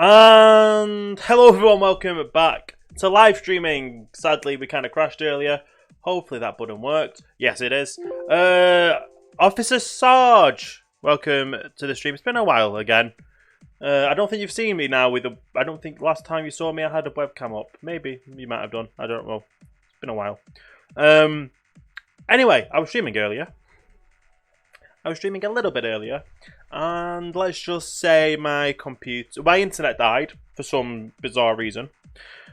And hello everyone, welcome back to live streaming. Sadly, we kind of crashed earlier. Hopefully that button worked. Yes, it is. Officer Sarge, welcome to the stream. It's been a while again. I don't think you've seen me now with a... I don't think last time you saw me I had a webcam up. Maybe you might have done. I don't know. It's been a while. Anyway, I was streaming earlier. I was streaming a little bit earlier, and let's just say my internet died for some bizarre reason.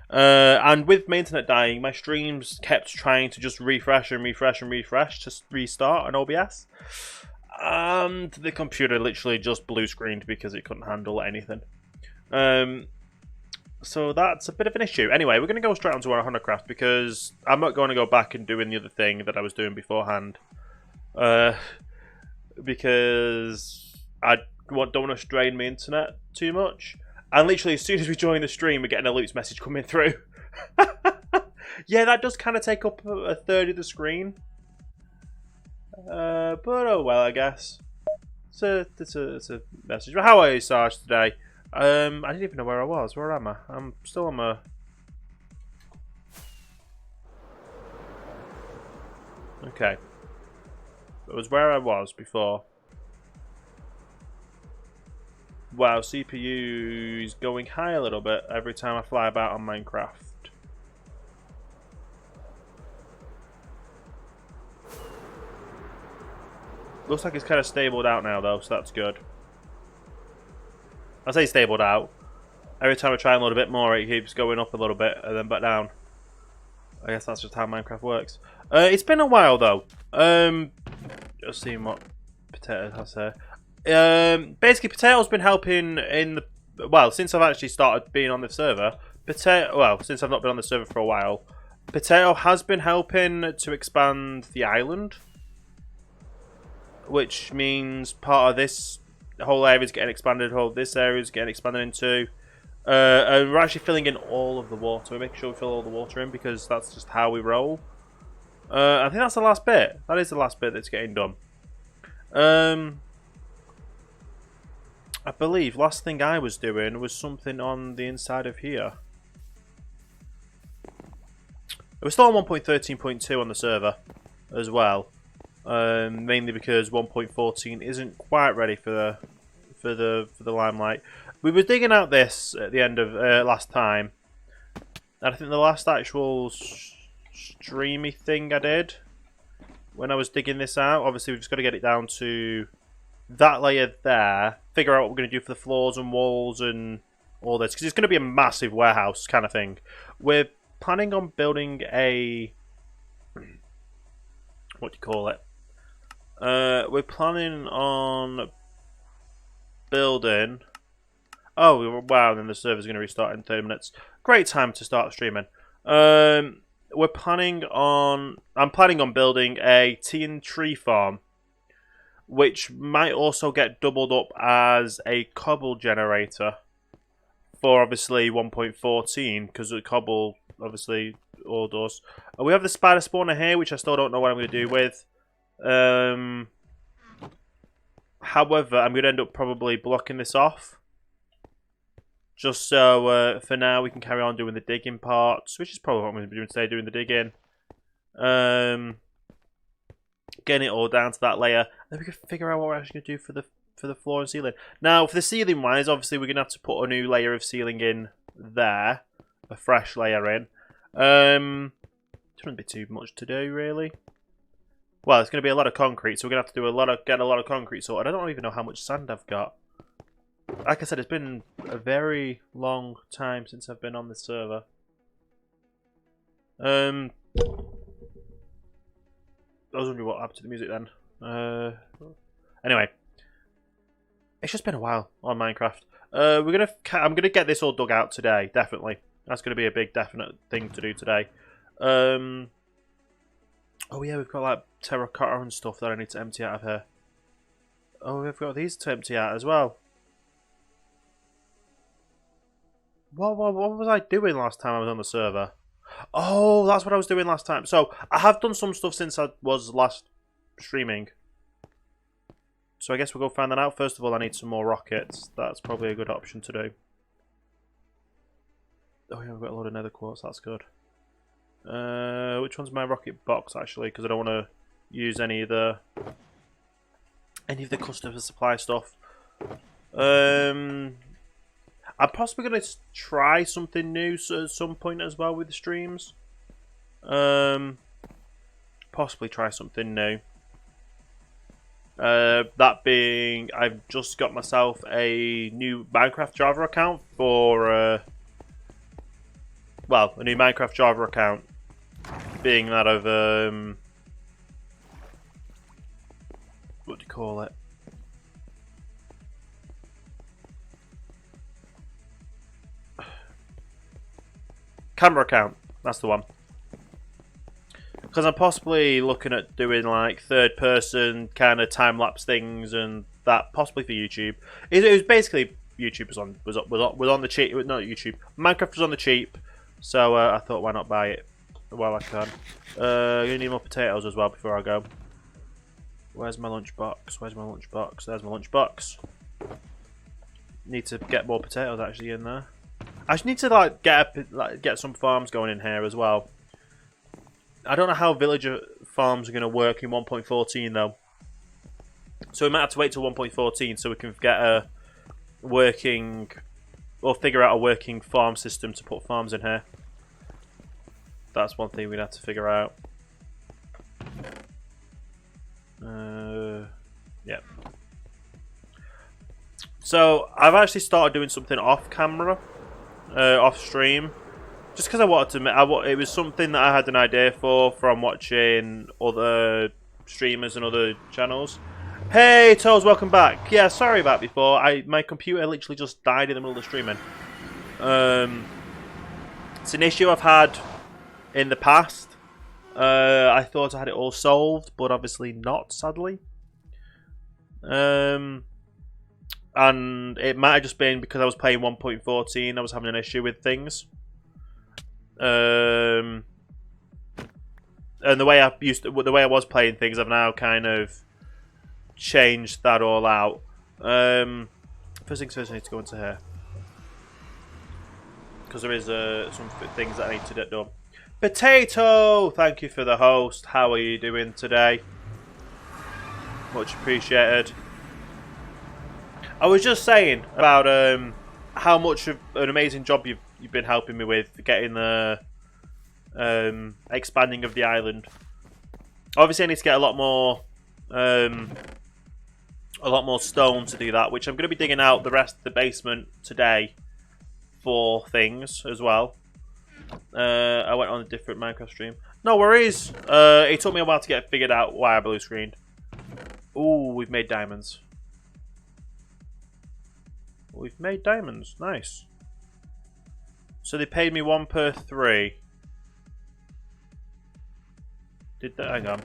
And with my internet dying, my streams kept trying to just refresh and refresh and refresh to restart on OBS. And the computer literally just blue screened because it couldn't handle anything. So that's a bit of an issue. Anyway, we're going to go straight onto our OhanaCraft because I'm not going to go back and doing the other thing that I was doing beforehand. Because I don't want to strain my internet too much. And literally, as soon as we join the stream, we're getting a Luke's message coming through. Yeah, that does kind of take up a third of the screen. But oh well, I guess. It's a message. But how are you, Sarge, today? I didn't even know where I was. Where am I? I'm still on my... Okay. It was where I was before. Wow, CPU is going high a little bit every time I fly about on Minecraft. Looks like it's kind of stabled out now though, so that's good. I say stabled out. Every time I try and load a bit more, it keeps going up a little bit and then back down. I guess that's just how Minecraft works. It's been a while though. Just seeing what Potato has here. Basically, Potato's been helping in the... Well, since I've actually started being on the server. Since I've not been on the server for a while. Potato has been helping to expand the island. Which means part of this whole area is getting expanded. This area is getting expanded into. And we're actually filling in all of the water. We're making sure we fill all the water in because that's just how we roll. I think that's the last bit. That is the last bit that's getting done. I believe last thing I was doing was something on the inside of here. We're still on 1.13.2 on the server as well. Mainly because 1.14 isn't quite ready for the limelight. We were digging out this at the end of last time. And I think the last actual streamy thing I did when I was digging this out, obviously we've just got to get it down to that layer there, figure out what we're going to do for the floors and walls and all this, because it's going to be a massive warehouse kind of thing. We're planning on building a... what do you call it? We're planning on building... Oh, wow, then the server's going to restart in 30 minutes. Great time to start streaming. I'm planning on building a tea and tree farm, which might also get doubled up as a cobble generator for obviously 1.14 because the cobble obviously all does. We have the spider spawner here, which I still don't know what I'm going to do with. However, I'm going to end up probably blocking this off. Just so for now we can carry on doing the digging parts, which is probably what I'm going to be doing today, doing the digging. Getting it all down to that layer. Then we can figure out what we're actually going to do for the floor and ceiling. Now, for the ceiling wise, obviously we're going to have to put a new layer of ceiling in there. A fresh layer in. Shouldn't be too much to do, really. Well, it's going to be a lot of concrete, so we're going to have to do get a lot of concrete sorted. I don't even know how much sand I've got. Like I said, it's been a very long time since I've been on this server. I was wondering what happened to the music then. Anyway, it's just been a while on Minecraft. I'm gonna get this all dug out today, definitely. That's gonna be a big definite thing to do today. Oh yeah, we've got like terracotta and stuff that I need to empty out of here. Oh, we've got these to empty out as well. What was I doing last time I was on the server? Oh, that's what I was doing last time. So, I have done some stuff since I was last streaming. So I guess we'll go find that out. First of all, I need some more rockets. That's probably a good option to do. Oh yeah, I've got a lot of nether quartz. That's good. Which one's my rocket box actually? Because I don't want to use any of the customer supply stuff. I'm possibly going to try something new at some point as well with the streams. Possibly try something new. That being, I've just got myself a new Minecraft Java account for, well, a new Minecraft Java account. Being that I've, what do you call it? Camera account, that's the one. Because I'm possibly looking at doing like third person kind of time lapse things and that possibly for YouTube. It was basically YouTube was on the cheap, not YouTube. Minecraft was on the cheap, so I thought why not buy it while I can. Gonna need more potatoes as well before I go. Where's my lunchbox? Where's my lunchbox? There's my lunchbox. Need to get more potatoes actually in there. I just need to like get some farms going in here as well. I don't know how villager farms are going to work in 1.14 though. So we might have to wait till 1.14 so we can get a working, or figure out a working farm system to put farms in here. That's one thing we'd have to figure out. Yeah. So I've actually started doing something off camera, off stream. Just because I wanted to, it was something that I had an idea for from watching other streamers and other channels. Hey, Toes, welcome back. Yeah, sorry about before. My computer literally just died in the middle of streaming. It's an issue I've had in the past. I thought I had it all solved, but obviously not, sadly. And it might have just been because I was playing 1.14. I was having an issue with things. And the way I was playing things, I've now kind of changed that all out. First things first, I need to go into here because there is some things that I need to get done. Potato, thank you for the host. How are you doing today? Much appreciated. I was just saying about how much of an amazing job you've been helping me with getting the expanding of the island. Obviously, I need to get a lot more stone to do that, which I'm going to be digging out the rest of the basement today for things as well. I went on a different Minecraft stream. No worries. It took me a while to get figured out why I blue screened. Ooh, we've made diamonds. We've made diamonds. Nice. So they paid me 1 per 3. Did that? Hang on.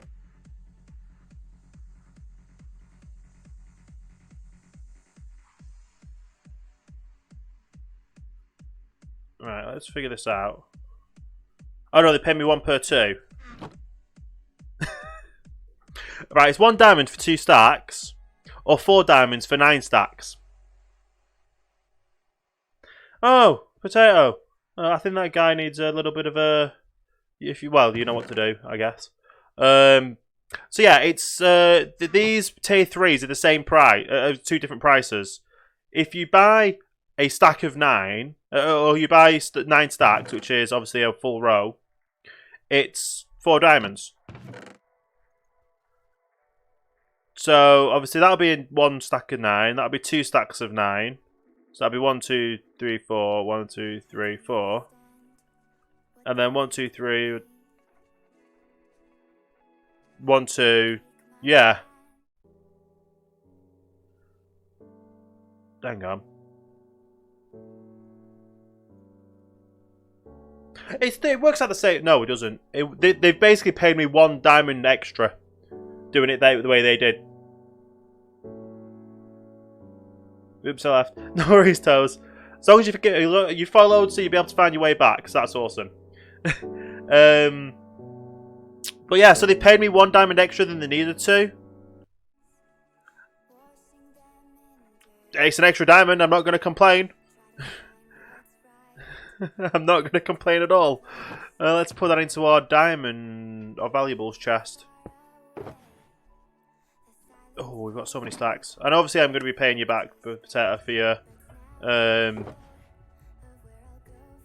Right, let's figure this out. Oh no, they paid me 1 per 2. Right, it's 1 diamond for 2 stacks, or 4 diamonds for 9 stacks. Oh, potato. I think that guy needs a little bit of a. Well, you know what to do, I guess. So yeah, it's these tier 3s are the same price, 2 different prices. If you buy a stack of 9, or you buy 9 stacks, which is obviously a full row, it's 4 diamonds. So obviously that'll be in 1 stack of 9. That'll be 2 stacks of 9. So that'll be 1, 2, 3, 4. 1, 2, 3, 4. And then 1, 2, 3. 1, 2. Yeah. Hang on. It works out the same. No, it doesn't. They've basically paid me 1 diamond extra doing it the way they did. Oops, I left. No worries, Toes. As long as you followed, so you'll be able to find your way back. So that's awesome. But yeah, so they paid me 1 diamond extra than they needed to. It's an extra diamond. I'm not going to complain. I'm not going to complain at all. Let's put that into our diamond or valuables chest. Oh, we've got so many stacks. And obviously I'm going to be paying you back, Potato, for your...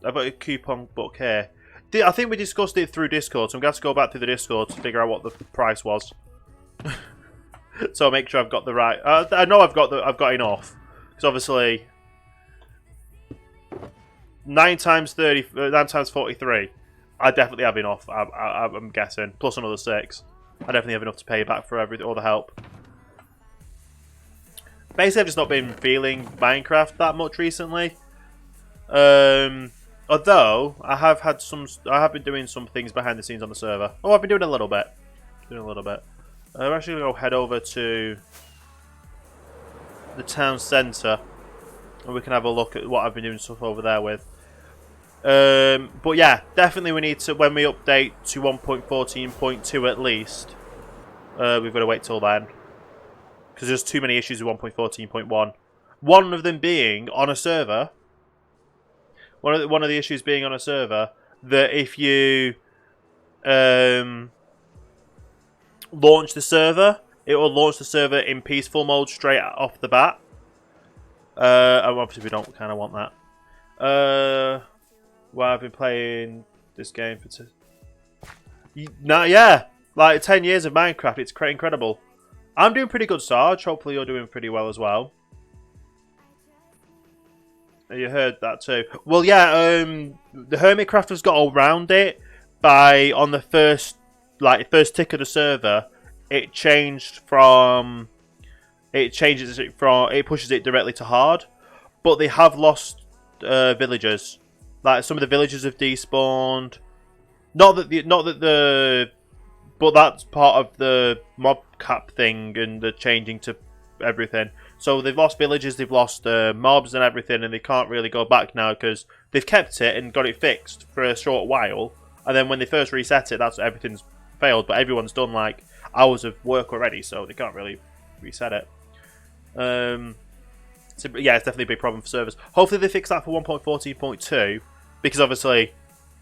I've got a coupon book here. I think we discussed it through Discord, so I'm going to have to go back through the Discord to figure out what the price was. So I'll make sure I've got the right... I know I've got enough. Because obviously... 9 times 43. I definitely have enough, I'm guessing. Plus another 6. I definitely have enough to pay back for all the help. Basically, I've just not been feeling Minecraft that much recently. Although I have been doing some things behind the scenes on the server. Oh, I've been doing a little bit. I'm actually gonna go head over to the town centre, and we can have a look at what I've been doing stuff over there with. But yeah, definitely we need to, when we update to 1.14.2 at least. We've got to wait till then. Because there's too many issues with 1.14.1. One of them being on a server. One of the issues being on a server that if you launch the server, it will launch the server in peaceful mode straight off the bat. Obviously we don't kind of want that. Well, I've been playing this game for like 10 years of Minecraft. It's incredible. I'm doing pretty good, Sarge. Hopefully you're doing pretty well as well. You heard that too. Well, yeah, the Hermitcraft has got around it by, on the first tick of the server, it pushes it directly to hard. But they have lost villagers. Like, some of the villagers have despawned. But that's part of the mob cap thing and the changing to everything. So they've lost villages, they've lost mobs and everything, and they can't really go back now because they've kept it and got it fixed for a short while. And then when they first reset it, everything's failed. But everyone's done like hours of work already, so they can't really reset it. So yeah, it's definitely a big problem for servers. Hopefully they fix that for 1.14.2, because obviously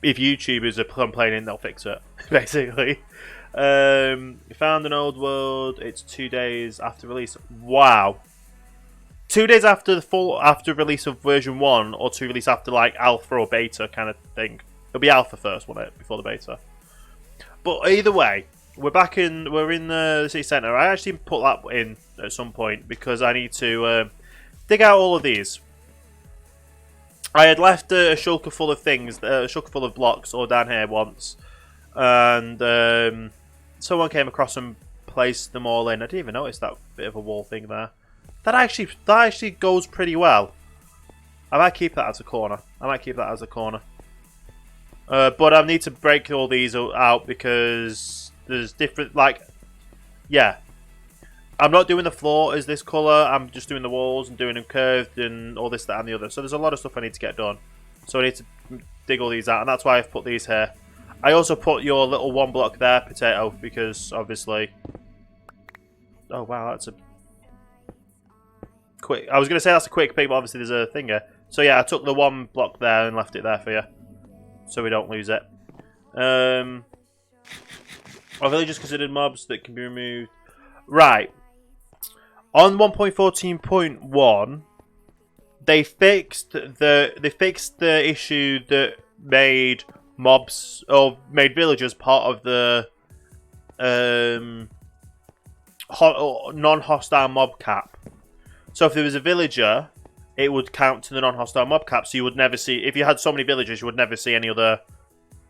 if YouTubers are complaining, they'll fix it, basically. Found an old world. It's 2 days after release. Wow. 2 days after after release of version 1, or to release after like alpha or beta kind of thing. It'll be alpha first, won't it, before the beta? But either way, we're in the city centre. I actually put that in at some point because I need to dig out all of these. I had left a shulker full of things, a shulker full of blocks, all down here once, and someone came across and placed them all in. I didn't even notice that bit of a wall thing there. That actually goes pretty well. I might keep that as a corner. But I need to break all these out because there's different, like, yeah. I'm not doing the floor as this colour, I'm just doing the walls and doing them curved and all this, that and the other. So there's a lot of stuff I need to get done. So I need to dig all these out, and that's why I've put these here. I also put your little one block there, Potato, because obviously... Oh wow, that's a... quick... I was going to say that's a quick pick, but obviously there's a thing here. So yeah, I took the one block there and left it there for you, so we don't lose it. Are villagers considered mobs that can be removed? Right. On 1.14.1, they fixed the issue that made mobs or made villagers part of the non-hostile mob cap. So if there was a villager, it would count to the non-hostile mob cap. So you would never see, if you had so many villagers, you would never see anything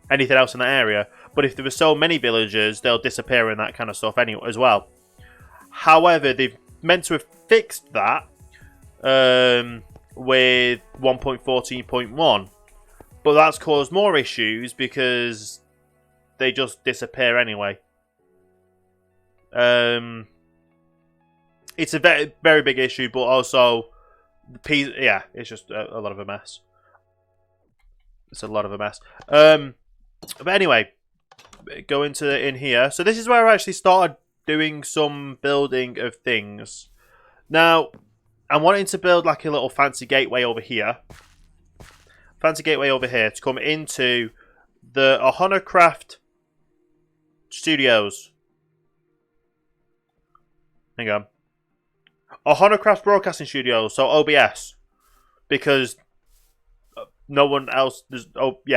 else in that area. But if there were so many villagers, they'll disappear and that kind of stuff anyway as well. However, they've meant to have fixed that with 1.14.1, but that's caused more issues because they just disappear anyway. It's a very, very big issue, but also, yeah, it's just a lot of a mess. It's a lot of a mess. But anyway, go in here. So this is where I actually started doing some building of things. Now, I'm wanting to build like a little fancy gateway over here. fancy gateway over here to come into the OhanaCraft Studios. Hang on. OhanaCraft Broadcasting Studios, so OBS. Because no one else... what do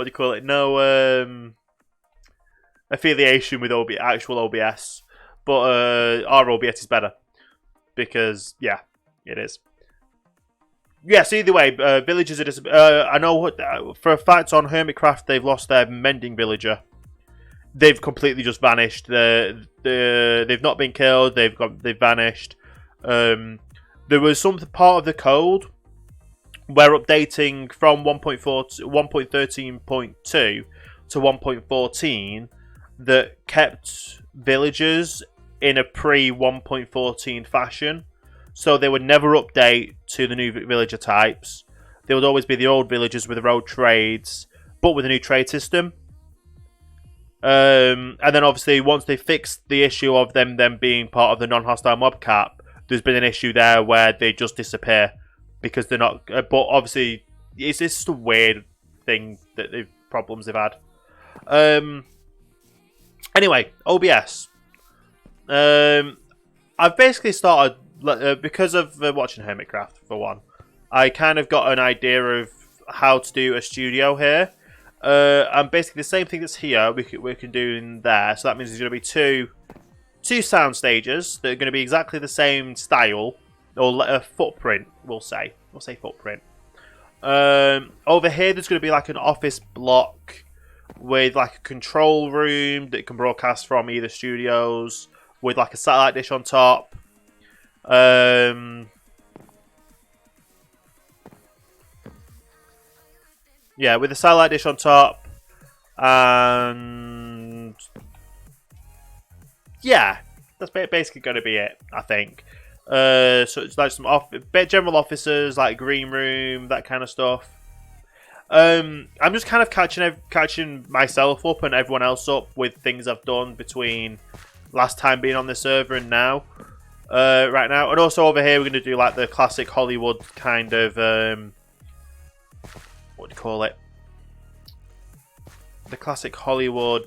you call it? No affiliation with actual OBS. But our OBS is better. Because, yeah, it is. Yes, either way, villagers are... I know for a fact on Hermitcraft they've lost their mending villager. They've completely just vanished. They've not been killed. They've vanished. There was some part of the code where updating from 1.13.2 to 1.14 that kept villagers in a pre-1.14 fashion. So they would never update to the new villager types. They would always be the old villagers with their old trades, but with a new trade system. And then obviously once they fixed the issue of them being part of the non-hostile mob cap, there's been an issue there where they just disappear because they're not. But obviously, it's just a weird thing that problems they've had. Anyway, OBS. I've basically started because of watching Hermitcraft for one. I kind of got an idea of how to do a studio here. And basically the same thing that's here we can do in there. So that means there's going to be two sound stages that are going to be exactly the same style or a footprint. We'll say footprint. Over here there's going to be like an office block with like a control room that can broadcast from either studios with like a satellite dish on top. Yeah, with a satellite dish on top, and yeah, that's basically going to be it, I think. So it's like some general offices, like green room, that kind of stuff. I'm just kind of catching myself up and everyone else up with things I've done between last time being on the server and now. Right now, and also over here we're going to do like the classic Hollywood kind of what do you call it? The classic Hollywood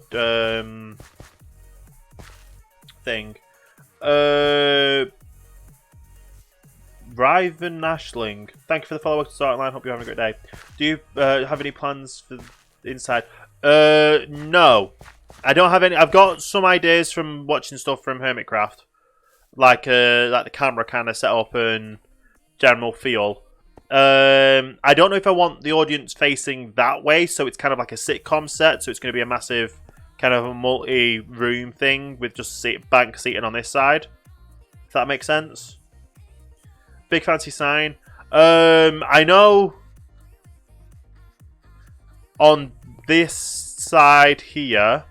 thing. Riven Ashling, thank you for the follow up to start line. Hope you're having a great day. Do you have any plans for inside? No, I don't have any. I've got some ideas from watching stuff from Hermitcraft, like the camera kind of setup and general feel. I don't know if I want the audience facing that way, so it's kind of like a sitcom set, so it's going to be a massive kind of a multi-room thing with just bank seating on this side. If that makes sense. Big fancy sign. I know on this side here,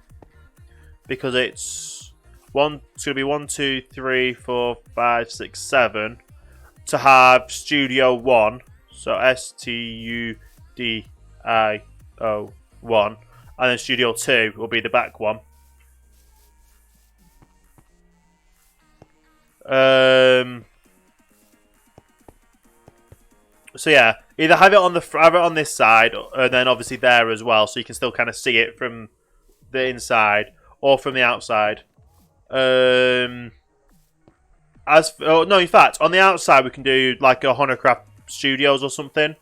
because it's going to be 1, 2, 3, 4, 5, 6, 7. To have Studio 1, so STUDIO 1, and then Studio 2 will be the back one. So yeah, either have it on this side, and then obviously there as well, so you can still kind of see it from the inside or from the outside. In fact, on the outside we can do like a OhanaCraft Studios or something,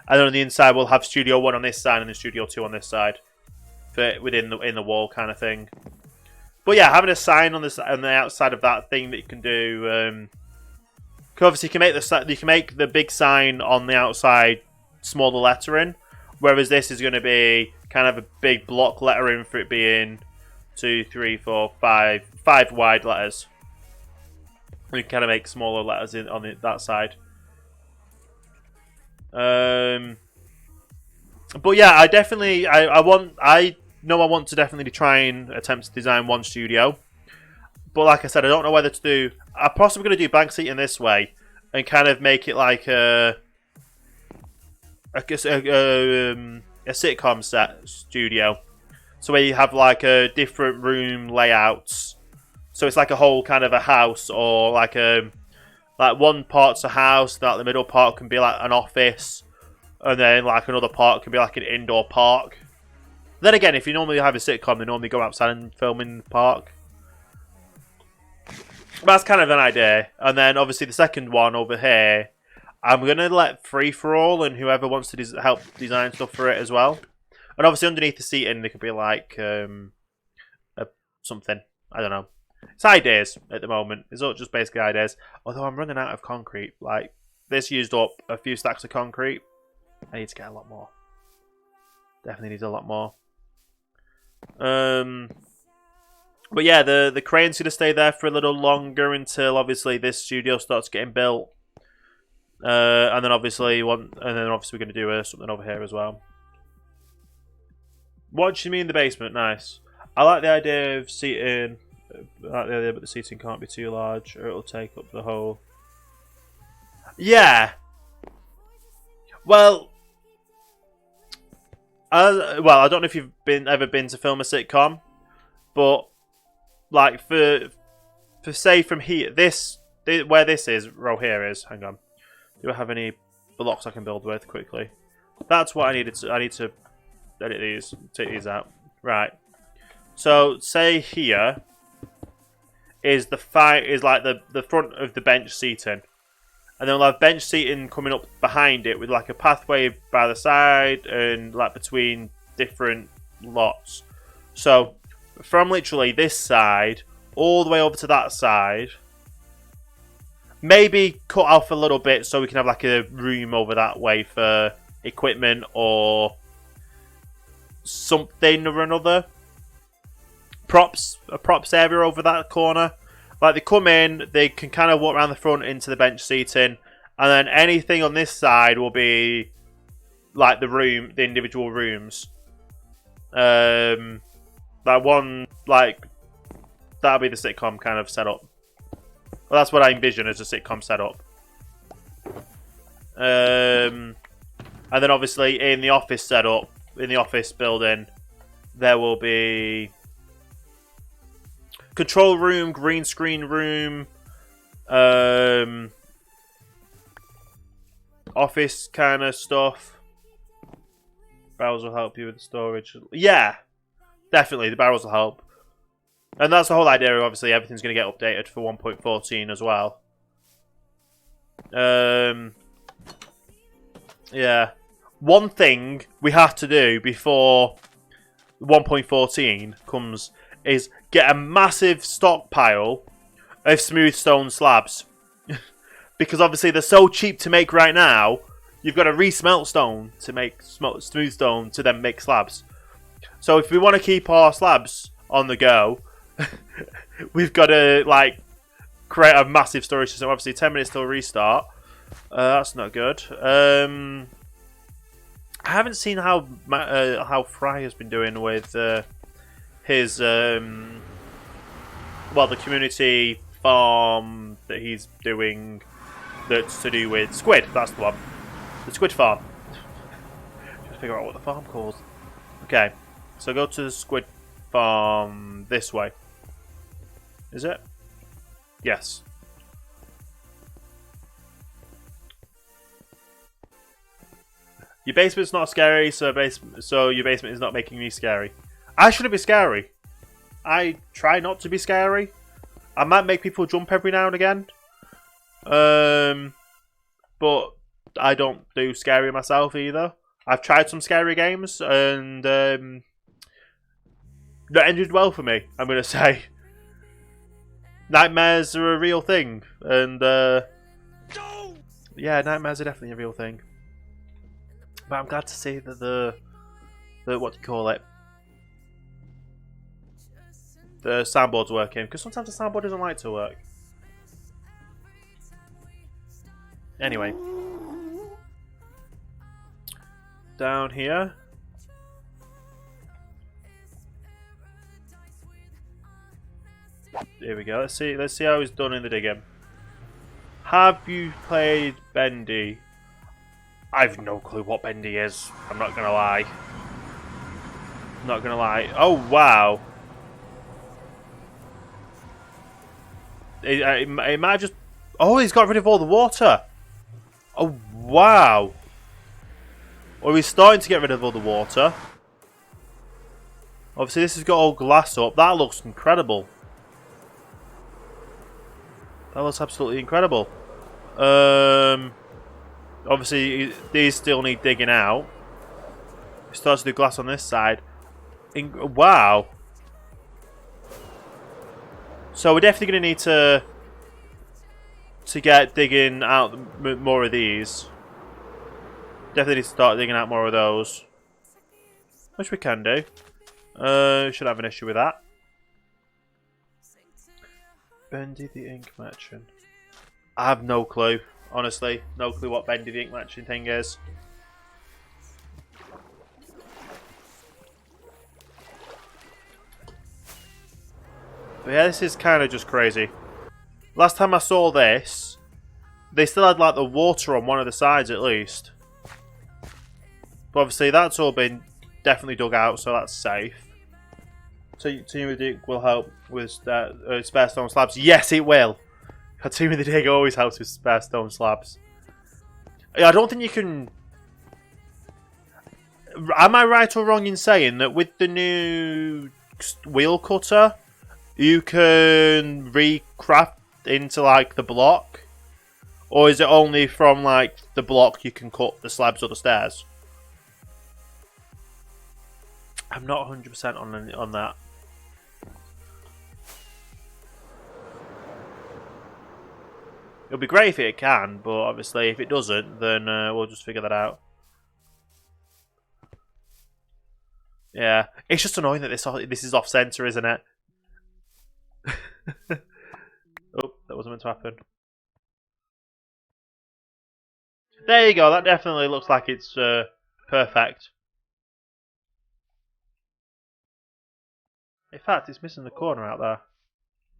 and then on the inside we'll have Studio 1 on this side and then Studio 2 on this side, within the wall kind of thing. But yeah, having a sign on the outside of that thing that you can do. Obviously, you can make the big sign on the outside smaller lettering, whereas this is going to be kind of a big block lettering for it being 2, 3, 4, 5 wide letters. We can kind of make smaller letters on that side. But yeah, I want to definitely try and attempt to design one studio. But like I said, I don't know whether to do. I'm possibly going to do bank seating this way and kind of make it like a sitcom set studio. So where you have like a different room layouts. So it's like a whole kind of a house or like a like one part's a house, that the middle part can be like an office, and then like another part can be like an indoor park. Then again, if you normally have a sitcom, they normally go outside and film in the park. That's kind of an idea. And then obviously the second one over here, I'm going to let free for all and whoever wants to help design stuff for it as well. And obviously underneath the seating, there could be like something. I don't know. It's ideas at the moment. It's all just basically ideas. Although I'm running out of concrete. Like, this used up a few stacks of concrete. I need to get a lot more. Definitely needs a lot more. But yeah, the crane's going to stay there for a little longer until obviously this studio starts getting built. And then obviously we're going to do something over here as well. What do you mean the basement? Nice. I like the idea of seating. I like the idea, but the seating can't be too large, or it'll take up the whole. Yeah. Well, I don't know if you've ever been to film a sitcom, but like for say from here, where this is, row here is. Hang on. Do I have any blocks I can build with quickly? That's what I needed to. I need to edit these, take these out. Right. So say here is like the front of the bench seating. And then we'll have bench seating coming up behind it with like a pathway by the side and like between different lots. So from literally this side all the way over to that side, maybe cut off a little bit so we can have like a room over that way for equipment or something or another. A props area over that corner. Like they come in, they can kind of walk around the front into the bench seating, and then anything on this side will be like the individual rooms. That'll be the sitcom kind of setup. Well, that's what I envision as a sitcom setup. And then obviously in the office setup, in the office building, there will be control room, green screen room, office kind of stuff. Barrels will help you with the storage. Yeah, definitely the barrels will help. And that's the whole idea. Obviously, everything's going to get updated for 1.14 as well. Yeah. One thing we have to do before 1.14 comes is get a massive stockpile of smooth stone slabs. Because obviously they're so cheap to make right now, you've got to re-smelt stone to make smooth stone to then make slabs. So if we want to keep our slabs on the go, we've got to like create a massive storage system. Obviously 10 minutes till restart. That's not good. I haven't seen how Fry has been doing with his the community farm that he's doing that's to do with squid. That's the one. The squid farm. Just figure out what the farm calls. Okay. So go to the squid farm this way. Is it? Yes. Your basement's not scary, so your basement is not making me scary. I shouldn't be scary. I try not to be scary. I might make people jump every now and again. But I don't do scary myself either. I've tried some scary games and that ended well for me, I'm going to say. Nightmares are a real thing. And yeah, nightmares are definitely a real thing. But I'm glad to see that the what do you call it? The soundboard's working, because sometimes the soundboard doesn't like to work. Anyway. Down here. Here we go. Let's see how he's done in the digging. Have you played Bendy? I've no clue what Bendy is. I'm not gonna lie. Not gonna lie. Oh wow. It might have just Oh, he's got rid of all the water. Oh, wow. Well, he's starting to get rid of all the water. Obviously, this has got all glass up. That looks incredible. That looks absolutely incredible. Obviously, these still need digging out. We start to do glass on this side. Wow. So we're definitely going to need to get digging out more of these. Definitely need to start digging out more of those. Which we can do. Should have an issue with that. Bendy the ink merchant. I have no clue. Honestly, no clue what Bendy the ink merchant thing is. But yeah, this is kind of just crazy. Last time I saw this, they still had like the water on one of the sides at least. But obviously that's all been definitely dug out, so that's safe. So Team of the Dig will help with spare stone slabs. Yes, it will. Team of the Dig always helps with spare stone slabs. I don't think you can... Am I right or wrong in saying that with the new wheel cutter, you can recraft into like the block? Or is it only from like the block you can cut the slabs or the stairs? I'm not 100% on that. It'll be great if it can, but obviously if it doesn't, then we'll just figure that out. Yeah, it's just annoying that this is off center, isn't it? Oh, that wasn't meant to happen. There you go. That definitely looks like it's perfect. In fact, it's missing the corner out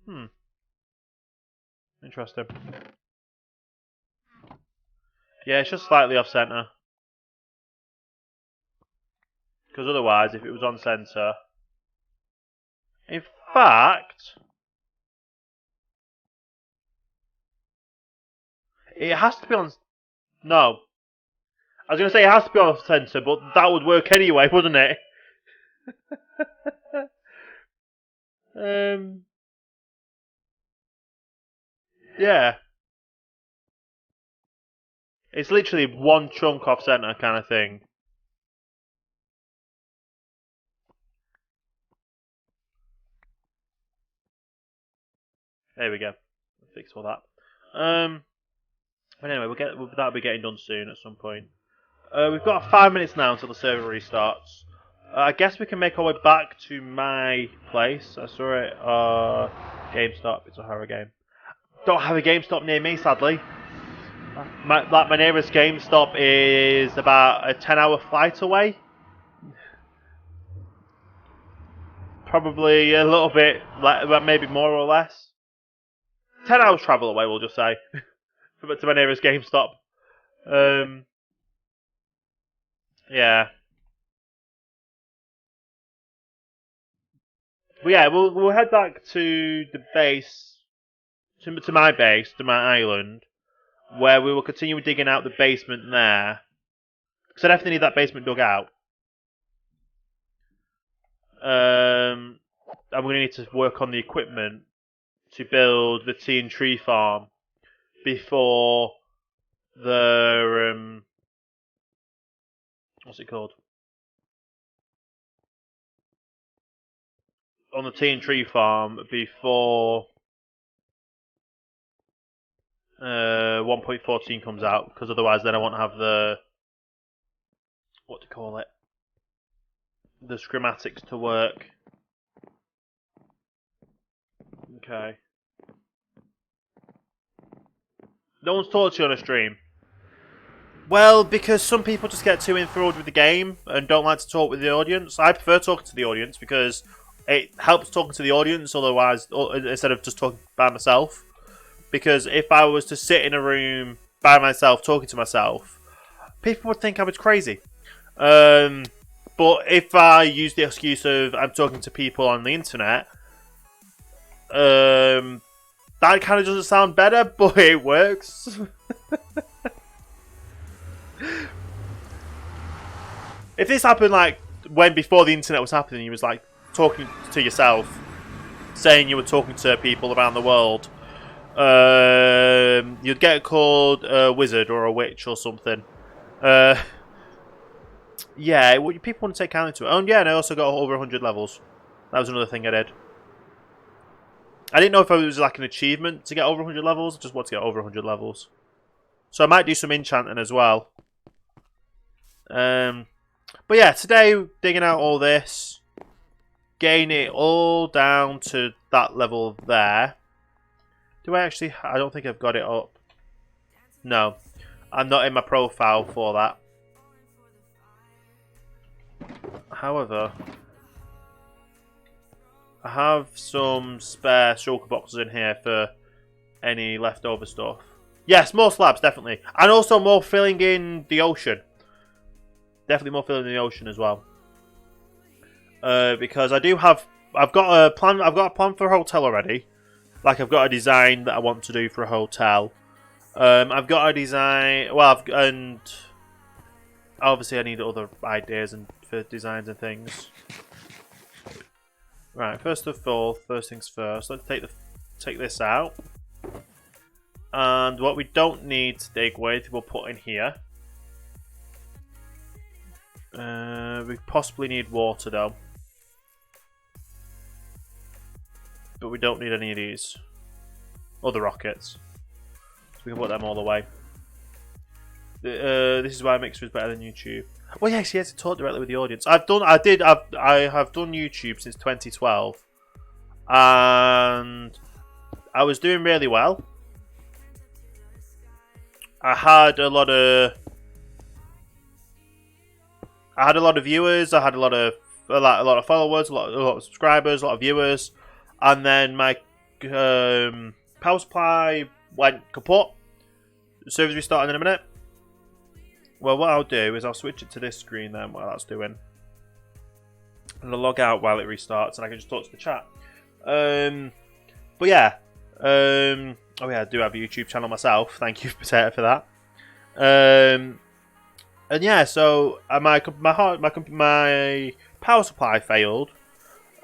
there. Interesting. Yeah, it's just slightly off center. Because otherwise, if it was on center... In fact... It has to be on... No. I was going to say it has to be on center, but that would work anyway, wouldn't it? Yeah. It's literally one chunk off center kind of thing. There we go. Fix all that. But anyway, that'll be getting done soon at some point. We've got 5 minutes now until the server restarts. I guess we can make our way back to my place. I saw it. GameStop. It's a horror game. Don't have a GameStop near me, sadly. My nearest GameStop is about a 10-hour flight away. Probably a little bit, maybe more or less. 10 hours travel away, we'll just say, to my nearest GameStop. Yeah. But yeah, we'll head back to the base, to my base, to my island, where we will continue digging out the basement there. Because I definitely need that basement dug out. And we're going to need to work on the equipment to build the tea and tree farm before the what's it called? On the tea and tree farm before 1.14 comes out, because otherwise then I won't have the what to call it, the schematics to work. Okay. No one's talked to you on a stream. Well, because some people just get too enthralled with the game and don't like to talk with the audience. I prefer talking to the audience because it helps talking to the audience, otherwise, instead of just talking by myself. Because if I was to sit in a room by myself talking to myself, people would think I was crazy. But if I use the excuse of I'm talking to people on the internet, That kind of doesn't sound better, but it works. If this happened like when before the internet was happening, you was like talking to yourself, saying you were talking to people around the world, you'd get called a wizard or a witch or something. Yeah, people want to take kindly to it. Oh, yeah, and I also got over 100 levels. That was another thing I did. I didn't know if it was like an achievement to get over 100 levels. I just want to get over 100 levels. So I might do some enchanting as well. But yeah, today, digging out all this. Getting it all down to that level there. Do I actually... I don't think I've got it up. No. I'm not in my profile for that. However, I have some spare shulker boxes in here for any leftover stuff. Yes, more slabs, definitely. And also more filling in the ocean. Definitely more filling in the ocean as well. Because I do have... I've got a plan for a hotel already. Like, I've got a design that I want to do for a hotel. I've got a design... Well, and... Obviously, I need other ideas and for designs and things. Right, first things first. Let's take this out. And what we don't need to dig with, we'll put in here. We possibly need water though. But we don't need any of these. Other rockets. So we can put them all away. This is why Mixer is better than YouTube. Well, yes, he has to talk directly with the audience. I have done YouTube since 2012, and I was doing really well. I had a lot of viewers. I had a lot of followers, a lot of subscribers, a lot of viewers, and then my power supply went kaput. The server's restarting in a minute. Well, what I'll do is I'll switch it to this screen then while that's doing. And I'll log out while it restarts and I can just talk to the chat. But yeah. Oh yeah, I do have a YouTube channel myself. Thank you, Potato, for that. And yeah, so my power supply failed.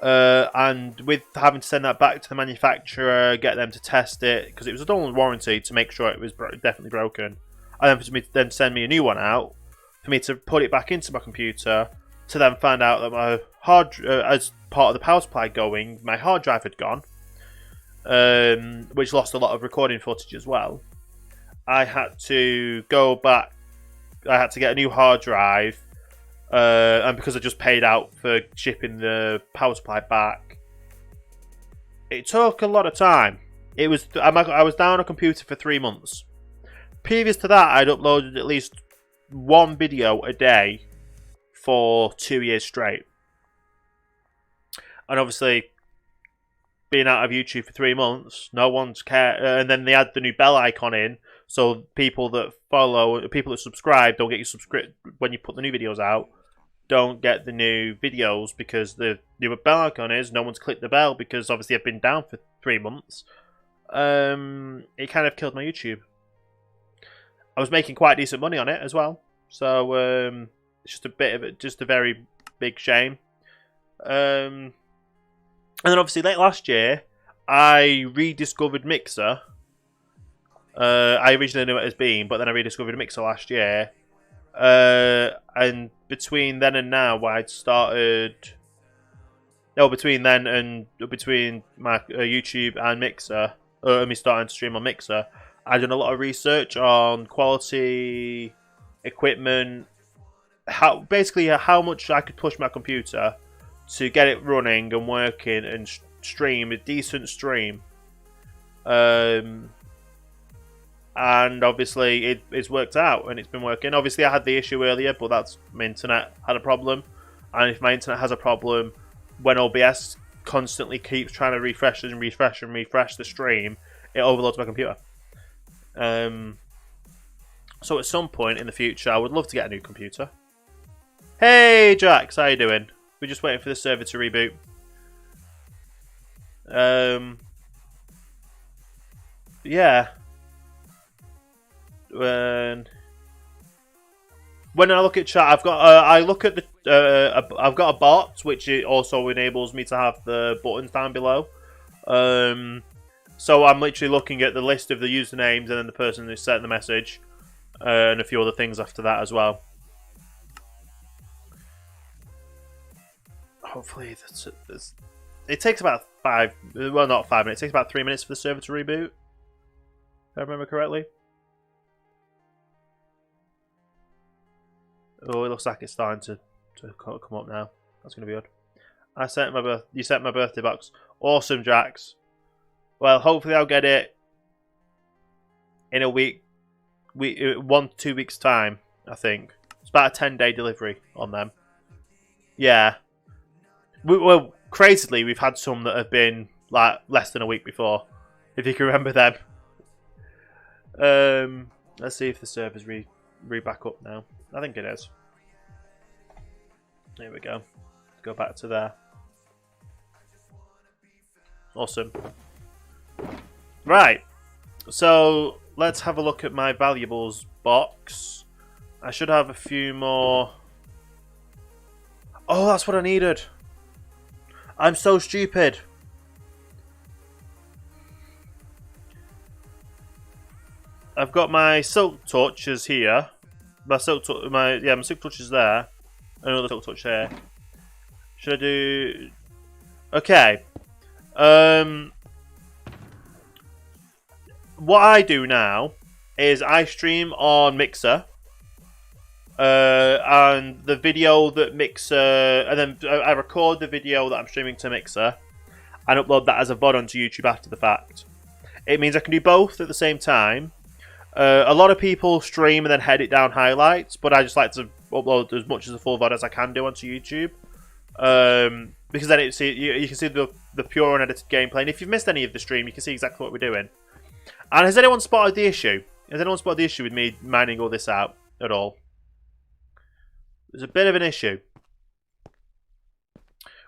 And with having to send that back to the manufacturer, get them to test it, because it was a done warranty to make sure it was definitely broken. And then for me to then send me a new one out, for me to put it back into my computer, to then find out that my as part of the power supply going, my hard drive had gone, which lost a lot of recording footage as well. I had to go back, I had to get a new hard drive, and because I just paid out for shipping the power supply back, it took a lot of time. I was down on a computer for 3 months. Previous to that, I'd uploaded at least one video a day for 2 years straight. And obviously, being out of YouTube for 3 months, no one's cared. And then they add the new bell icon in, so people that subscribe don't get you subscribed when you put the new videos out. Don't get the new videos because the new bell icon is no one's clicked the bell because obviously I've been down for 3 months. It kind of killed my YouTube. I was making quite decent money on it as well, so it's just a very big shame. And then obviously late last year, I rediscovered Mixer. I originally knew it as Beam, but then I rediscovered Mixer last year. And between then and now, between my YouTube and Mixer, me starting to stream on Mixer, I've done a lot of research on quality, equipment, how much I could push my computer to get it running and working and stream a decent stream. And obviously it's worked out and it's been working. Obviously I had the issue earlier, but that's my internet had a problem. And if my internet has a problem, when OBS constantly keeps trying to refresh the stream, it overloads my computer. So at some point in the future, I would love to get a new computer. Hey Jax, how you doing? We're just waiting for the server to reboot. yeah. When I look at chat, I've got I look at the I've got a bot which it also enables me to have the buttons down below. So I'm literally looking at the list of the usernames and then the person who sent the message, and a few other things after that as well. Hopefully, it takes about not 5 minutes. It takes about 3 minutes for the server to reboot, if I remember correctly. Oh, it looks like it's starting to come up now. That's going to be good. You sent my birthday box. Awesome, Jax. Well, hopefully I'll get it in a week, 1 to 2 weeks time, I think. It's about a 10-day delivery on them. Yeah. Well, crazily, we've had some that have been like less than a week before, if you can remember them. Let's see if the server's back up now. I think it is. There we go. Go back to there. Awesome. Right. So let's have a look at my valuables box. I should have a few more. Oh, that's what I needed. I'm so stupid. I've got my silk torches here. My silk torch is there. Another silk torch here. Should I do? Okay. What I do now is I stream on Mixer. And the video that Mixer, and then I record the video that I'm streaming to Mixer and upload that as a VOD onto YouTube after the fact. It means I can do both at the same time. A lot of people stream and then edit down highlights, but I just like to upload as much as a full VOD as I can do onto YouTube. Because then you can see the pure unedited gameplay. And if you've missed any of the stream, you can see exactly what we're doing. And has anyone spotted the issue? Has anyone spotted the issue with me mining all this out at all? There's a bit of an issue,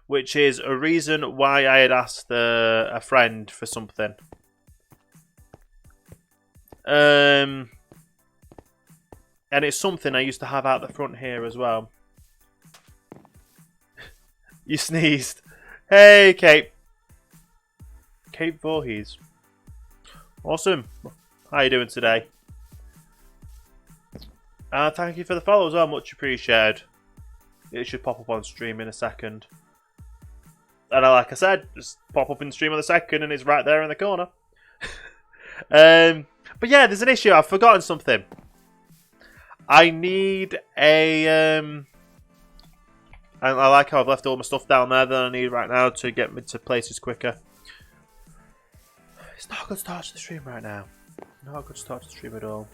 which is a reason why I had asked a friend for something. And it's something I used to have out the front here as well. You sneezed. Hey, Kate. Kate Voorhees. Awesome. How are you doing today? Thank you for the follow as well, much appreciated. It should pop up on stream in a second. And like I said, just pop up in stream in a second and it's right there in the corner. But yeah, there's an issue. I've forgotten something. I need a... And I like how I've left all my stuff down there that I need right now to get me to places quicker. It's not a good start to the stream right now. Not a good start to the stream at all.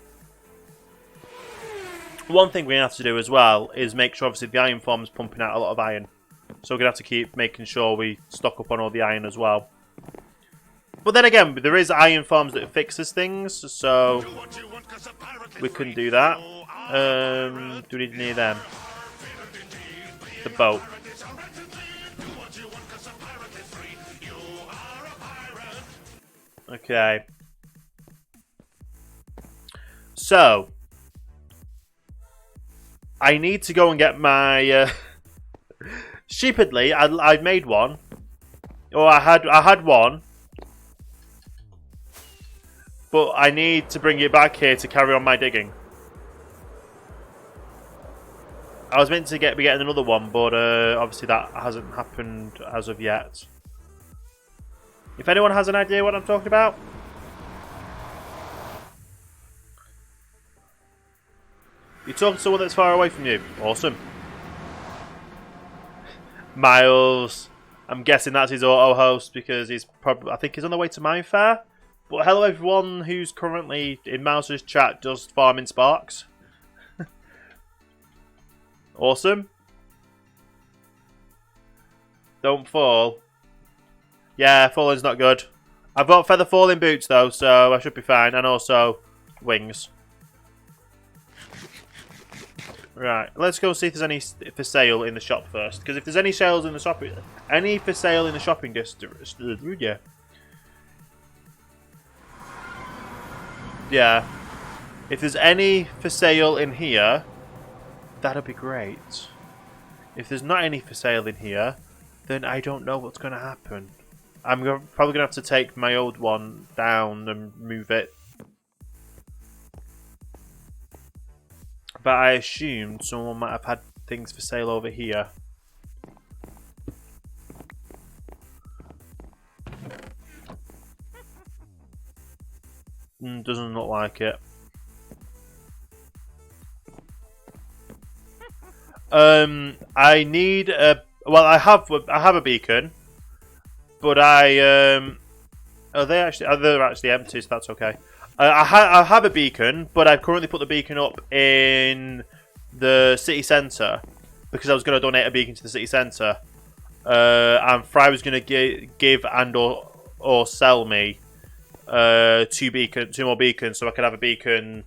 One thing we have to do as well is make sure obviously the iron farm's pumping out a lot of iron. So we're going to have to keep making sure we stock up on all the iron as well. But then again, there is iron farms that fixes things, so we can do that. Do we need near them? The boat. Okay. So I need to go and get my. Stupidly, I made one, or I had one, but I need to bring it back here to carry on my digging. I was meant to be getting another one, but obviously that hasn't happened as of yet. If anyone has an idea what I'm talking about. You're talking to someone that's far away from you. Awesome. Miles. I'm guessing that's his auto host because he's probably, I think he's on the way to Minefair. But hello everyone who's currently in Mouse's chat just farming sparks. Awesome. Don't fall. Yeah, falling's not good. I've got feather falling boots though, so I should be fine. And also wings. Right, let's go see if there's any for sale in the shop first. Because if there's any sales in the shop, any for sale in the shopping district, yeah. Yeah. If there's any for sale in here, that'd be great. If there's not any for sale in here, then I don't know what's going to happen. I'm probably going to have to take my old one down and move it. But I assumed someone might have had things for sale over here. Doesn't look like it. I need a. Well, I have a beacon, but they're actually empty, so that's okay. I have a beacon, but I've currently put the beacon up in the city centre because I was going to donate a beacon to the city centre, and Fry was going to give and or sell me two more beacons, so I could have a beacon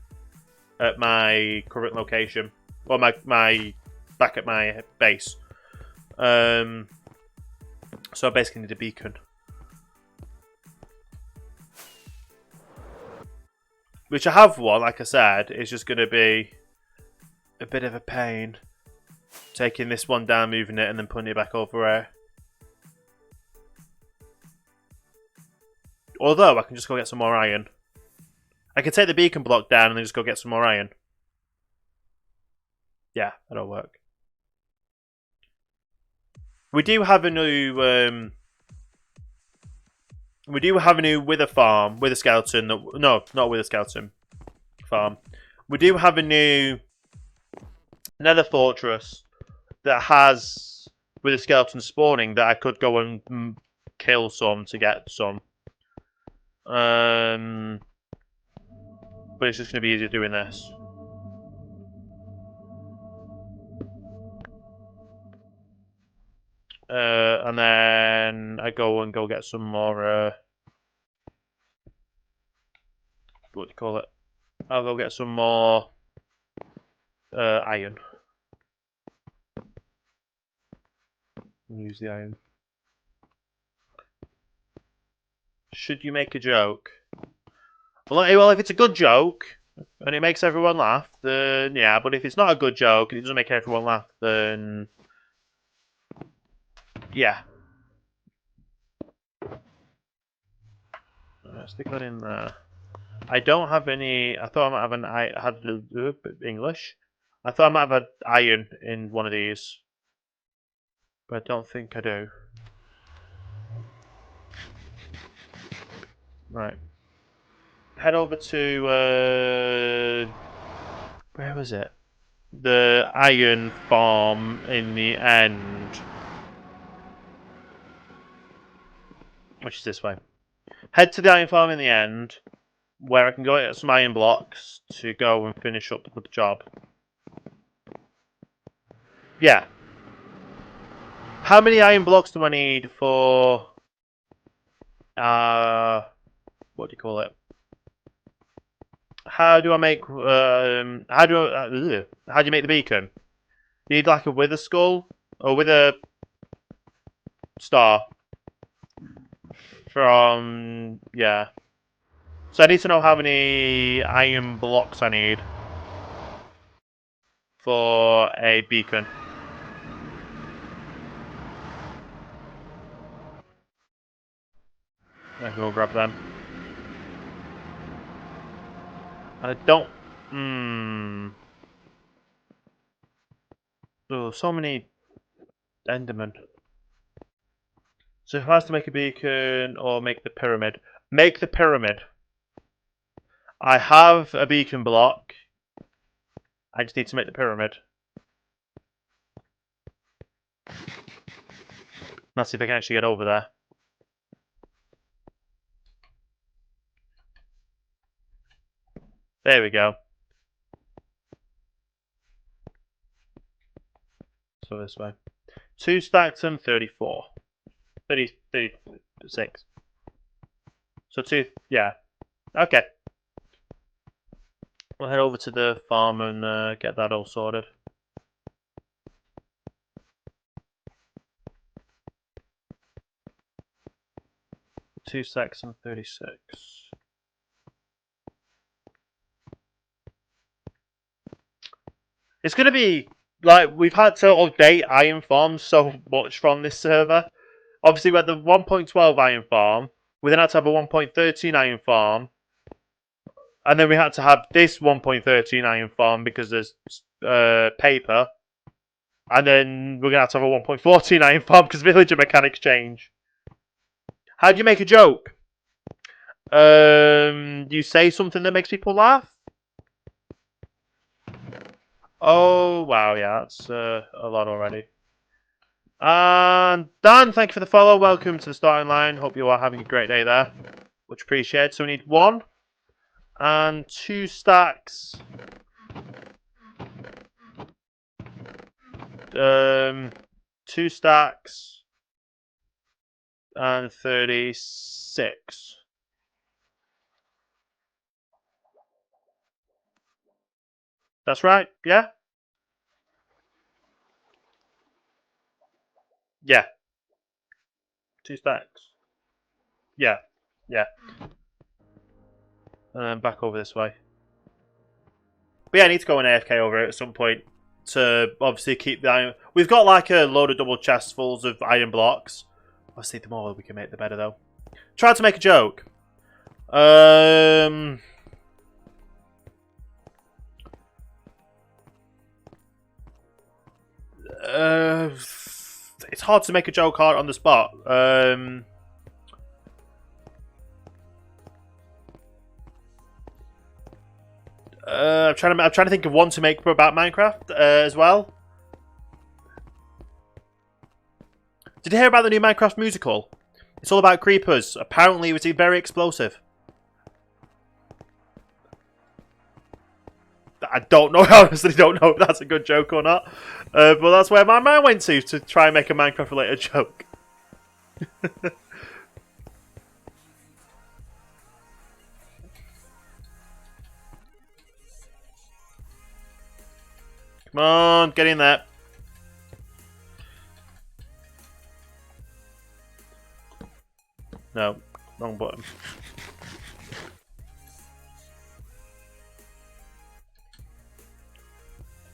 at my current location or my back at my base. So I basically need a beacon. Which I have one, like I said, it's just going to be a bit of a pain. Taking this one down, moving it, and then putting it back over there. Although, I can just go get some more iron. I can take the beacon block down and then just go get some more iron. Yeah, that'll work. We do have a new... we do have a new wither farm, wither skeleton. No, not wither skeleton farm. We do have a new nether fortress that has wither skeleton spawning that I could go and kill some to get some. But it's just going to be easier doing this. And then I go get some more. What do you call it? I'll go get some more iron. Use the iron. Should you make a joke? Well, if it's a good joke and it makes everyone laugh, then yeah. But if it's not a good joke and it doesn't make everyone laugh, then yeah. Stick that in there. I don't have any. I thought I might have I had English. I thought I might have had iron in one of these, but I don't think I do. Right. Head over to where was it? The iron farm in the end, which is this way. Head to the iron farm in the end, where I can go get some iron blocks to go and finish up the job. Yeah. How many iron blocks do I need for what do you call it? How do I make how do you make the beacon? You need like a wither skull or wither star from yeah. So I need to know how many iron blocks I need for a beacon. I can go grab them. I don't. Oh, so many Endermen. So if I was to make a beacon or make the pyramid, make the pyramid. I have a beacon block. I just need to make the pyramid. Let's see if I can actually get over there. There we go. So this way. 2 stacks and 34. 36. So 2, yeah. Okay. We'll head over to the farm and get that all sorted. 2 stacks and 36. It's going to be like we've had to update iron farms so much from this server. Obviously, we had the 1.12 iron farm. We then had to have a 1.13 iron farm. And then we had to have this 1.13 iron farm because there's paper. And then we're going to have a 1.14 iron farm because villager mechanics change. How do you make a joke? You say something that makes people laugh? Oh, wow, yeah, that's a lot already. And Dan, thank you for the follow. Welcome to the starting line. Hope you are having a great day there. Much appreciated. So we need 1 and 2 stacks. 2 stacks and 36. That's right, yeah? Yeah. 2 stacks. Yeah. Yeah. And then back over this way. But yeah, I need to go and AFK over it at some point to obviously keep the iron. We've got like a load of double chests full of iron blocks. Obviously, the more we can make, the better, though. Tried to make a joke. It's hard to make a joke on the spot. I'm trying to think of one to make about Minecraft as well. Did you hear about the new Minecraft musical? It's all about creepers. Apparently, it was very explosive. I don't know. I honestly don't know if that's a good joke or not. But that's where my mind went to try and make a Minecraft-related joke. Come on, get in there. No, wrong button.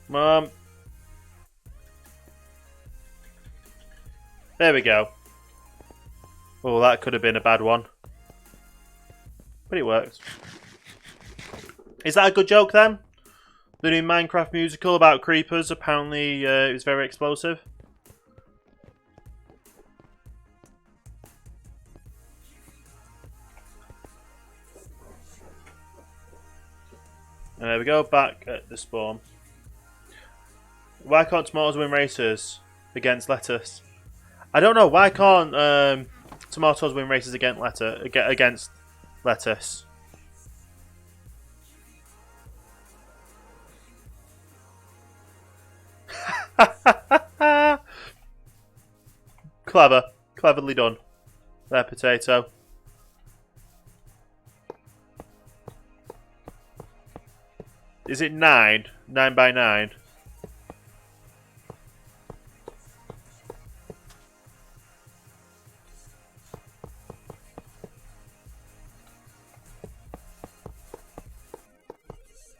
Come on. There we go. Oh, that could have been a bad one. But it worked. Is that a good joke then? The new Minecraft musical about creepers, apparently it was very explosive. And there we go, back at the spawn. Why can't tomatoes win races against lettuce? I don't know, why can't tomatoes win races against lettuce? Cleverly done. There, potato. Is it 9? 9 by 9?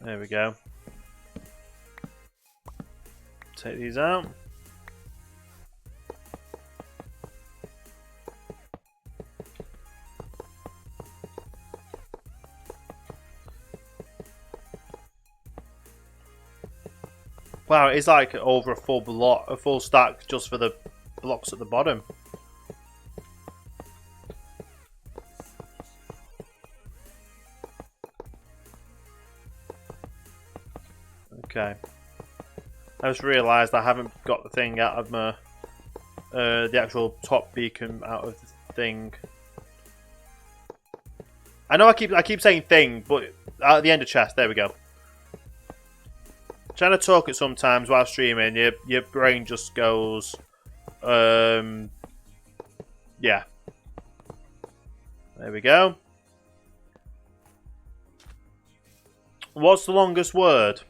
There we go. Take these out. Wow, it's like over a full stack just for the blocks at the bottom. Okay. I just realised I haven't got the thing out of my the actual top beacon out of the thing. I know I keep saying thing, but at the end of chest, there we go. Trying to talk it sometimes while streaming, your brain just goes, yeah. There we go. What's the longest word?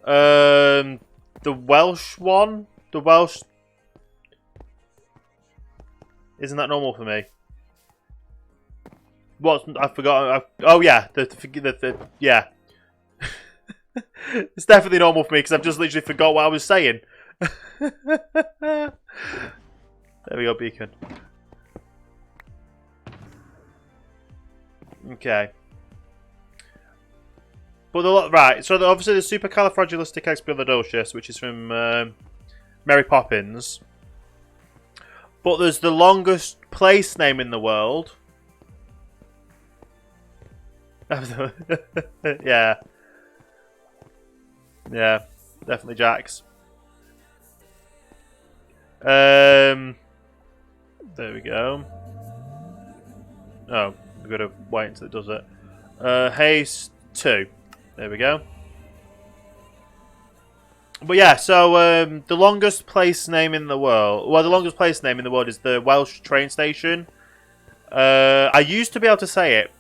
The Welsh one? The Welsh... Isn't that normal for me? What? I forgot. Oh yeah, the yeah. It's definitely normal for me because I've just literally forgot what I was saying. There we go, beacon. Okay. But right, so obviously the supercalifragilisticexpialidocious, which is from Mary Poppins. But there's the longest place name in the world. Yeah. Yeah, definitely Jax. There we go. Oh, we've got to wait until it does it. Haste 2. There we go. But yeah, so the longest place name in the world... Well, the longest place name in the world is the Welsh train station. I used to be able to say it.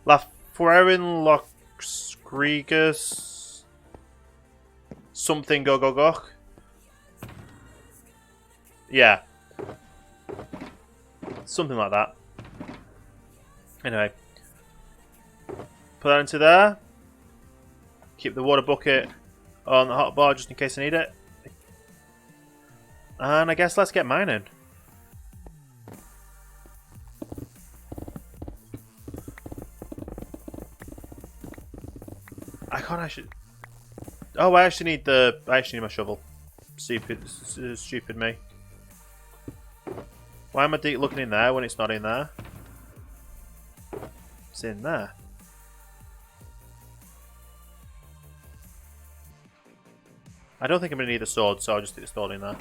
Lafrerin Lochsgrigus... Something go go go. Yeah. Something like that. Anyway. Put that into there. Keep the water bucket on the hotbar just in case I need it. And I guess let's get mining. I can't actually... Oh, I actually need my shovel. Stupid me. Why am I looking in there when it's not in there? It's in there. I don't think I'm going to need a sword, so I'll just stick the sword in there.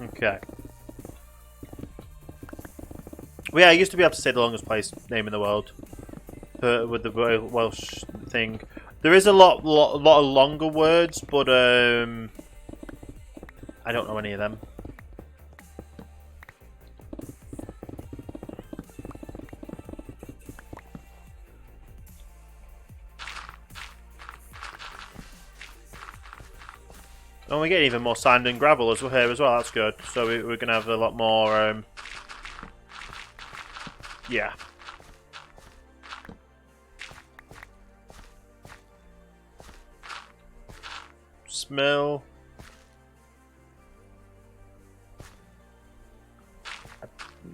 Okay. Well, yeah, I used to be able to say the longest place name in the world with the Welsh thing. There is a lot of longer words, but I don't know any of them. And we get even more sand and gravel as we're here as well. That's good. So we're going to have a lot more. Yeah. Smell.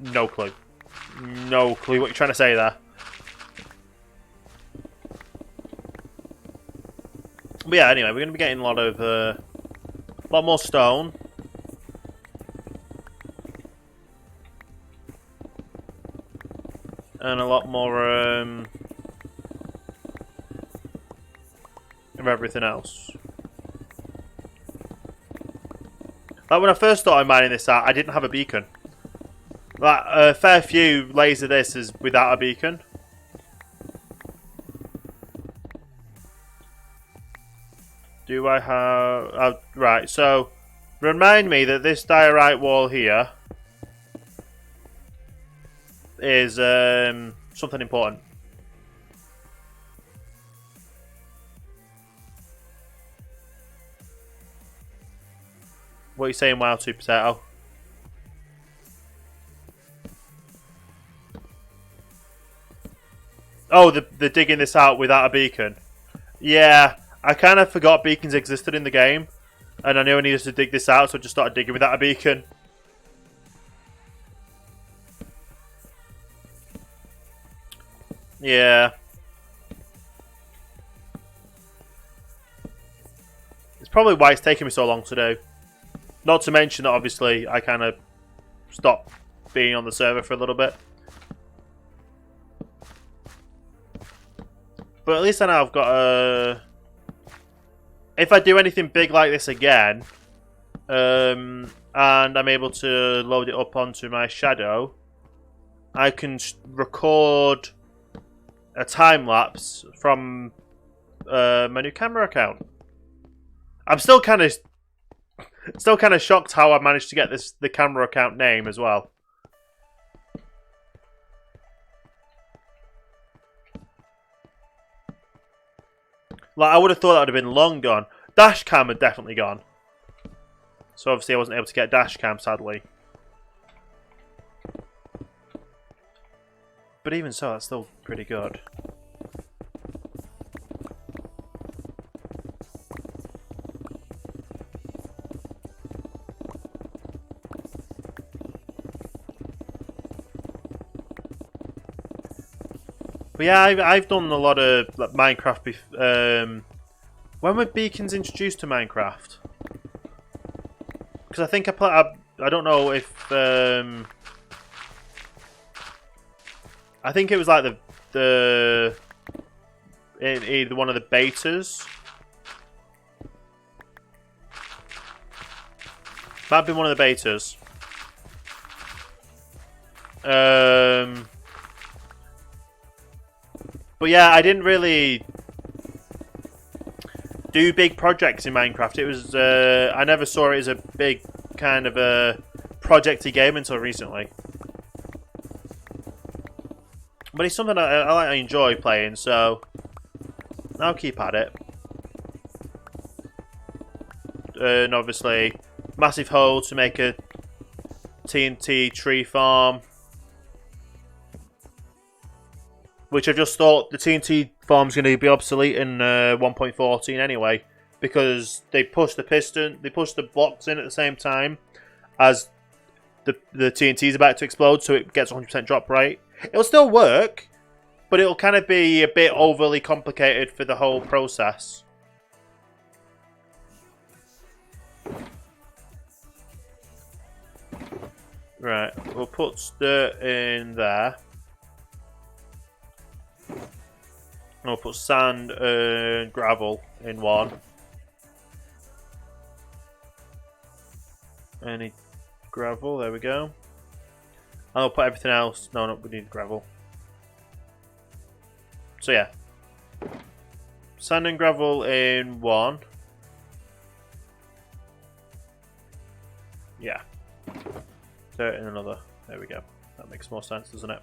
No clue. No clue what you're trying to say there. But yeah, anyway, we're going to be getting a lot more stone. And a lot more of everything else. Like when I first started mining this out, I didn't have a beacon. Like a fair few layers of this is without a beacon. Do I have... right, so remind me that this diorite wall here is something important. What are you saying, Wild Sweet Potato? Oh, they're digging this out without a beacon. Yeah, I kind of forgot beacons existed in the game. And I knew I needed to dig this out, so I just started digging without a beacon. Yeah. It's probably why it's taking me so long to do. Not to mention that obviously I kind of stopped being on the server for a little bit. But at least I know I've got a... If I do anything big like this again, and I'm able to load it up onto my shadow, I can record a time lapse from my new camera account. I'm still kind of shocked how I managed to get the camera account name as well. Like I would have thought that would have been long gone. Dash cam had definitely gone. So obviously I wasn't able to get dash cam, sadly. but even so, that's still pretty good. But yeah, I've done a lot of like, Minecraft. When were beacons introduced to Minecraft? Because I think I don't know if I think it was like either one of the betas. Might have been one of the betas. But yeah, I didn't really do big projects in Minecraft. It was I never saw it as a big kind of a projecty game until recently. But it's something I enjoy playing, so I'll keep at it. And obviously, massive hole to make a TNT tree farm. Which I just thought the TNT farm's going to be obsolete in 1.14 anyway. Because they push the blocks in at the same time as the TNT is about to explode, so it gets 100% drop rate. It'll still work, but it'll kind of be a bit overly complicated for the whole process. Right, we'll put dirt in there. And we'll put sand and gravel in one. Any gravel, there we go. And I'll put everything else. No, we need gravel. So yeah. Sand and gravel in one. Yeah. Dirt in another. There we go. That makes more sense, doesn't it?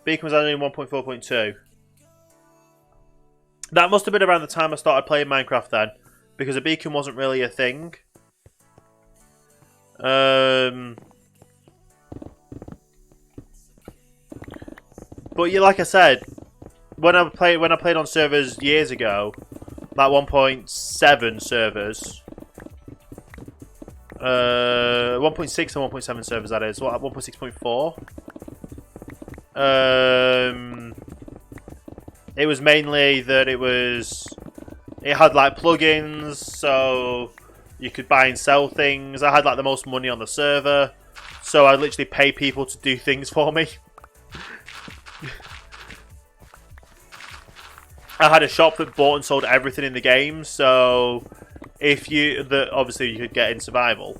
Beacon was added in 1.4.2. That must have been around the time I started playing Minecraft then. Because a beacon wasn't really a thing. But yeah, like I said, when I played on servers years ago, like 1.7 servers, 1.6 and 1.7 servers that is, what 1.6.4. It was mainly that it had like plugins, so you could buy and sell things. I had like the most money on the server, so I literally pay people to do things for me. I had a shop that bought and sold everything in the game, so obviously you could get in survival.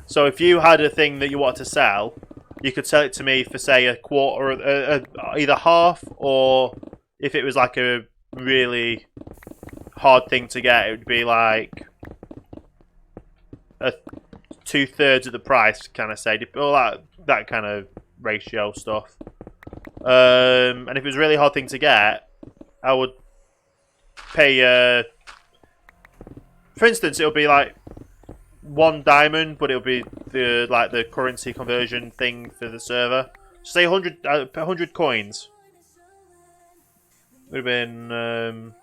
So if you had a thing that you wanted to sell, you could sell it to me for say a quarter, either half, or if it was like a really hard thing to get, it would be like a 2/3 of the price, kind of say, all that kind of ratio stuff. And if it was a really hard thing to get, I would pay. For instance, it would be like 1 diamond, but it would be the currency conversion thing for the server. Say 100 coins. Would have been.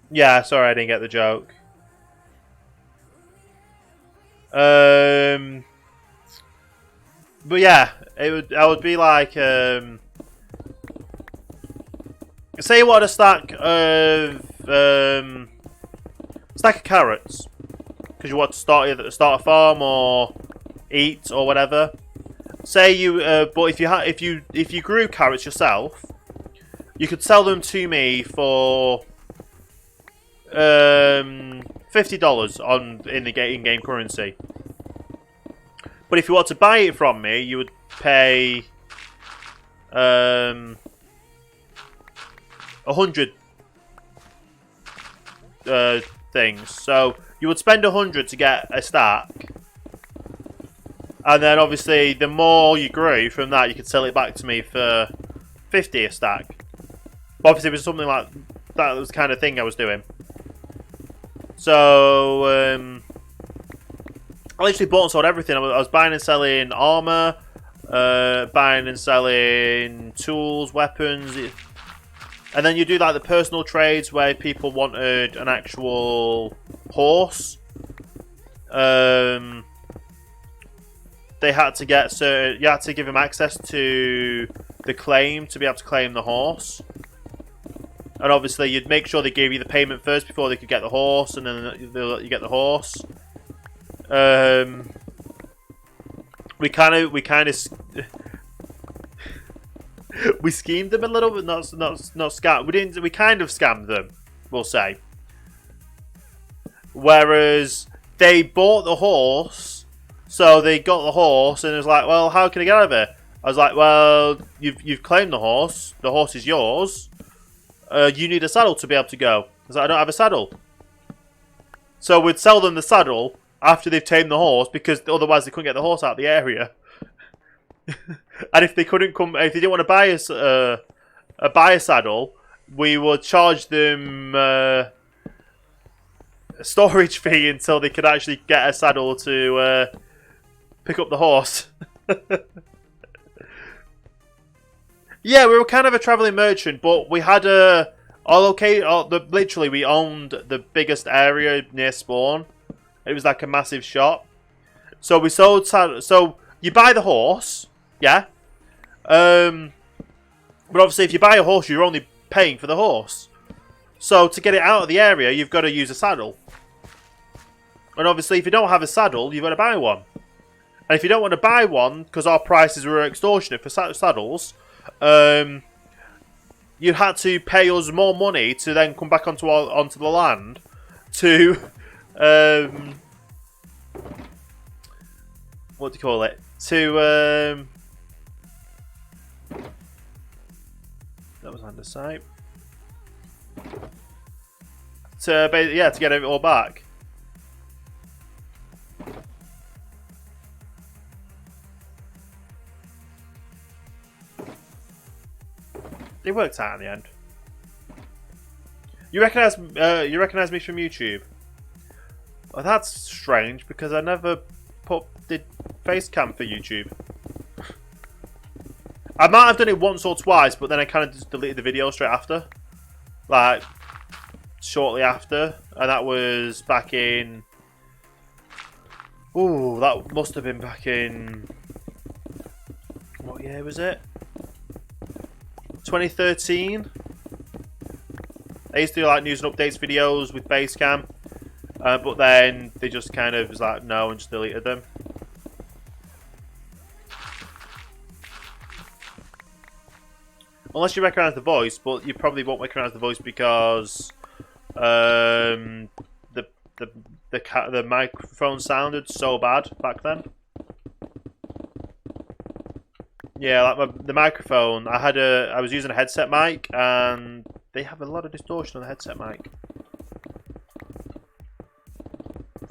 Yeah, sorry, I didn't get the joke. But yeah, I would be like, say you want a stack of carrots because you want to start a farm or eat or whatever. Say you, but if you grew carrots yourself, you could sell them to me for $50 in-game currency. But if you want to buy it from me, you would pay 100 things. So you would spend 100 to get a stack, and then obviously the more you grew from that, you could sell it back to me for 50 a stack. But obviously, it was something like that was the kind of thing I was doing. So I literally bought and sold everything. I was buying and selling armor, buying and selling tools, weapons, and then you do like the personal trades where people wanted an actual horse. They had to get certain. You had to give them access to the claim to be able to claim the horse. And obviously, you'd make sure they gave you the payment first before they could get the horse, and then they'll let you get the horse. We kind of we schemed them a little bit, not scam. We didn't. We kind of scammed them, we'll say. Whereas they bought the horse, so they got the horse, and it was like, well, how can I get out of it? I was like, well, you've claimed the horse. The horse is yours. You need a saddle to be able to go. I was like, I don't have a saddle. So we'd sell them the saddle after they've tamed the horse, because otherwise they couldn't get the horse out of the area. And if they couldn't come, if they didn't want to buy a saddle, we would charge them a storage fee until they could actually get a saddle to pick up the horse. Yeah, we were kind of a travelling merchant, but we had literally we owned the biggest area near spawn. It was like a massive shop. So we sold saddle. So you buy the horse, yeah. But obviously, if you buy a horse, you're only paying for the horse. So to get it out of the area, you've got to use a saddle. And obviously, if you don't have a saddle, you've got to buy one. And if you don't want to buy one, because our prices were extortionate for saddles, you had to pay us more money to then come back onto the land to what do you call it? To that was under sight. To get it all back. It worked out in the end. You recognise me from YouTube? Well, that's strange because I never did face cam for YouTube. I might have done it once or twice, but then I kind of just deleted the video straight after, like shortly after, and that was back in. Ooh, that must have been back in. What year was it? 2013. I used to do like news and updates videos with Basecam, but then they just kind of was like no and just deleted them. Unless you recognise the voice, but you probably won't recognise the voice because the microphone sounded so bad back then. Yeah, like the microphone. I was using a headset mic, and they have a lot of distortion on the headset mic.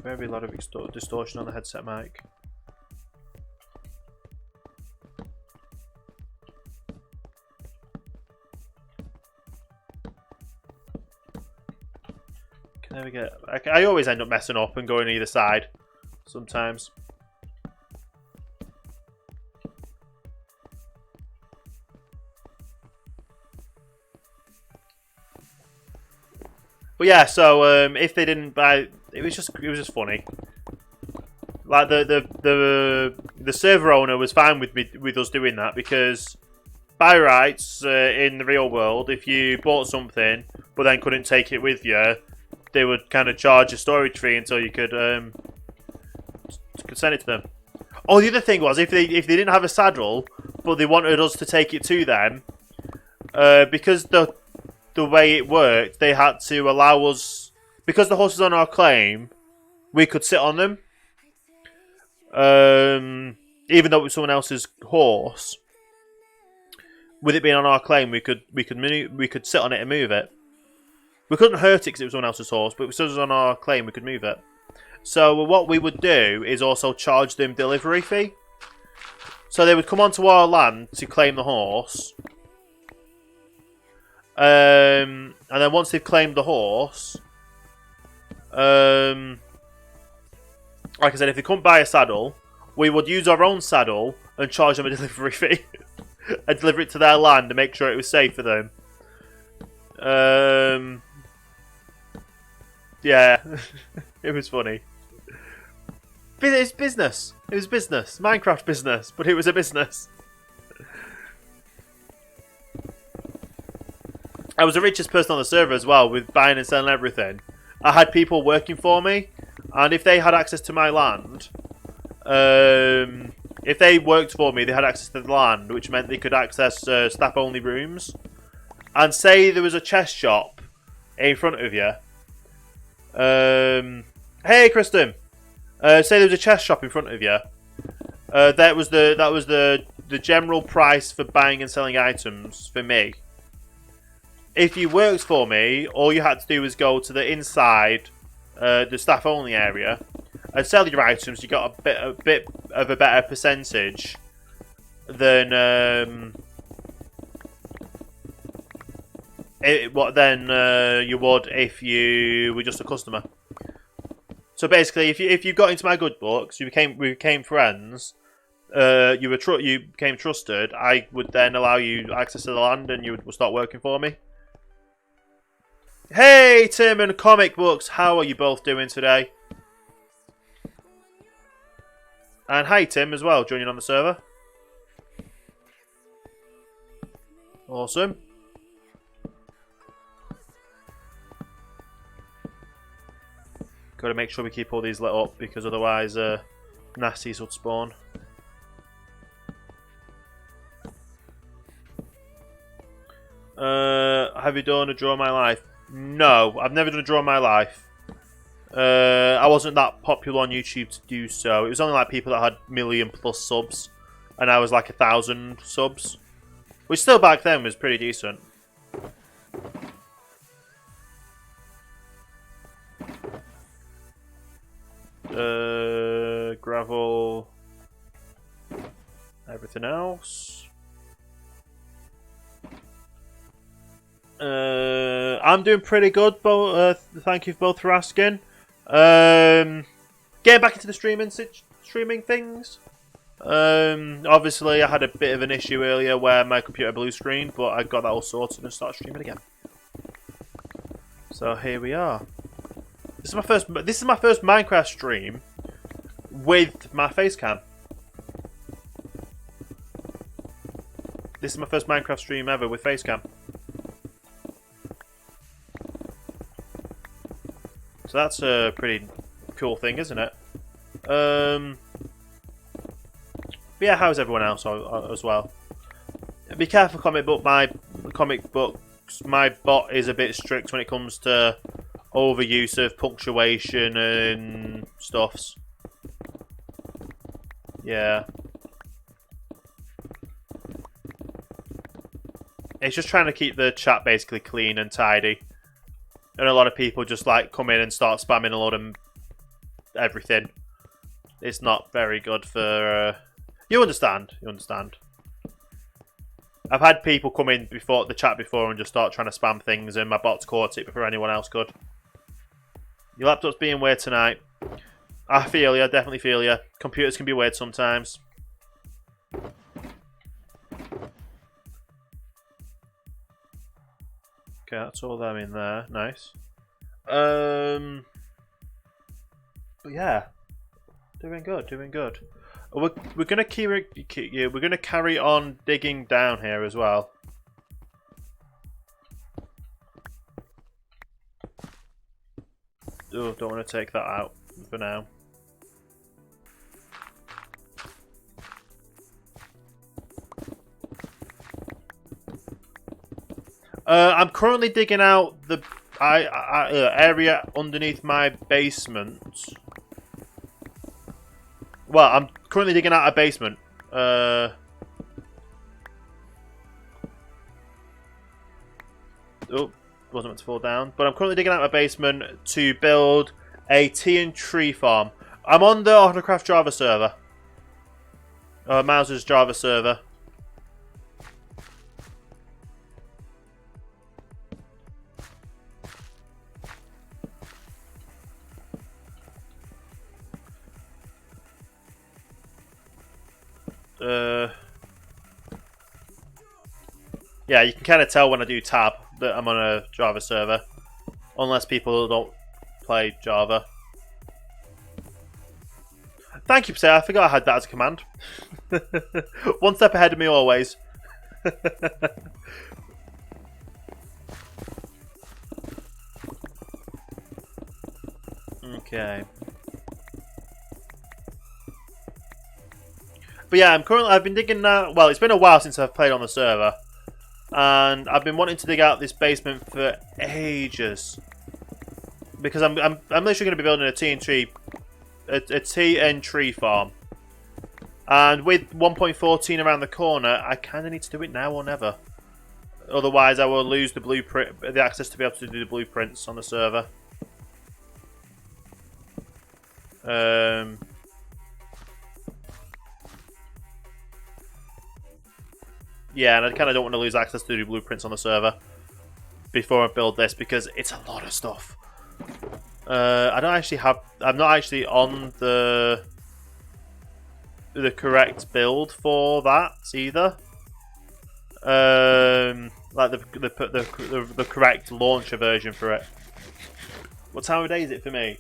Very lot of distortion on the headset mic. Can never get. I always end up messing up and going either side. Sometimes. But yeah, so if they didn't buy, it was just funny. Like the server owner was fine with us doing that because by rights in the real world, if you bought something but then couldn't take it with you, they would kind of charge a storage fee until you could send it to them. Oh, the other thing was if they didn't have a saddle but they wanted us to take it to them, because the way it worked, they had to allow us, because the horse is on our claim, we could sit on them. Even though it was someone else's horse, with it being on our claim, we could sit on it and move it. We couldn't hurt it because it was someone else's horse, but because it was on our claim, we could move it. So what we would do is also charge them delivery fee. So they would come onto our land to claim the horse. And then once they've claimed the horse, Like I said, if they couldn't buy a saddle, we would use our own saddle and charge them a delivery fee and deliver it to their land and make sure it was safe for them. Yeah, it was funny. It's business. It was business. Minecraft business, but it was a business. I was the richest person on the server as well, with buying and selling everything. I had people working for me, and if they had access to my land, if they worked for me, they had access to the land, which meant they could access staff-only rooms. And say there was a chest shop in front of you. Hey, Kristen. Say there was a chest shop in front of you. That was the general price for buying and selling items for me. If you worked for me, all you had to do was go to the inside, the staff only area, and sell your items. You got a bit of a better percentage than you would if you were just a customer. So basically, if you got into my good books, we became friends. You became trusted. I would then allow you access to the land, and you would start working for me. Hey, Tim and Comic Books, how are you both doing today? And hi, Tim, as well, joining on the server. Awesome. Got to make sure we keep all these lit up, because otherwise nasties would spawn. Have you done a draw of my life? No, I've never done a draw of my life. I wasn't that popular on YouTube to do so. It was only like people that had million+ subs, and I was like 1,000 subs, which still back then was pretty decent. Gravel, everything else. I'm doing pretty good, thank you both for asking. Getting back into the streaming things. Obviously, I had a bit of an issue earlier where my computer blue screened, but I got that all sorted and started streaming again. So here we are. This is my first Minecraft stream with my face cam. This is my first Minecraft stream ever with face cam. So that's a pretty cool thing, isn't it? But yeah, how's everyone else as well? Be careful, comic books. My bot is a bit strict when it comes to overuse of punctuation and stuffs. Yeah. It's just trying to keep the chat basically clean and tidy. And a lot of people just like come in and start spamming a lot of everything. It's not very good for... You understand. You understand. I've had people come in before the chat before and just start trying to spam things, and my bot's caught it before anyone else could. Your laptop's being weird tonight. I feel you. I definitely feel you. Computers can be weird sometimes. Okay, that's all them in there. Nice. But yeah, doing good. Doing good. We're gonna we're gonna carry on digging down here as well. Oh, don't want to take that out for now. I'm currently digging out the area underneath my basement. Well, I'm currently digging out a basement. Oh, wasn't meant to fall down. But I'm currently digging out a basement to build a tea and tree farm. I'm on the OhanaCraft Java server. Mouser's Java server. Yeah, you can kind of tell when I do tab that I'm on a Java server. Unless people don't play Java. Thank you, sir. I forgot I had that as a command. One step ahead of me always. Okay. But yeah, I've been digging now. Well, it's been a while since I've played on the server. And I've been wanting to dig out this basement for ages. Because I'm literally going to be building a TNT farm. And with 1.14 around the corner, I kind of need to do it now or never. Otherwise, I will lose the blueprint, the access to be able to do the blueprints on the server. Yeah, and I kind of don't want to lose access to do blueprints on the server before I build this because it's a lot of stuff. I'm not actually on the correct build for that either. Like the correct launcher version for it. What time of day is it for me?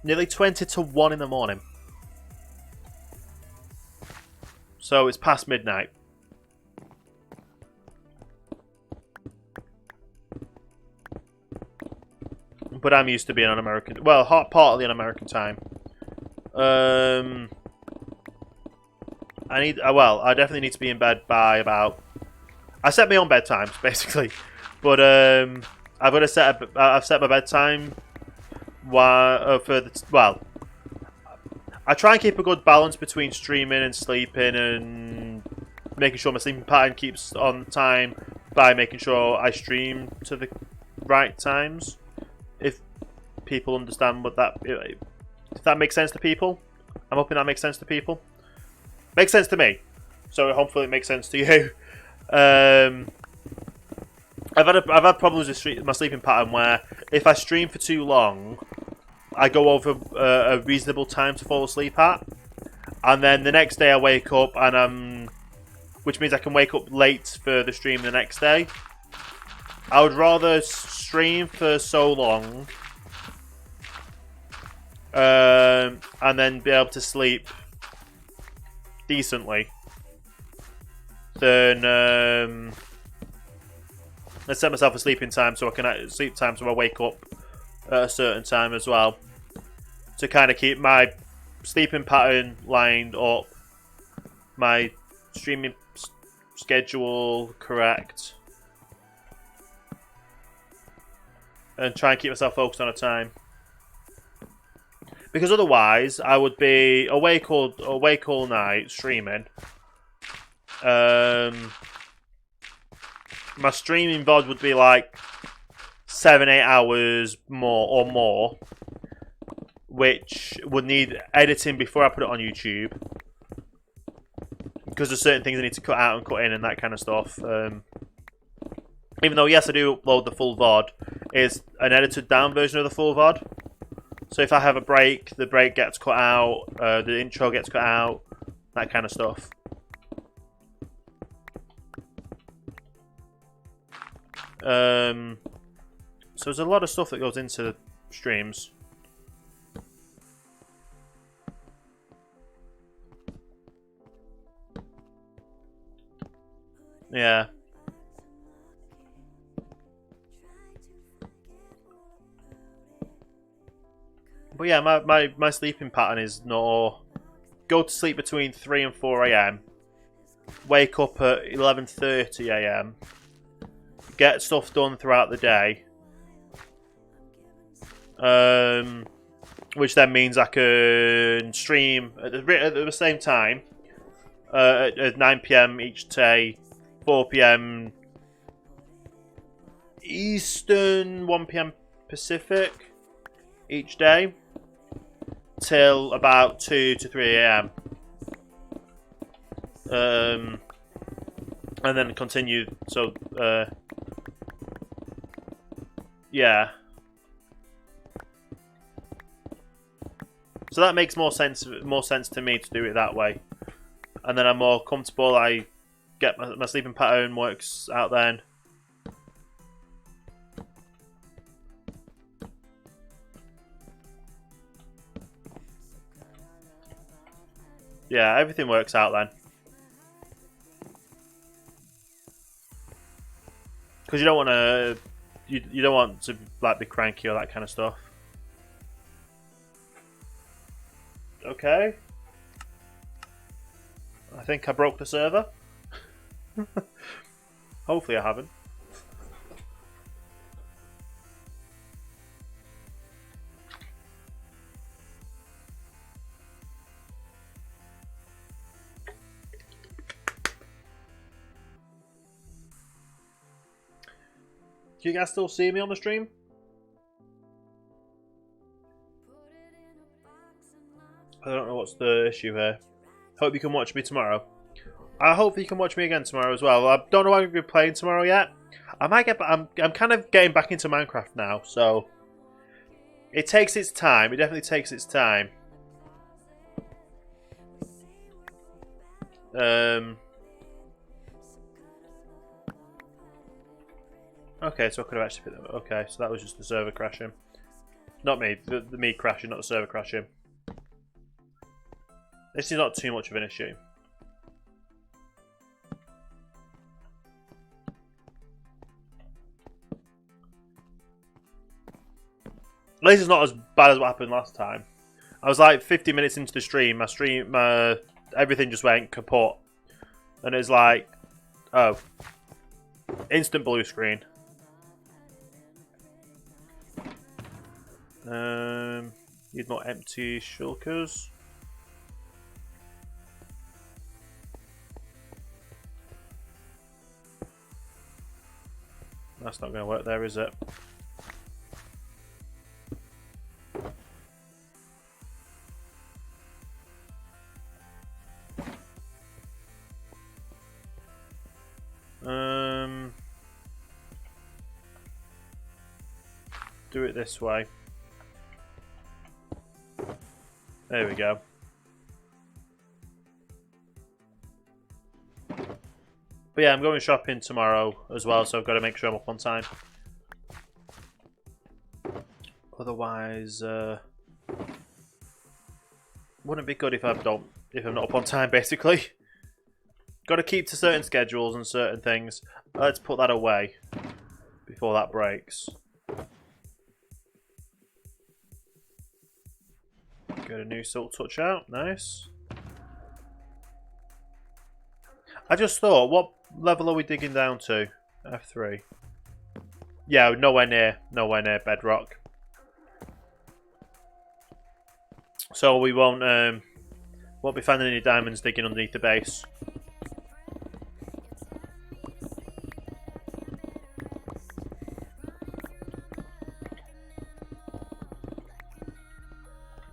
Nearly 20 to 1 in the morning. So it's past midnight. But I'm used to being on American... Well, partly on American time. I definitely need to be in bed by about... I set my own bedtimes, basically. But I've got to set... I've set my bedtime... I try and keep a good balance between streaming and sleeping and making sure my sleeping pattern keeps on time by making sure I stream to the right times. If people understand what that... If that makes sense to people. I'm hoping that makes sense to people. Makes sense to me. So hopefully it makes sense to you. I've had problems with my sleeping pattern where if I stream for too long, I go over a reasonable time to fall asleep at, and then the next day I wake up and which means I can wake up late for the stream the next day. I would rather stream for so long and then be able to sleep decently than let's set myself a sleeping time so I can sleep time so I wake up at a certain time as well, to kind of keep my sleeping pattern lined up, my streaming schedule correct, and try and keep myself focused on a time. Because otherwise, I would be awake all night streaming. My streaming VOD would be like 7-8 hours more, which would need editing before I put it on YouTube, because there's certain things I need to cut out and cut in and that kind of stuff. Even though, yes, I do upload the full VOD, it's an edited down version of the full VOD. So if I have a break, the break gets cut out, the intro gets cut out, that kind of stuff. So there's a lot of stuff that goes into the streams. Yeah. But yeah, my sleeping pattern is go to sleep between 3 and 4 AM. Wake up at 11:30 AM. Get stuff done throughout the day. Which then means I can stream at the same time at 9 PM each day, 4 PM Eastern, 1 PM Pacific each day, till about 2 to 3 AM. And then continue, so yeah. So that makes more sense to me to do it that way. And then I'm more comfortable. I get my sleeping pattern works out then. Yeah, everything works out then. Because you don't want to, you don't want to like be cranky or that kind of stuff. Okay. I think I broke the server. Hopefully I haven't. Do you guys still see me on the stream? I don't know what's the issue here. Hope you can watch me tomorrow. I hope you can watch me again tomorrow as well. I don't know what I'm going to be playing tomorrow yet. I might get. I'm kind of getting back into Minecraft now, so it takes its time. It definitely takes its time. Okay, so I could have actually put them. Okay, so that was just the server crashing. Not me. The me crashing, not the server crashing. This is not too much of an issue. This is not as bad as what happened last time. I was like 50 minutes into the stream. My everything just went kaput, and it's like, oh, instant blue screen. Need more empty shulkers. That's not going to work there, is it? Do it this way. There we go. But yeah, I'm going shopping tomorrow as well, so I've got to make sure I'm up on time. Otherwise, wouldn't be good if I'm not up on time. Basically, got to keep to certain schedules and certain things. Let's put that away before that breaks. Get a new silk touch out. Nice. I just thought, what level are we digging down to? F3. Yeah, nowhere near bedrock. So we won't be finding any diamonds digging underneath the base.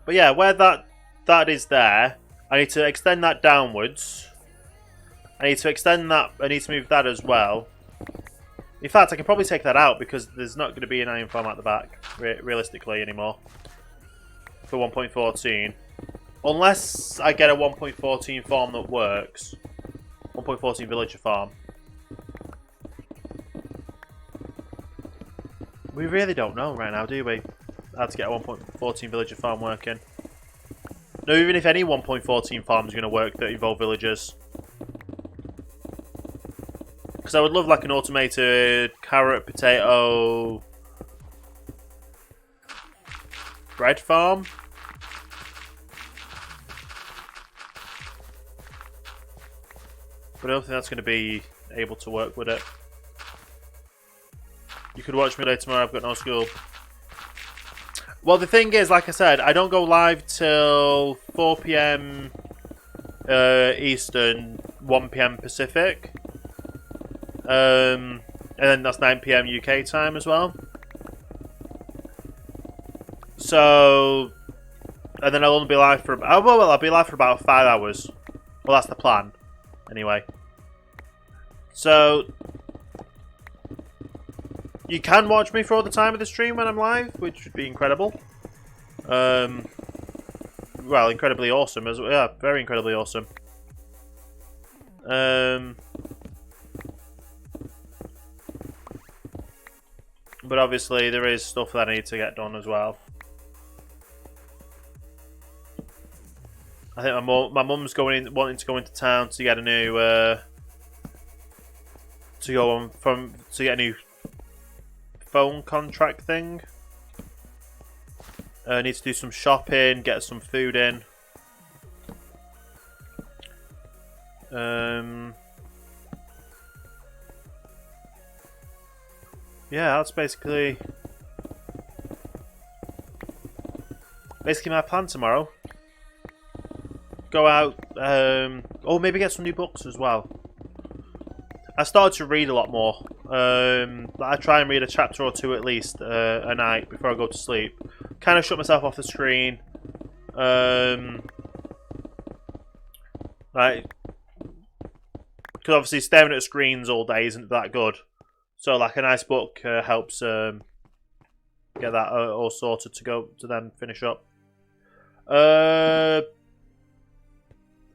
But yeah, where that is there, I need to extend that downwards. I need to extend that. I need to move that as well. In fact, I can probably take that out because there's not going to be an iron farm at the back, realistically, anymore. For 1.14. Unless I get a 1.14 farm that works. 1.14 villager farm. We really don't know right now, do we? How to get a 1.14 villager farm working. No, even if any 1.14 farm is going to work that involve villagers. Because I would love like an automated carrot, potato, bread farm. But I don't think that's going to be able to work with it. You could watch me later tomorrow, I've got no school. Well, the thing is, like I said, I don't go live till 4 PM Eastern, 1 PM Pacific. And then that's 9 PM UK time as well. So, and then I'll only be live for, I'll be live for about 5 hours. Well, that's the plan, anyway. So, you can watch me for all the time of the stream when I'm live, which would be incredible. well, incredibly awesome as well. Yeah, very incredibly awesome. But obviously there is stuff that I need to get done as well. I think my mum's wanting to go into town to get a new to get a new phone contract thing. Need to do some shopping, get some food in. Yeah, that's basically my plan tomorrow. Go out, or maybe get some new books as well. I started to read a lot more. I try and read a chapter or two at least a night before I go to sleep. Kind of shut myself off the screen. Like, because obviously staring at screens all day isn't that good. So like a nice book helps get that all sorted to then finish up. I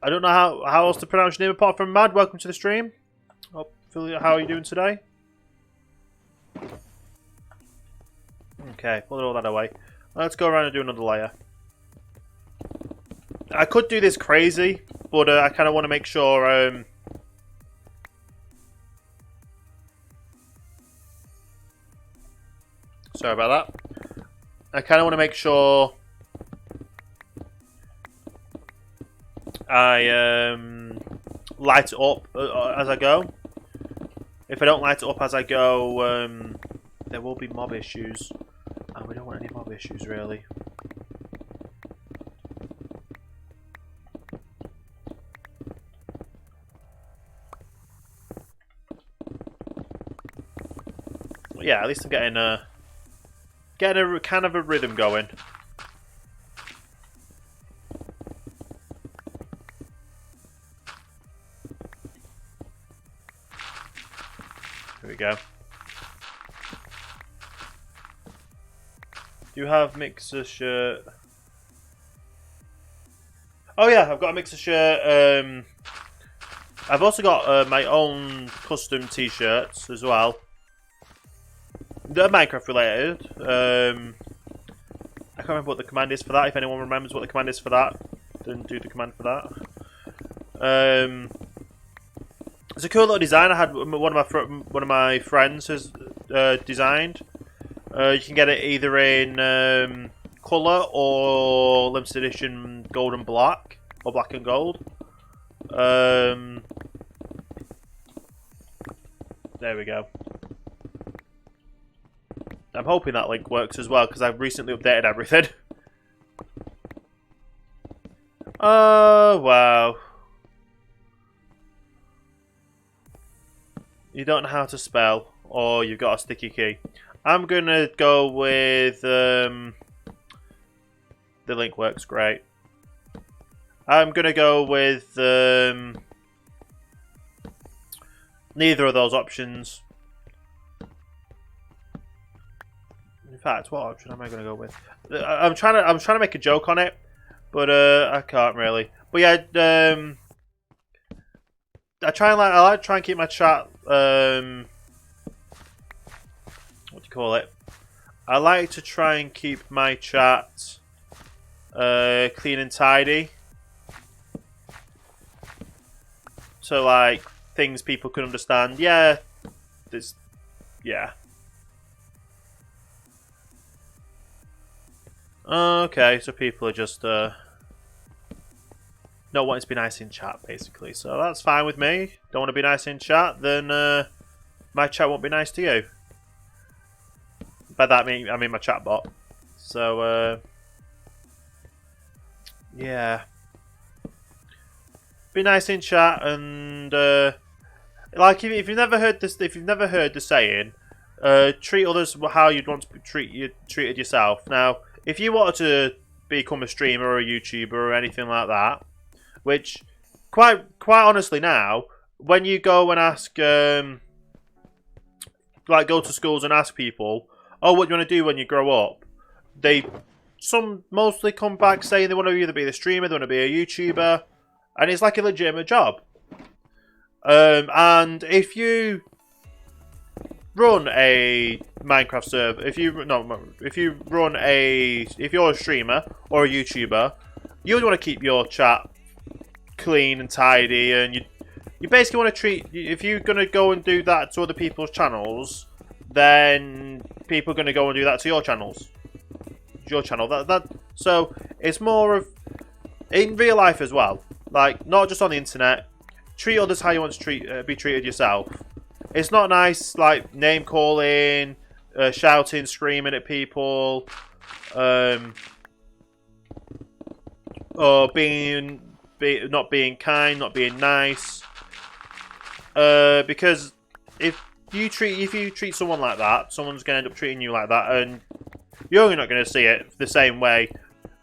don't know how else to pronounce your name apart from Mad. Welcome to the stream. Oh, Phil, how are you doing today? Okay, pull all that away. Let's go around and do another layer. I could do this crazy, but I kind of want to make sure... Sorry about that. I kind of want to make sure I light it up as I go. If I don't light it up as I go, there will be mob issues. And we don't want any mob issues, really. But yeah, at least I'm getting a kind of a rhythm going. Here we go. Do you have mixer shirt? Oh yeah, I've got a mixer shirt. I've also got my own custom t-shirts as well. They're Minecraft related. I can't remember what the command is for that. If anyone remembers what the command is for that, then do the command for that. It's a cool little design. I had one of my friends has designed. You can get it either in colour or limited edition gold and black, or black and gold. There we go. I'm hoping that link works as well, because I've recently updated everything. Oh, wow. You don't know how to spell, or you've got a sticky key. I'm going to go with... the link works great. I'm going to go with... neither of those options. In fact, what option am I going to go with? I'm trying to make a joke on it, but I can't really. But yeah, I like to try and keep my chat. What do you call it? I like to try and keep my chat clean and tidy. So like things people can understand. Yeah, this. Yeah. Okay, so people are just not wanting to be nice in chat, basically. So that's fine with me. Don't want to be nice in chat, then my chat won't be nice to you. By that I mean my chat bot. So yeah, be nice in chat, and like if you've never heard this, if you've never heard the saying, treat others how you'd want to be treated yourself. Now, if you wanted to become a streamer or a YouTuber or anything like that, which quite honestly now, when you go and ask, like go to schools and ask people, oh, what do you want to do when you grow up? They some mostly come back saying they want to either be a streamer, they want to be a YouTuber, and it's like a legitimate job. And if you run a Minecraft server, if you're a streamer or a YouTuber, you would want to keep your chat clean and tidy, and you basically want to treat, if you're going to go and do that to other people's channels, then people are going to go and do that to your channels. Your channel. So it's more of in real life as well. Like, not just on the internet. Treat others how you want to be treated yourself. It's not nice, like, name calling, shouting, screaming at people, or not being kind, not being nice. Because if you treat someone like that, someone's going to end up treating you like that, and you're not going to see it the same way.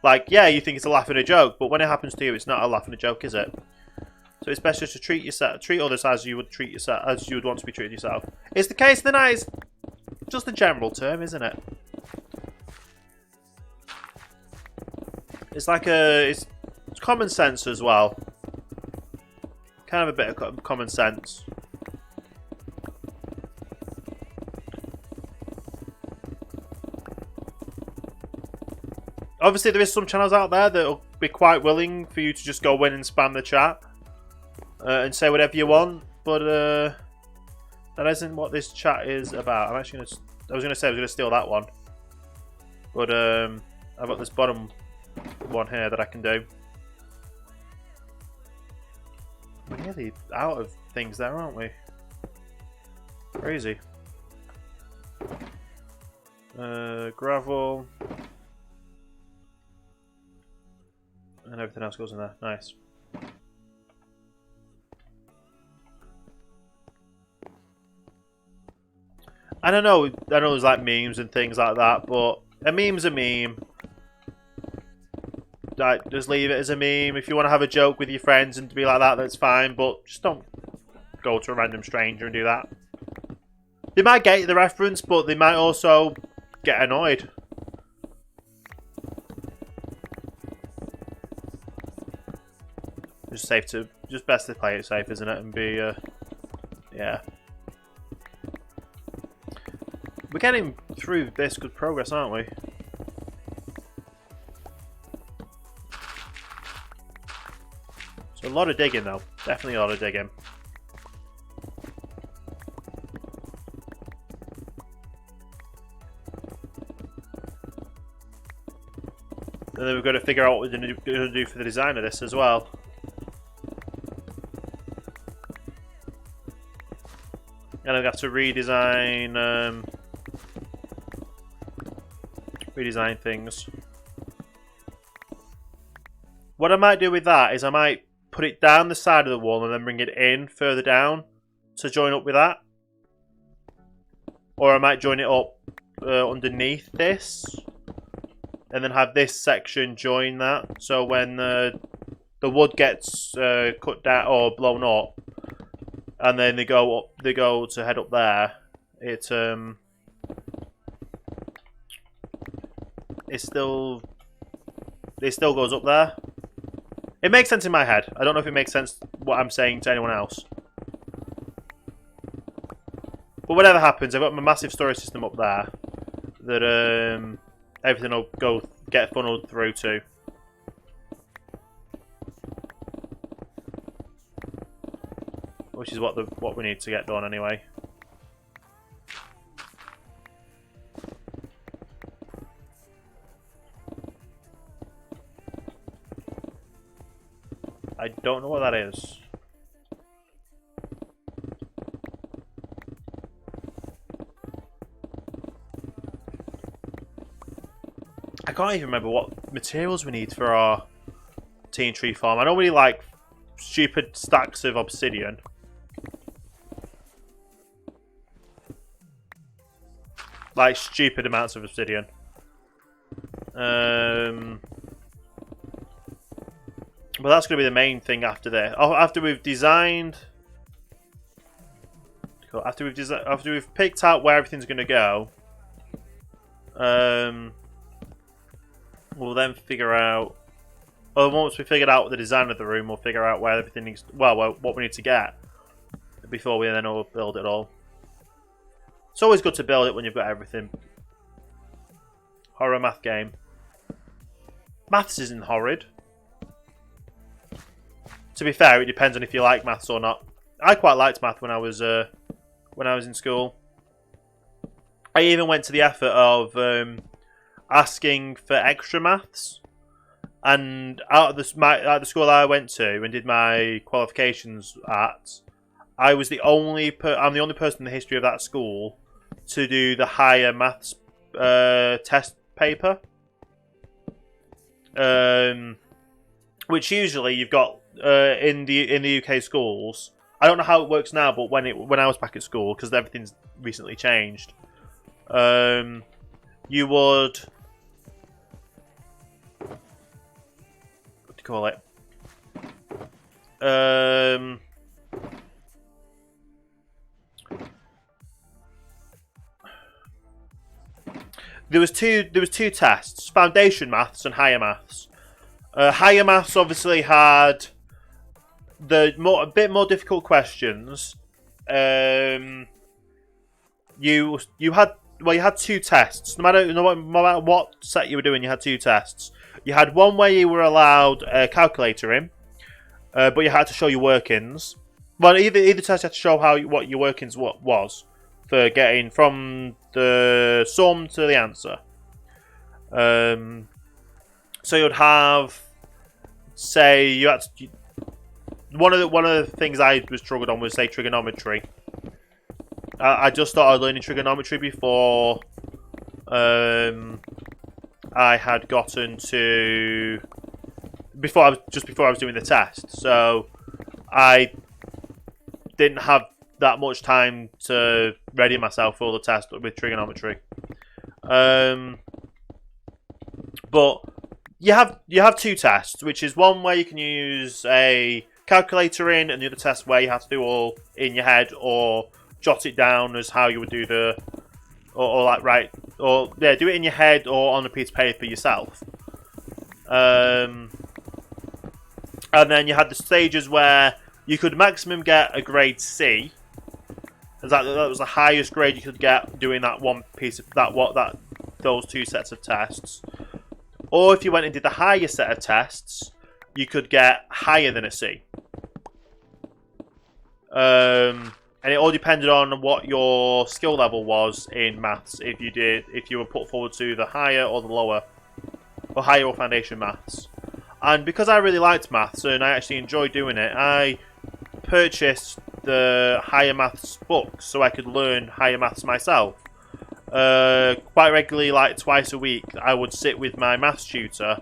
Like, yeah, you think it's a laugh and a joke, but when it happens to you, it's not a laugh and a joke, is it? So it's best just to treat others as you would want to be treated yourself. It's the case of the night. It's just a general term, isn't it? It's like it's common sense as well. Kind of a bit of common sense. Obviously, there is some channels out there that will be quite willing for you to just go in and spam the chat and say whatever you want, but that isn't what this chat is about. I was going to say I was going to steal that one, but I've got this bottom one here that I can do. We're nearly out of things there, aren't we? Crazy. Gravel. And everything else goes in there. Nice. I don't know there's like memes and things like that, but a meme's a meme. Like, just leave it as a meme. If you want to have a joke with your friends and to be like that, that's fine, but just don't go to a random stranger and do that. They might get the reference, but they might also get annoyed. Just best to play it safe, isn't it? And be, yeah. We're getting through this good progress, aren't we? So a lot of digging, though. Definitely a lot of digging. And then we've got to figure out what we're going to do for the design of this as well. And I've got to redesign things. What I might do with that is I might put it down the side of the wall and then bring it in further down to join up with that. Or I might join it up underneath this and then have this section join that. So when the wood gets cut down or blown up, and then they go to head up there, it still goes up there. It makes sense in my head. I don't know if it makes sense what I'm saying to anyone else. But whatever happens, I've got my massive storage system up there that everything will get funneled through to. Which is what we need to get done anyway. I don't know what that is. I can't even remember what materials we need for our teen tree farm. I know we need like stupid stacks of obsidian. Like stupid amounts of obsidian. But that's going to be the main thing after this. Oh, after we've designed, cool. After we've picked out where everything's going to go. we'll then figure out. Or once we figured out the design of the room, we'll figure out where everything needs. Well, what we need to get before we then all build it all. It's always good to build it when you've got everything. Horror math game. Maths isn't horrid. To be fair, it depends on if you like maths or not. I quite liked math when I was in school. I even went to the effort of asking for extra maths, and at the school I went to and did my qualifications at, I'm the only person in the history of that school to do the higher maths test paper, which usually you've got in the UK schools. I don't know how it works now, but when I was back at school, because everything's recently changed, you would, what do you call it? There was two tests: foundation maths and higher maths. Higher maths obviously had a bit more difficult questions. You had two tests. No matter what set you were doing, you had two tests. You had one where you were allowed a calculator in, but you had to show your workings. Well, either test had to show what your workings was for getting from the sum to the answer. So you'd have, say, you had to, one of the things I was struggled on was, say, trigonometry. I just started learning trigonometry before I had gotten to before I was doing the test, so I didn't have that much time to ready myself for the test with trigonometry. But you have two tests, which is one where you can use a calculator in, and the other test where you have to do all in your head or jot it down as how you would do do it in your head or on a piece of paper yourself. And then you had the stages where you could maximum get a grade C. That was the highest grade you could get doing that one piece of those two sets of tests. Or if you went and did the higher set of tests, you could get higher than a C. And it all depended on what your skill level was in maths. If you were put forward to the higher or the lower, or higher or foundation maths. And because I really liked maths and I actually enjoyed doing it, I purchased the higher maths books so I could learn higher maths myself. Quite regularly, like twice a week, I would sit with my maths tutor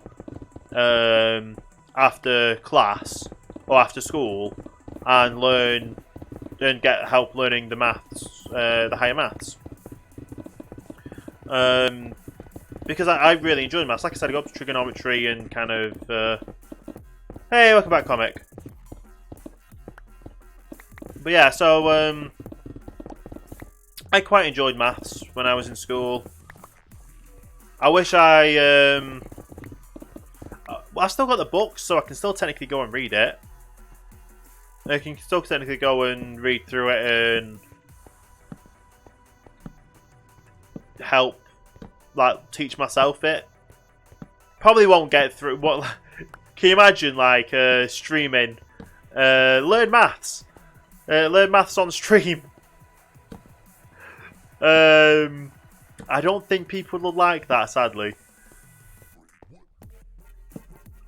after class or after school and learn and get help learning the maths, the higher maths. Because I really enjoyed maths. Like I said, I got to trigonometry and kind of... hey, welcome back, Comic. But yeah, so... I quite enjoyed maths when I was in school. I wish I... I've still got the books, so I can still technically go and read it. I can still technically go and read through it and help, like, teach myself it. Probably won't get through. What? Can you imagine, like, streaming? Learn maths. Learn maths on stream. I don't think people will like that, sadly.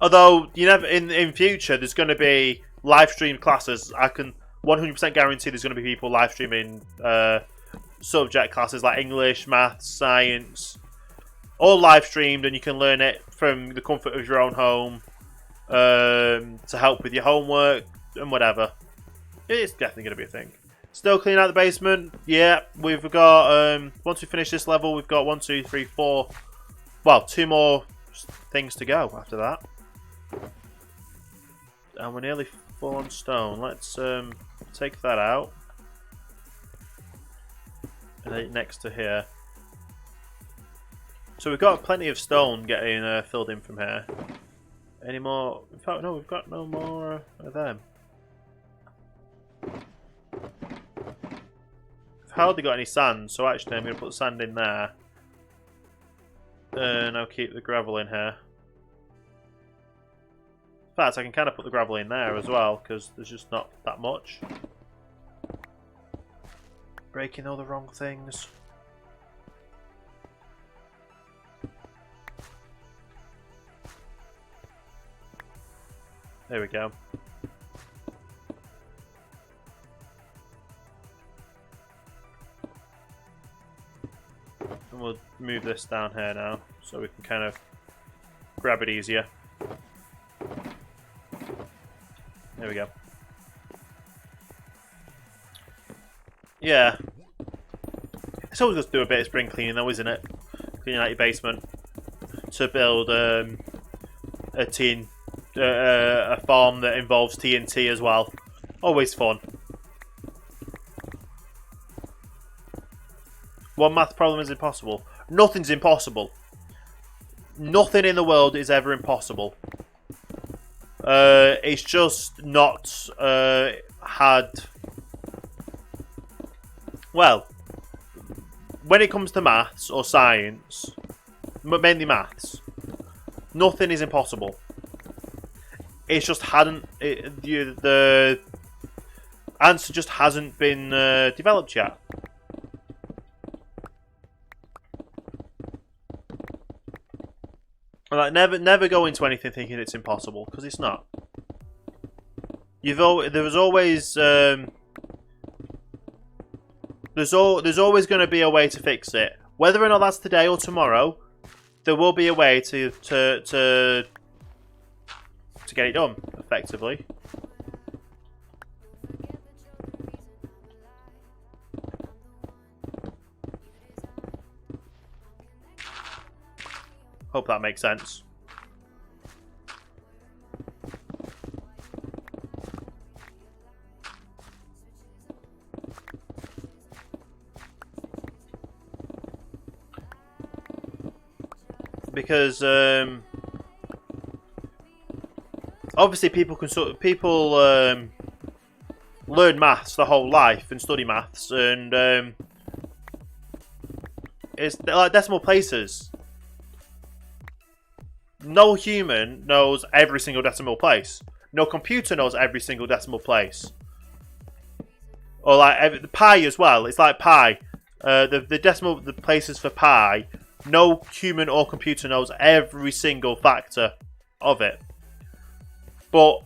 Although you never in future, there's going to be live stream classes. I can 100% guarantee there's going to be people live streaming subject classes like English, maths, science, all live streamed, and you can learn it from the comfort of your own home to help with your homework and whatever. It's definitely going to be a thing. Still cleaning out the basement. Yeah, we've got once we finish this level, we've got 1, 2, 3, 4. Well, 2 more things to go after that. And we're nearly full on stone. Let's take that out. And next to here. So we've got plenty of stone getting filled in from here. Any more? In fact, no, we've got no more of them. I've hardly got any sand, so actually I'm going to put sand in there. And I'll keep the gravel in here. In fact, I can kind of put the gravel in there as well, because there's just not that much. Breaking all the wrong things. There we go. And we'll move this down here now, so we can kind of grab it easier. There we go. Yeah. It's always good to do a bit of spring cleaning though, isn't it? Cleaning out your basement. To build a farm that involves TNT as well. Always fun. One math problem is impossible. Nothing's impossible. Nothing in the world is ever impossible. It's just not had... Well, when it comes to maths or science, mainly maths, nothing is impossible. It's just hadn't... the answer just hasn't been developed yet. Like, never go into anything thinking it's impossible, because it's not. There's always there's always going to be a way to fix it. Whether or not that's today or tomorrow, there will be a way to get it done effectively. Hope that makes sense. Because obviously people learn maths their whole life and study maths, and it's like decimal places. No human knows every single decimal place. No computer knows every single decimal place. Or like the pi as well. It's like pi. The places for pi. No human or computer knows every single factor of it. But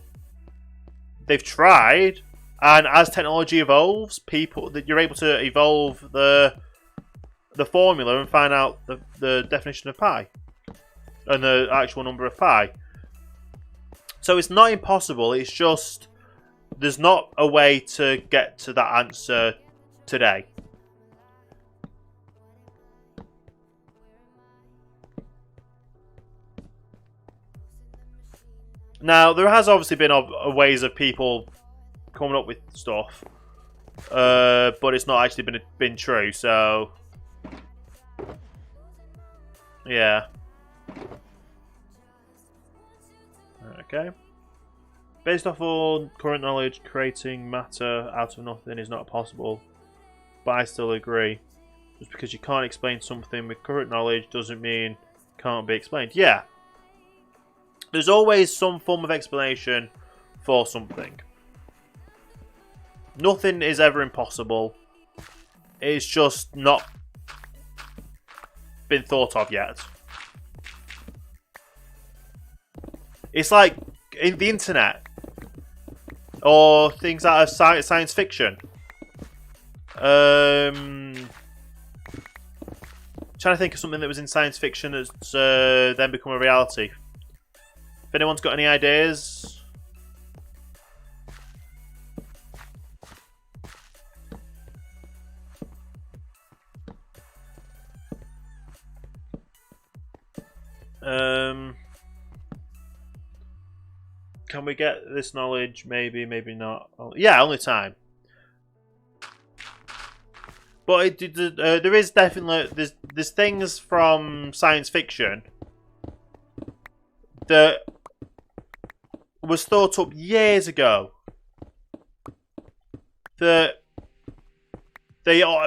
they've tried, and as technology evolves, you're able to evolve the formula and find out the definition of pi. And the actual number of pi. So it's not impossible, it's just there's not a way to get to that answer today. Now, there has obviously been ways of people coming up with stuff, but it's not actually been true, so yeah. Okay. Based off all current knowledge, creating matter out of nothing is not possible. But I still agree. Just because you can't explain something with current knowledge doesn't mean it can't be explained. Yeah. There's always some form of explanation for something. Nothing is ever impossible. It's just not been thought of yet. It's like in the internet or things out of science fiction. Trying to think of something that was in science fiction that's then become a reality. If anyone's got any ideas. Can we get this knowledge? Maybe, maybe not. Oh, yeah, only time. But there is definitely there's things from science fiction that was thought up years ago that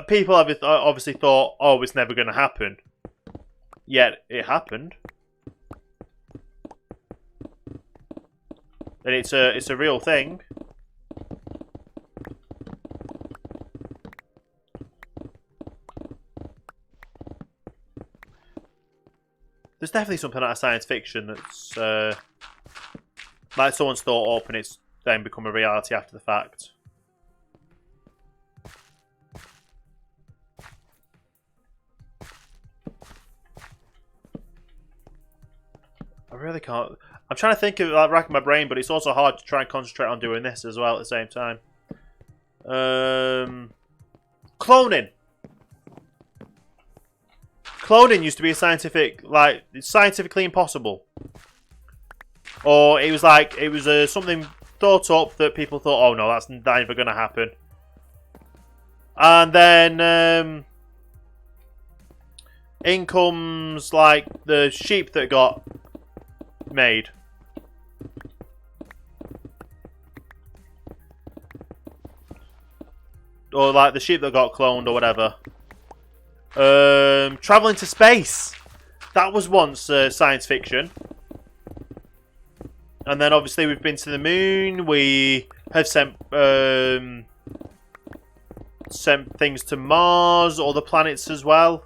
people obviously thought, oh, it's never going to happen. Yet it happened, and it's a real thing. There's definitely something out of science fiction that's like someone's thought up and it's then become a reality after the fact. I really can't. I'm trying to think of like racking my brain, but it's also hard to try and concentrate on doing this as well at the same time. Cloning. Cloning used to be a scientifically impossible, or it was something thought up that people thought, oh no, that's never going to happen. And then in comes like the sheep that got made. Or like the sheep that got cloned or whatever. Traveling to space. That was once science fiction. And then obviously we've been to the moon. We have sent things to Mars, other planets as well.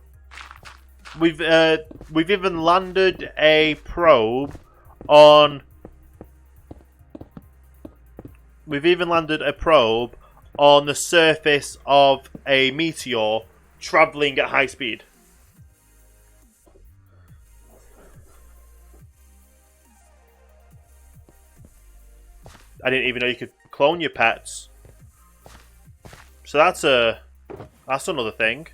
We've even landed a probe on. We've even landed a probe on the surface of a meteor, traveling at high speed. I didn't even know you could clone your pets. So that's another thing.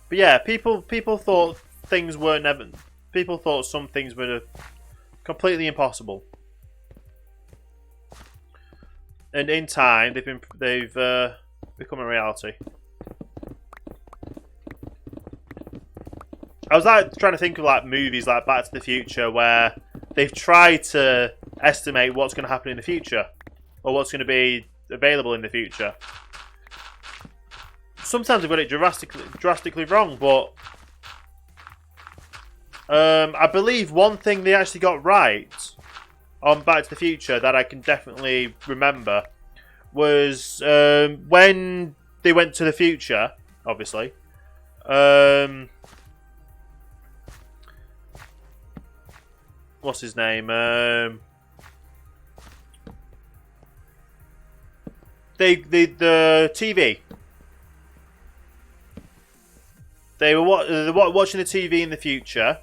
But yeah, people thought things were never. People thought some things were completely impossible, and in time they've become a reality. I was trying to think of like movies like Back to the Future where they've tried to estimate what's going to happen in the future or what's going to be available in the future. Sometimes they've got it drastically wrong, but I believe one thing they actually got right on Back to the Future that I can definitely remember was when they went to the future, obviously. What's his name? The TV. They were watching the TV in the future.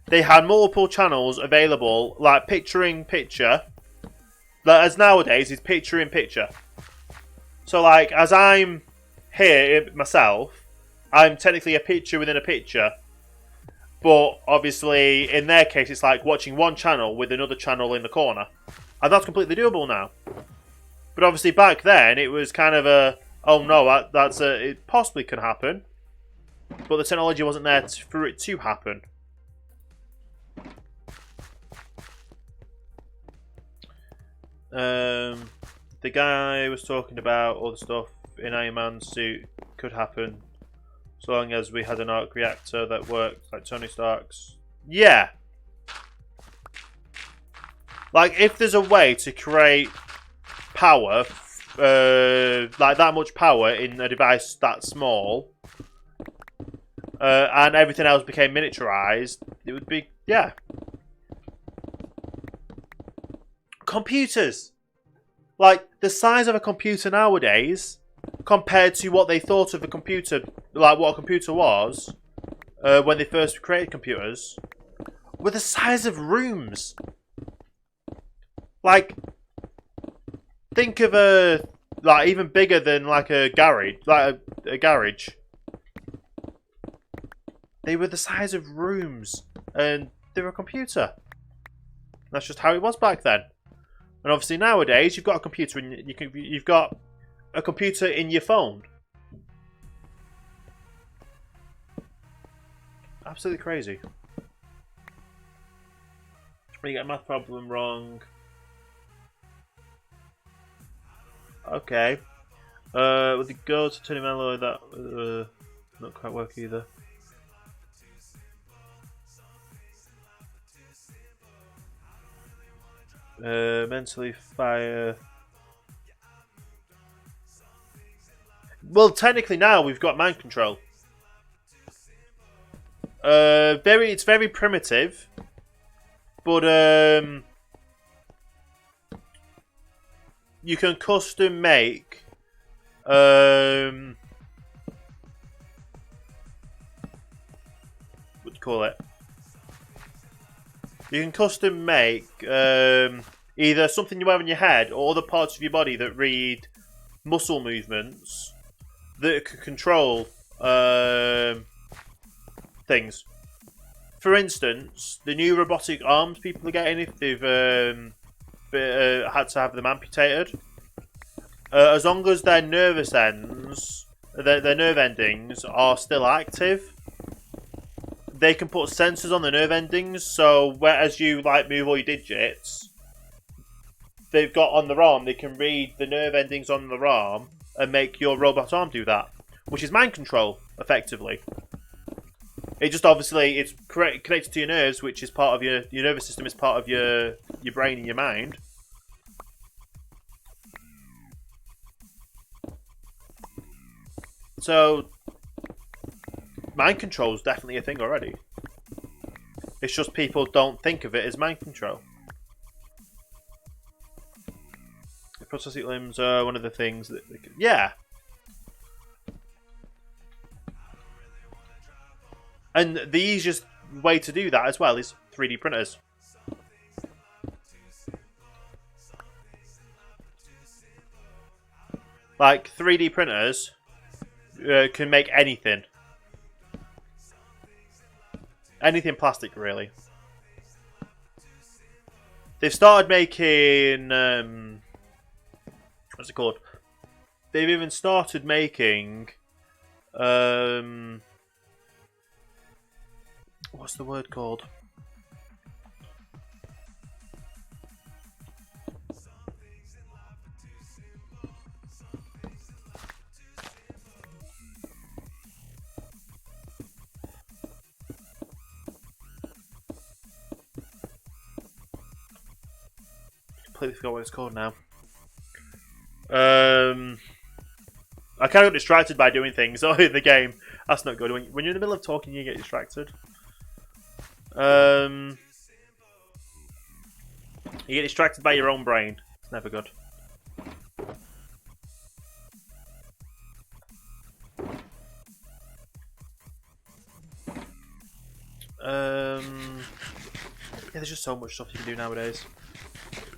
They had multiple channels available, like picture-in-picture. As nowadays, is picture-in-picture. So, like, as I'm here myself, I'm technically a picture within a picture. But, obviously, in their case, it's like watching one channel with another channel in the corner. And that's completely doable now. But, obviously, back then, it was kind of a, oh no, it possibly can happen. But the technology wasn't there for it to happen. The guy was talking about all the stuff in Iron Man's suit could happen so long as we had an arc reactor that worked like Tony Stark's. Yeah. Like, if there's a way to create power, like that much power in a device that small, and everything else became miniaturized, it would be, yeah. Computers! Like, the size of a computer nowadays, compared to what they thought of a computer, like what a computer was, when they first created computers, were the size of rooms. Like, think of like, even bigger than, like, a garage, like a garage. They were the size of rooms, and they were a computer. That's just how it was back then. And obviously nowadays, you've got a computer in you've got a computer in your phone. Absolutely crazy. When you get a math problem wrong. Okay. With the go to turning mellow, that not quite work either. Mentally fire. Well, technically now we've got mind control. It's very primitive, but you can custom make what do you call it? You can custom make either something you wear on your head or other parts of your body that read muscle movements that can control things. For instance, the new robotic arms people are getting if they've had to have them amputated, as long as their nervous ends, their nerve endings are still active, they can put sensors on the nerve endings. So as you like move all your digits, they've got on their arm, they can read the nerve endings on their arm and make your robot arm do that, which is mind control, effectively. It just obviously it's connected to your nerves, which is part of your nervous system, is part of your brain and your mind. So mind control is definitely a thing already. It's just people don't think of it as mind control. Prosthetic limbs are one of the things that they can, yeah. And the easiest way to do that as well is 3D printers. Like 3D printers can make anything. Anything plastic, really. They've started making what's it called? They've even started making what's the word called? Completely forgot what it's called now. I kind of got distracted by doing things in the game. That's not good. When you're in the middle of talking, you get distracted. You get distracted by your own brain. It's never good. Yeah, there's just so much stuff you can do nowadays.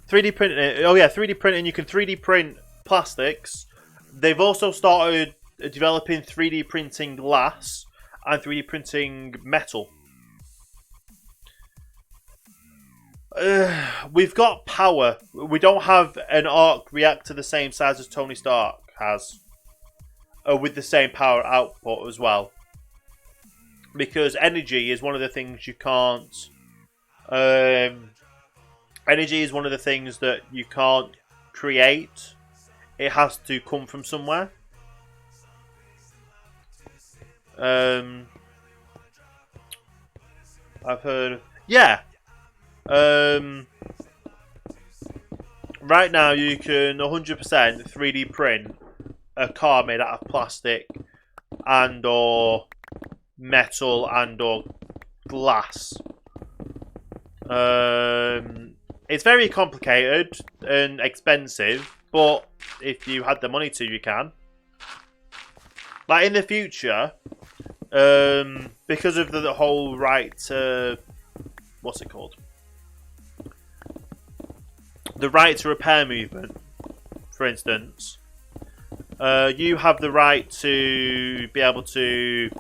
3D printing. Oh yeah, 3D printing. You can 3D print plastics. They've also started developing 3D printing glass and 3D printing metal. We've got power. We don't have an arc reactor the same size as Tony Stark has, with the same power output as well. Because energy is one of the things you can't. Energy is one of the things that you can't create. It has to come from somewhere. I've heard. Yeah. Right now you can 100% 3D print a car made out of plastic and or metal and or glass. It's very complicated and expensive, but if you had the money to, you can. Like in the future, because of the whole right to, what's it called? The right to repair movement, for instance, you have the right to be able to,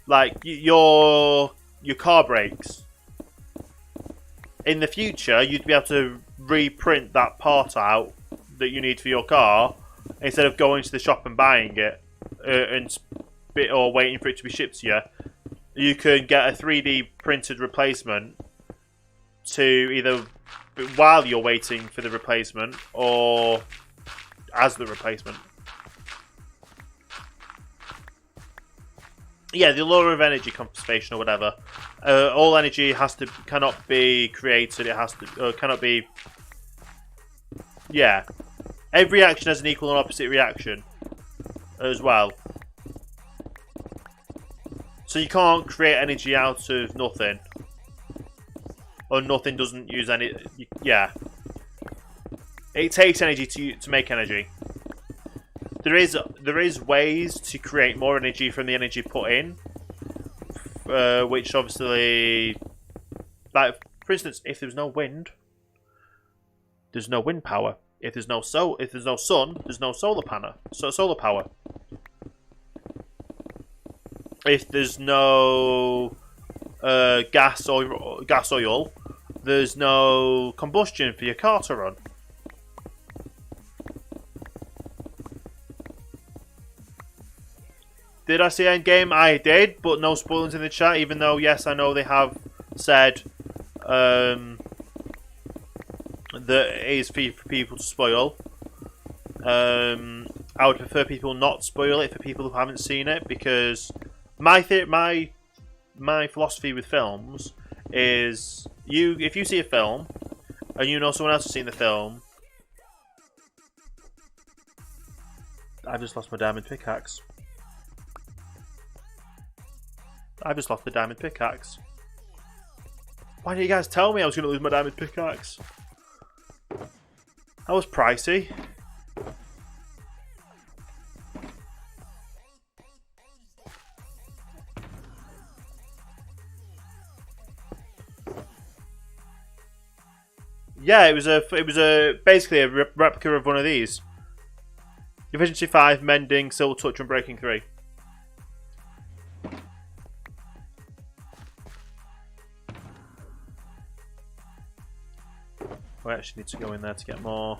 like, your car breaks. in the future, you'd be able to reprint that part out that you need for your car instead of going to the shop and buying it or waiting for it to be shipped to you. You can get a 3D printed replacement to either while you're waiting for the replacement or as the replacement. Yeah, the law of energy conservation or whatever. All energy cannot be created. It has to cannot be. Yeah, every action has an equal and opposite reaction as well. So you can't create energy out of nothing, or nothing doesn't use any. Yeah, it takes energy to make energy. There is ways to create more energy from the energy put in, which obviously, like for instance, if there's no wind, there's no wind power. If there's no sun, there's no solar power. If there's no gas oil, there's no combustion for your car to run. Did I see Endgame? I did, but no spoilers in the chat, even though, yes, I know they have said that it is for people to spoil. I would prefer people not spoil it for people who haven't seen it, because my philosophy with films is if you see a film and you know someone else has seen the film. I just lost my diamond pickaxe. I just lost the diamond pickaxe. Why didn't you guys tell me I was going to lose my diamond pickaxe? That was pricey. Yeah, it was basically a replica of one of these. Efficiency 5, mending, silver touch, and breaking 3. We actually need to go in there to get more.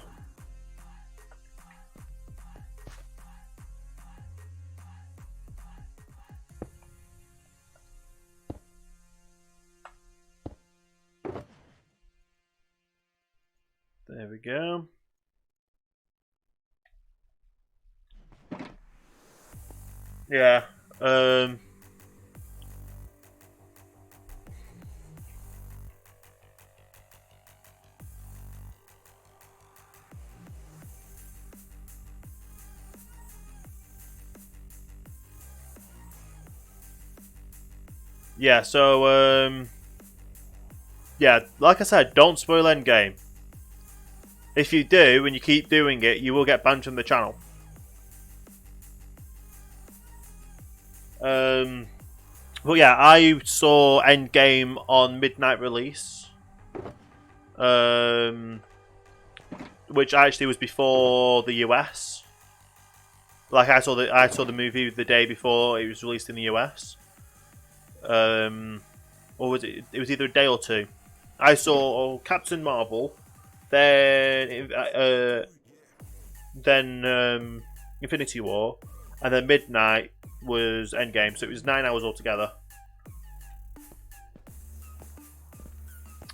There we go. Yeah. Yeah, so, yeah, like I said, don't spoil Endgame. If you do, and you keep doing it, you will get banned from the channel. But yeah, I saw Endgame on midnight release. Which actually was before the US. Like I saw the movie the day before it was released in the US. Or was it? It was either a day or two. I saw Captain Marvel, then Infinity War, and then midnight was Endgame. So it was 9 hours altogether.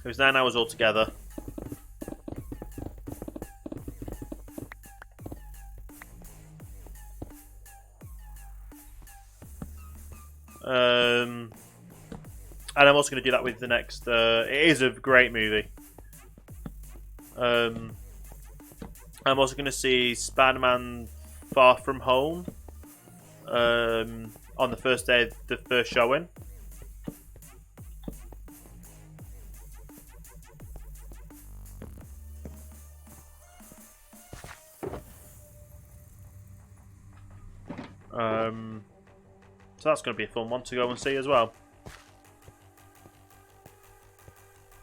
It was 9 hours altogether. And I'm also going to do that with the next. It is a great movie. I'm also going to see Spider-Man Far From Home on the first day of the first showing. So that's going to be a fun one to go and see as well.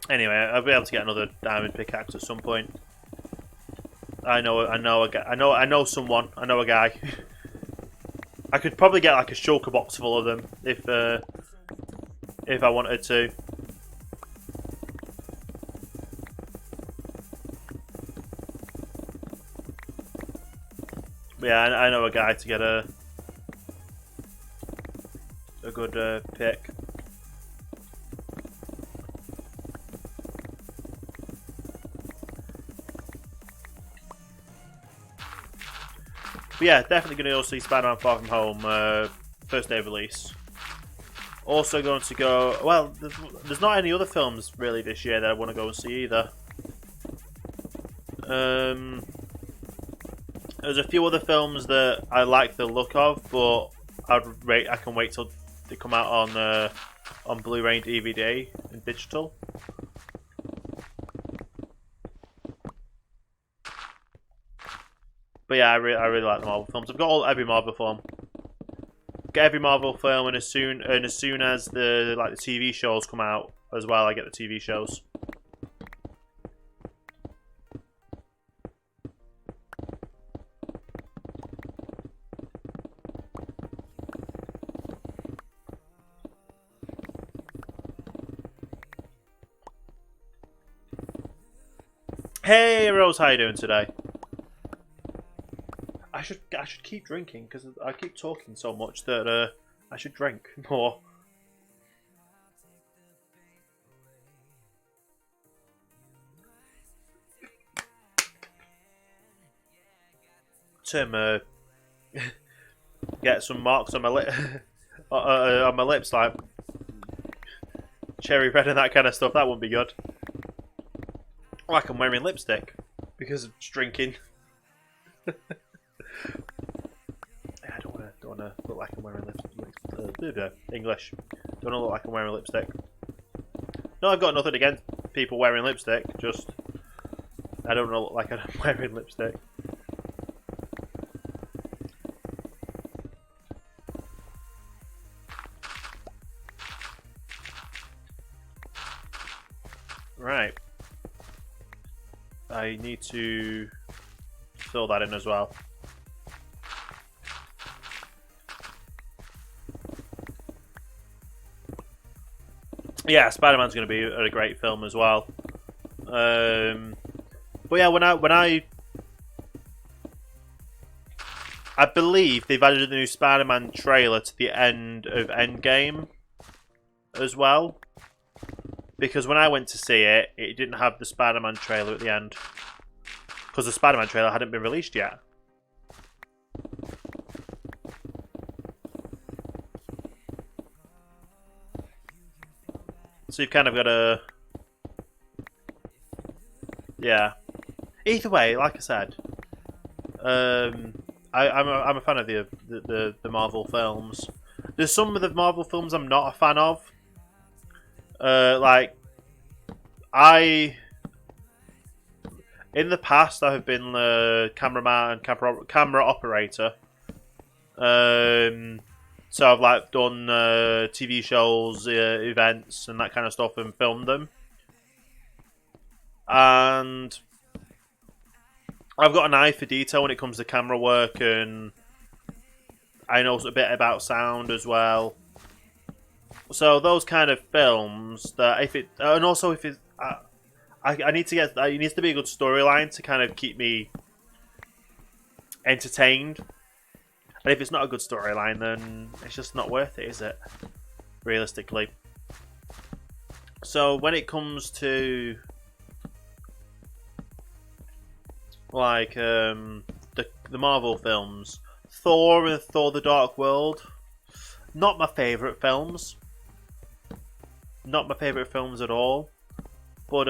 Anyway, I'll be able to get another diamond pickaxe at some point. I know someone. I know a guy. I could probably get like a shulker box full of them if I wanted to. Yeah, I know a guy to get a good pick. But yeah, definitely going to go see Spider-Man Far From Home first day of release. Also going to go... Well, there's not any other films really this year that I want to go and see either. There's a few other films that I like the look of, but I can wait till they come out on Blu-ray and DVD and digital. But yeah, I really like the Marvel films. I've got every Marvel film. Get every Marvel film, and as soon as the TV shows come out as well, I get the TV shows. Hey Rose, how you doing today? I should keep drinking because I keep talking so much that I should drink more. Tim, get some marks on my lip, on my lips, like cherry red and that kind of stuff. That wouldn't be good. Like I'm wearing lipstick because of drinking. I don't want to look like I'm wearing lipstick. English. Don't want to look like I'm wearing lipstick. No, I've got nothing against people wearing lipstick. Just I don't want to look like I'm wearing lipstick. Right. I need to fill that in as well. Yeah, Spider-Man's going to be a great film as well. But yeah, when I believe they've added a new Spider-Man trailer to the end of Endgame as well. Because when I went to see it, it didn't have the Spider-Man trailer at the end. Because the Spider-Man trailer hadn't been released yet. So you've kind of got to... Yeah. Either way, like I said, I'm a fan of the Marvel films. There's some of the Marvel films I'm not a fan of. In the past, I have been the cameraman and camera operator. So I've done TV shows, events, and that kind of stuff, and filmed them. And I've got an eye for detail when it comes to camera work, and I know a bit about sound as well. So those kind of films that I need to get, it needs to be a good storyline to kind of keep me entertained. And if it's not a good storyline, then it's just not worth it, is it? Realistically. So when it comes to the Marvel films, Thor and Thor: The Dark World, not my favourite films. Not my favourite films at all. But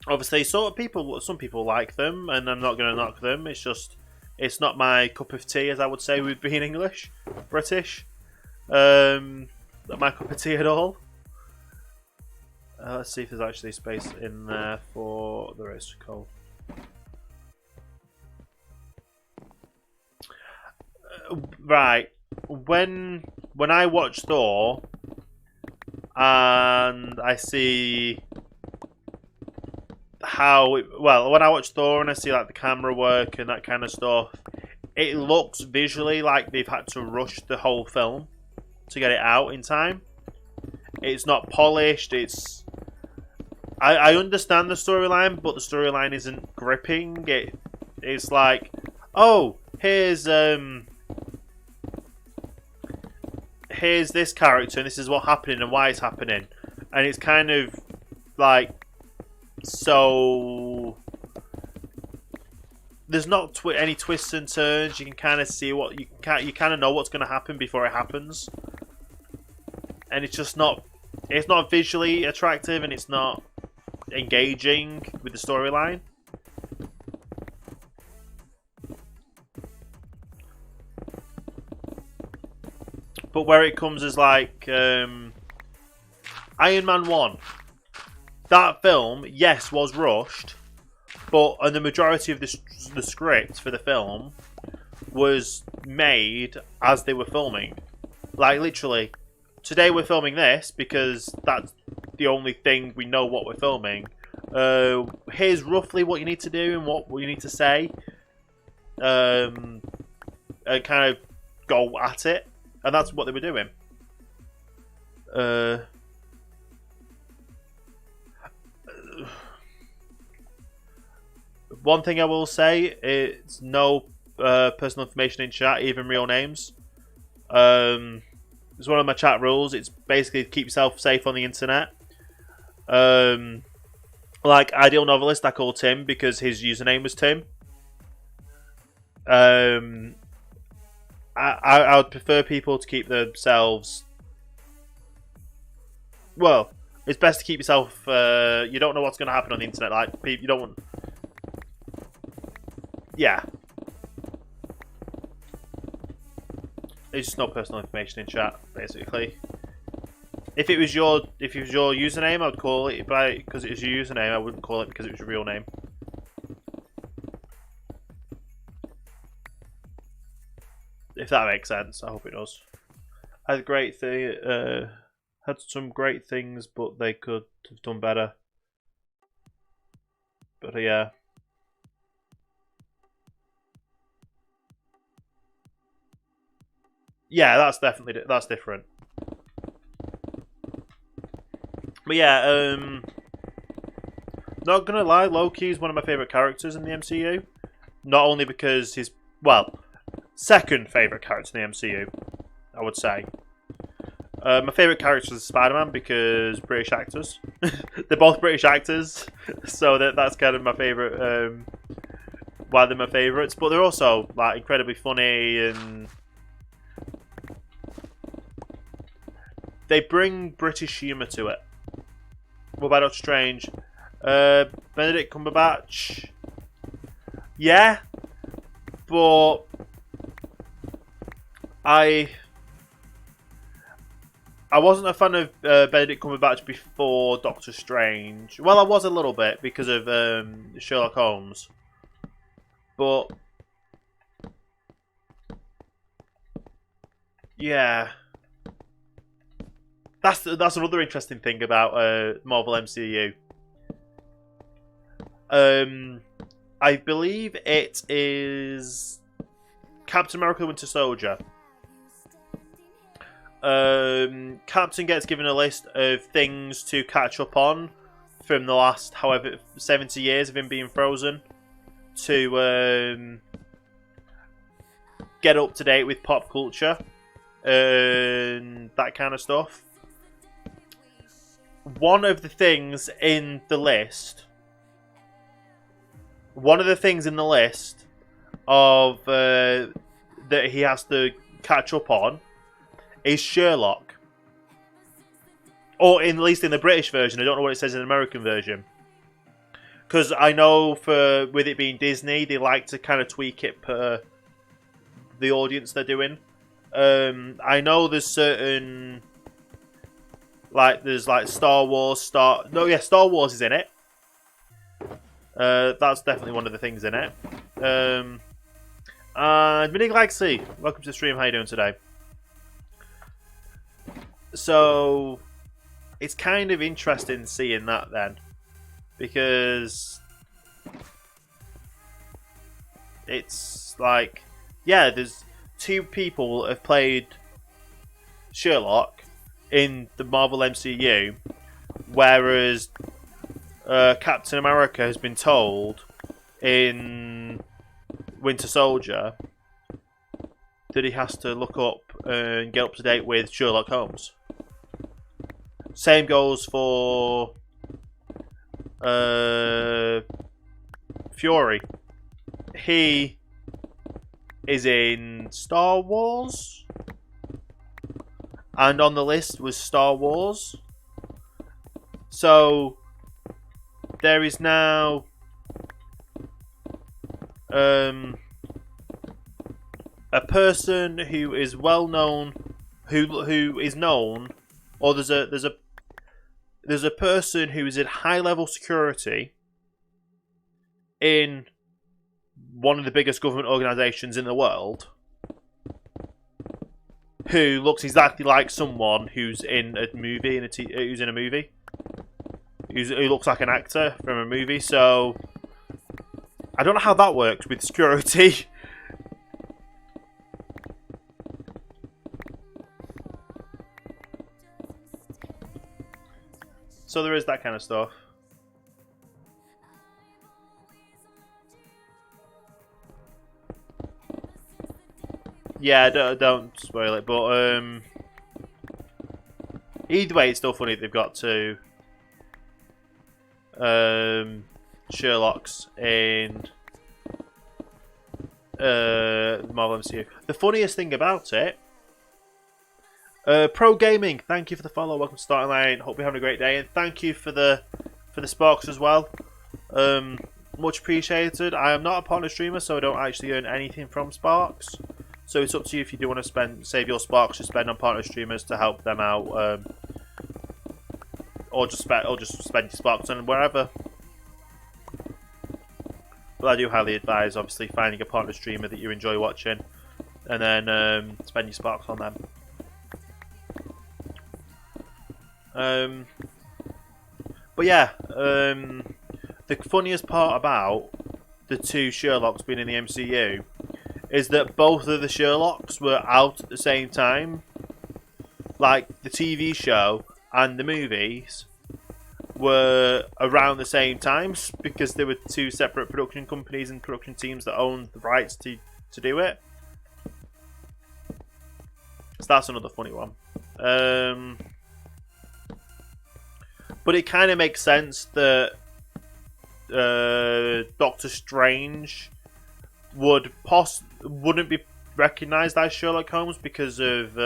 obviously some people like them, and I'm not going to knock them. It's just, it's not my cup of tea, as I would say with being British. Not my cup of tea at all. Let's see if there's actually space in there for the race to call. Right. When I watch Thor and I see when I watch Thor and I see the camera work and that kind of stuff, it looks visually like they've had to rush the whole film to get it out in time. It's not polished. I understand the storyline, but the storyline isn't gripping. It's like oh, here's this character and this is what's happening and why it's happening. And it's kind of like, so there's not any twists and turns. You can kind of see what you kind of know what's going to happen before it happens. And it's just not, it's not visually attractive and it's not engaging with the storyline. But where it comes as like Iron Man 1, that film, yes, was rushed, and the majority of the script for the film was made as they were filming. Like, literally, today we're filming this because that's the only thing we know what we're filming. Here's roughly what you need to do and what you need to say. And kind of go at it. And that's what they were doing. One thing I will say, it's no personal information in chat, even real names. It's one of my chat rules. It's basically to keep yourself safe on the internet. Like Ideal Novelist, I call Tim because his username was Tim. I would prefer people to keep themselves. Well, it's best to keep yourself. You don't know what's going to happen on the internet. Like, you don't want. Yeah. There's just no personal information in chat, basically. If it was your username, I would call it because it was your username. I wouldn't call it because it was your real name. If that makes sense, I hope it does. Had some great things, but they could have done better. But yeah. Yeah, that's different. But yeah, not gonna lie, Loki is one of my favourite characters in the MCU. Not only because he's, well, second favourite character in the MCU, I would say. My favourite character is Spider-Man because British actors. They're both British actors, so that's kind of my favourite. Why they're my favourites, but they're also like incredibly funny and they bring British humour to it. What about Doctor Strange? Benedict Cumberbatch. Yeah, but I wasn't a fan of Benedict Cumberbatch before Doctor Strange. Well, I was a little bit because of Sherlock Holmes, but yeah, that's another interesting thing about Marvel MCU. I believe it is Captain America: Winter Soldier. Captain gets given a list of things to catch up on from the last, however, 70 years of him being frozen to get up to date with pop culture and that kind of stuff. One of the things in the list of that he has to catch up on is Sherlock. Or at least in the British version. I don't know what it says in the American version. Because I know with it being Disney, they like to kind of tweak it per the audience they're doing. I know there's certain... there's Star Wars, Star Wars is in it. That's definitely one of the things in it. And Mini Galaxy, welcome to the stream. How you doing today? So it's kind of interesting seeing that then, because it's like, yeah, there's two people have played Sherlock in the Marvel MCU, whereas Captain America has been told in Winter Soldier that he has to look up and get up to date with Sherlock Holmes. Same goes for Fury. He is in Star Wars, and on the list was Star Wars. So there is now a person who is well known, who is known, or there's a person who is in high level security in one of the biggest government organisations in the world, who looks exactly like someone who's in a movie, who looks like an actor from a movie. So I don't know how that works with security. So there is that kind of stuff. Yeah, don't spoil it, but either way, it's still funny that they've got two Sherlocks in Marvel MCU. The funniest thing about it, Pro Gaming, thank you for the follow. Welcome to Starting Line. Hope you're having a great day, and thank you for the sparks as well. Much appreciated. I am not a partner streamer, so I don't actually earn anything from sparks. So it's up to you if you do want to save your sparks to spend on partner streamers to help them out, or just spend your sparks on wherever. But I do highly advise, obviously, finding a partner streamer that you enjoy watching, and then spend your sparks on them. But yeah, the funniest part about the two Sherlocks being in the MCU is that both of the Sherlocks were out at the same time. Like, the TV show and the movies were around the same times because there were two separate production companies and production teams that owned the rights to do it. So that's another funny one. But it kind of makes sense that Doctor Strange wouldn't be recognised as Sherlock Holmes because of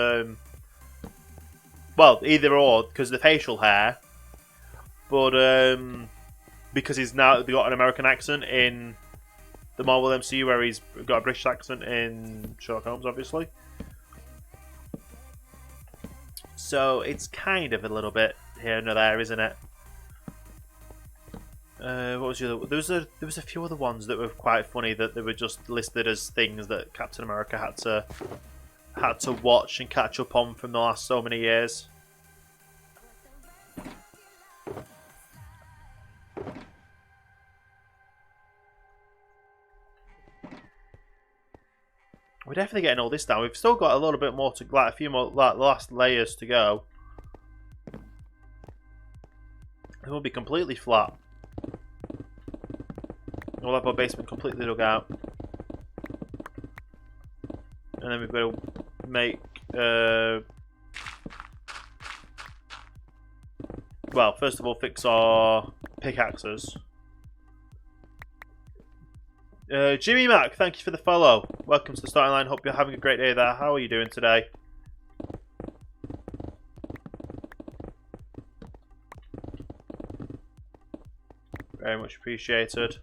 well, either or, because of the facial hair, but because he's now got an American accent in the Marvel MCU, where he's got a British accent in Sherlock Holmes, obviously. So it's kind of a little bit here and there, isn't it? What was the other? There was a few other ones that were quite funny, that they were just listed as things that Captain America had to watch and catch up on from the last so many years. We're definitely getting all this down. We've still got a little bit more to, like a few more last layers to go. It will be completely flat. We'll have our basement completely dug out. And then we've got to make... well, first of all, fix our pickaxes. Jimmy Mac, thank you for the follow. Welcome to the Starting Line. Hope you're having a great day there. How are you doing today? Very much appreciated.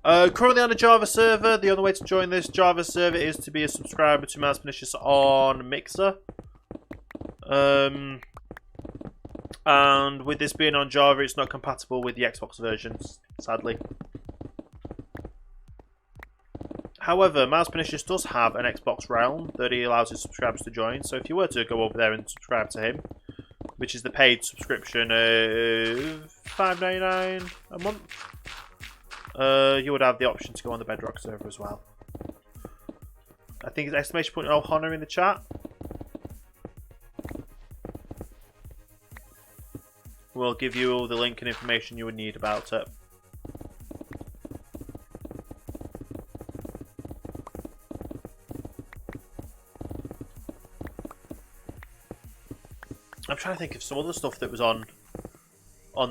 Currently on a Java server. The only way to join this Java server is to be a subscriber to Mouse Pernicious on Mixer. And with this being on Java, it's not compatible with the Xbox versions, sadly. However, Mouse Pernicious does have an Xbox realm that he allows his subscribers to join. So if you were to go over there and subscribe to him, which is the paid subscription of $5.99 a month, you would have the option to go on the Bedrock server as well. I think it's exclamation point Ohana in the chat. We'll give you all the link and information you would need about it. trying to think of some other stuff that was on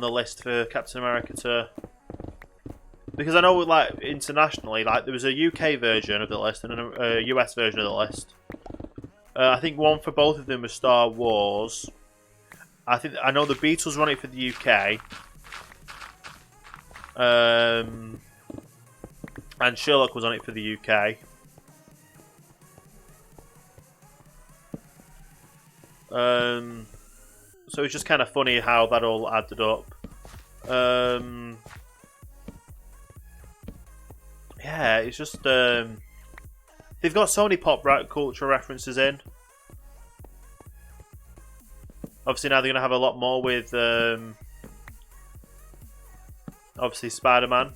the list for Captain America to... Because I know, like, internationally, like, there was a UK version of the list and a US version of the list. I think one for both of them was Star Wars. I know the Beatles run it for the UK. And Sherlock was on it for the UK. So it's just kind of funny how that all added up. Yeah, it's just they've got so many pop culture references in. Obviously now they're gonna have a lot more with obviously Spider-Man.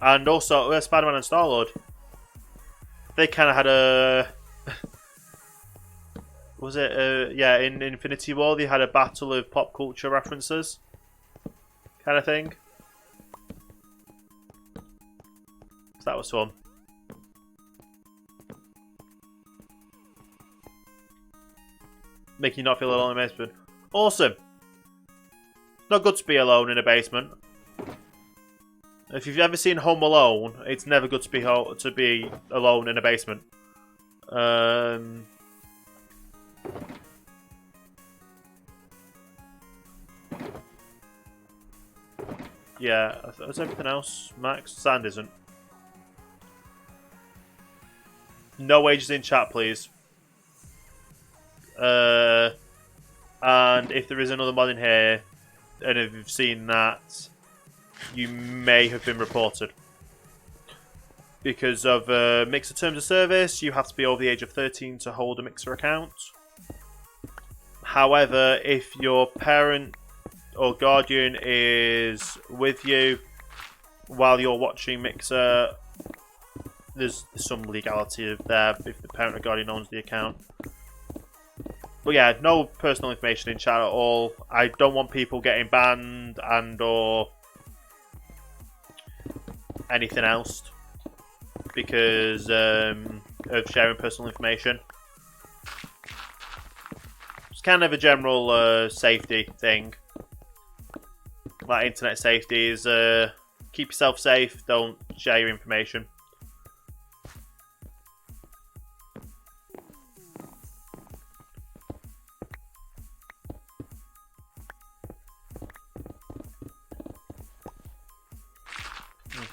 And also Spider-Man and Star-Lord. They kind of had a was it yeah, in Infinity War they had a battle of pop culture references kind of thing. So that was fun. Making you not feel alone in a basement. Awesome. Not good to be alone in a basement. If you've ever seen Home Alone, it's never good to be alone in a basement. Yeah, is everything else max? Sand isn't. No wages in chat, please. And if there is another mod in here, and if you've seen that, you may have been reported. Because of Mixer Terms of Service, you have to be over the age of 13 to hold a Mixer account. However, if your parent or guardian is with you while you're watching Mixer, there's some legality there if the parent or guardian owns the account. But yeah, no personal information in chat at all. I don't want people getting banned and or anything else because of sharing personal information. It's kind of a general safety thing. Like internet safety is keep yourself safe, don't share your information.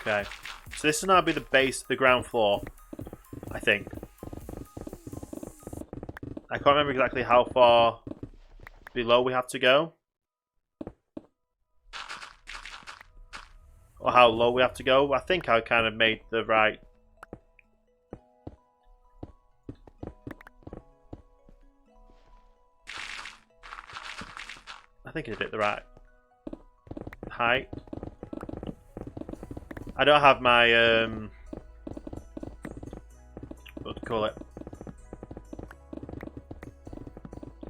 Okay, so this will now be the base, the ground floor, I think. I can't remember exactly how far below we have to go. Or how low we have to go. I think I kind of made the right... I think I did it the right height. I don't have my, what do you call it?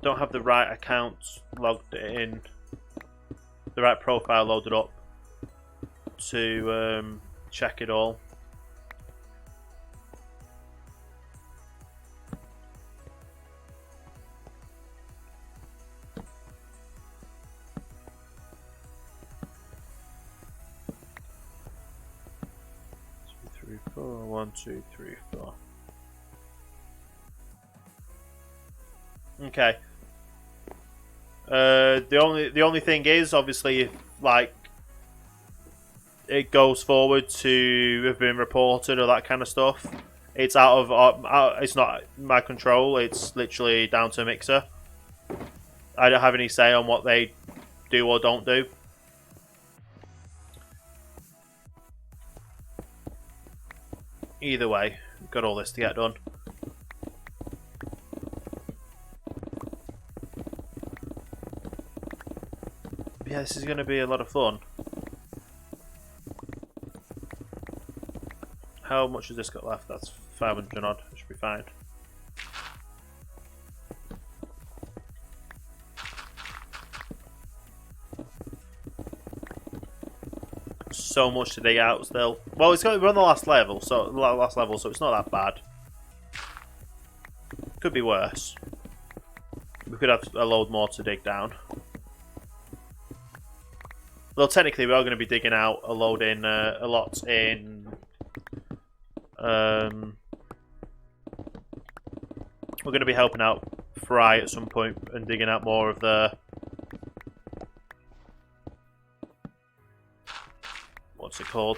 Don't have the right account logged in, the right profile loaded up to check it all. One, two, three, four. Okay. The only thing is, obviously, if like it goes forward to have been reported or that kind of stuff, it's out of it's not my control. It's literally down to Mixer. I don't have any say on what they do or don't do. Either way, we've got all this to get done. Yeah, this is going to be a lot of fun. How much has this got left? That's 500 odd. It should be fine. So much to dig out still. Well, we're on the last level, so it's not that bad. be worse. We could have a load more to dig down. Well, technically, we are going to be digging out a lot in. We're going to be helping out Fry at some point and digging out more of the. What's it called?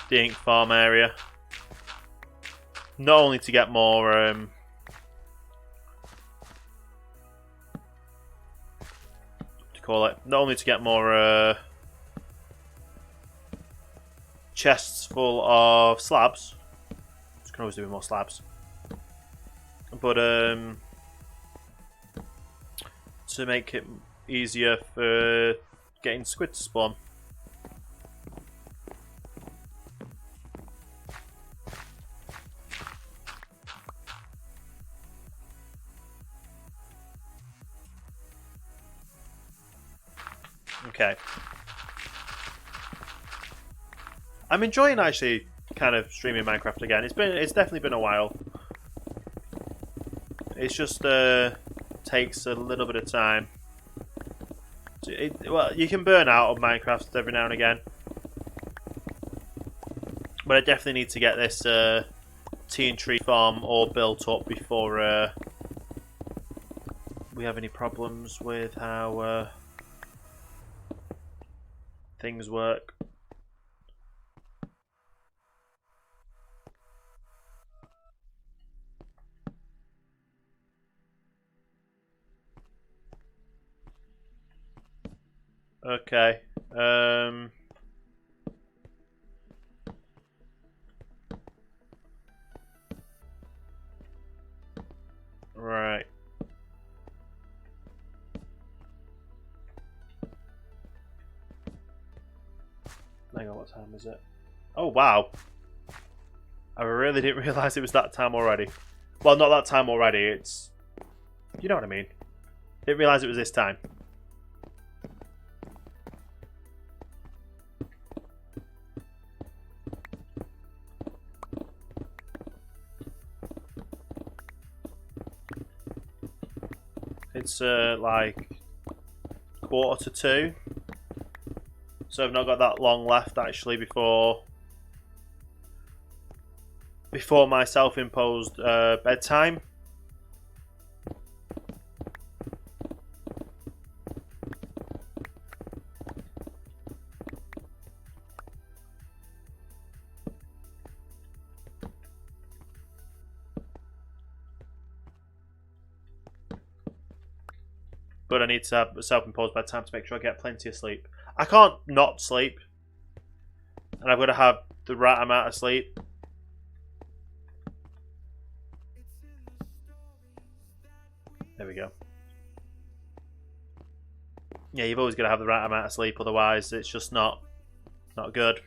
The ink farm area. Not only to get more. What do you call it? Not only to get more chests full of slabs. Just can always do with more slabs. But to make it easier for getting squid to spawn. Okay. I'm enjoying actually kind of streaming Minecraft again. It's definitely been a while. It's just takes a little bit of time. Well, you can burn out of Minecraft every now and again. But I definitely need to get this tea and tree farm all built up before we have any problems with how things work. Okay. Right. Hang on, what time is it? Oh, wow. I really didn't realise it was that time already. Well, not that time already, it's... You know what I mean. Didn't realise it was this time. It's like 1:45. So I've not got that long left actually before my self-imposed bedtime. But I need to have a self-imposed bedtime to make sure I get plenty of sleep. I can't not sleep. And I've got to have the right amount of sleep. There we go. Yeah, you've always got to have the right amount of sleep, otherwise it's just not good.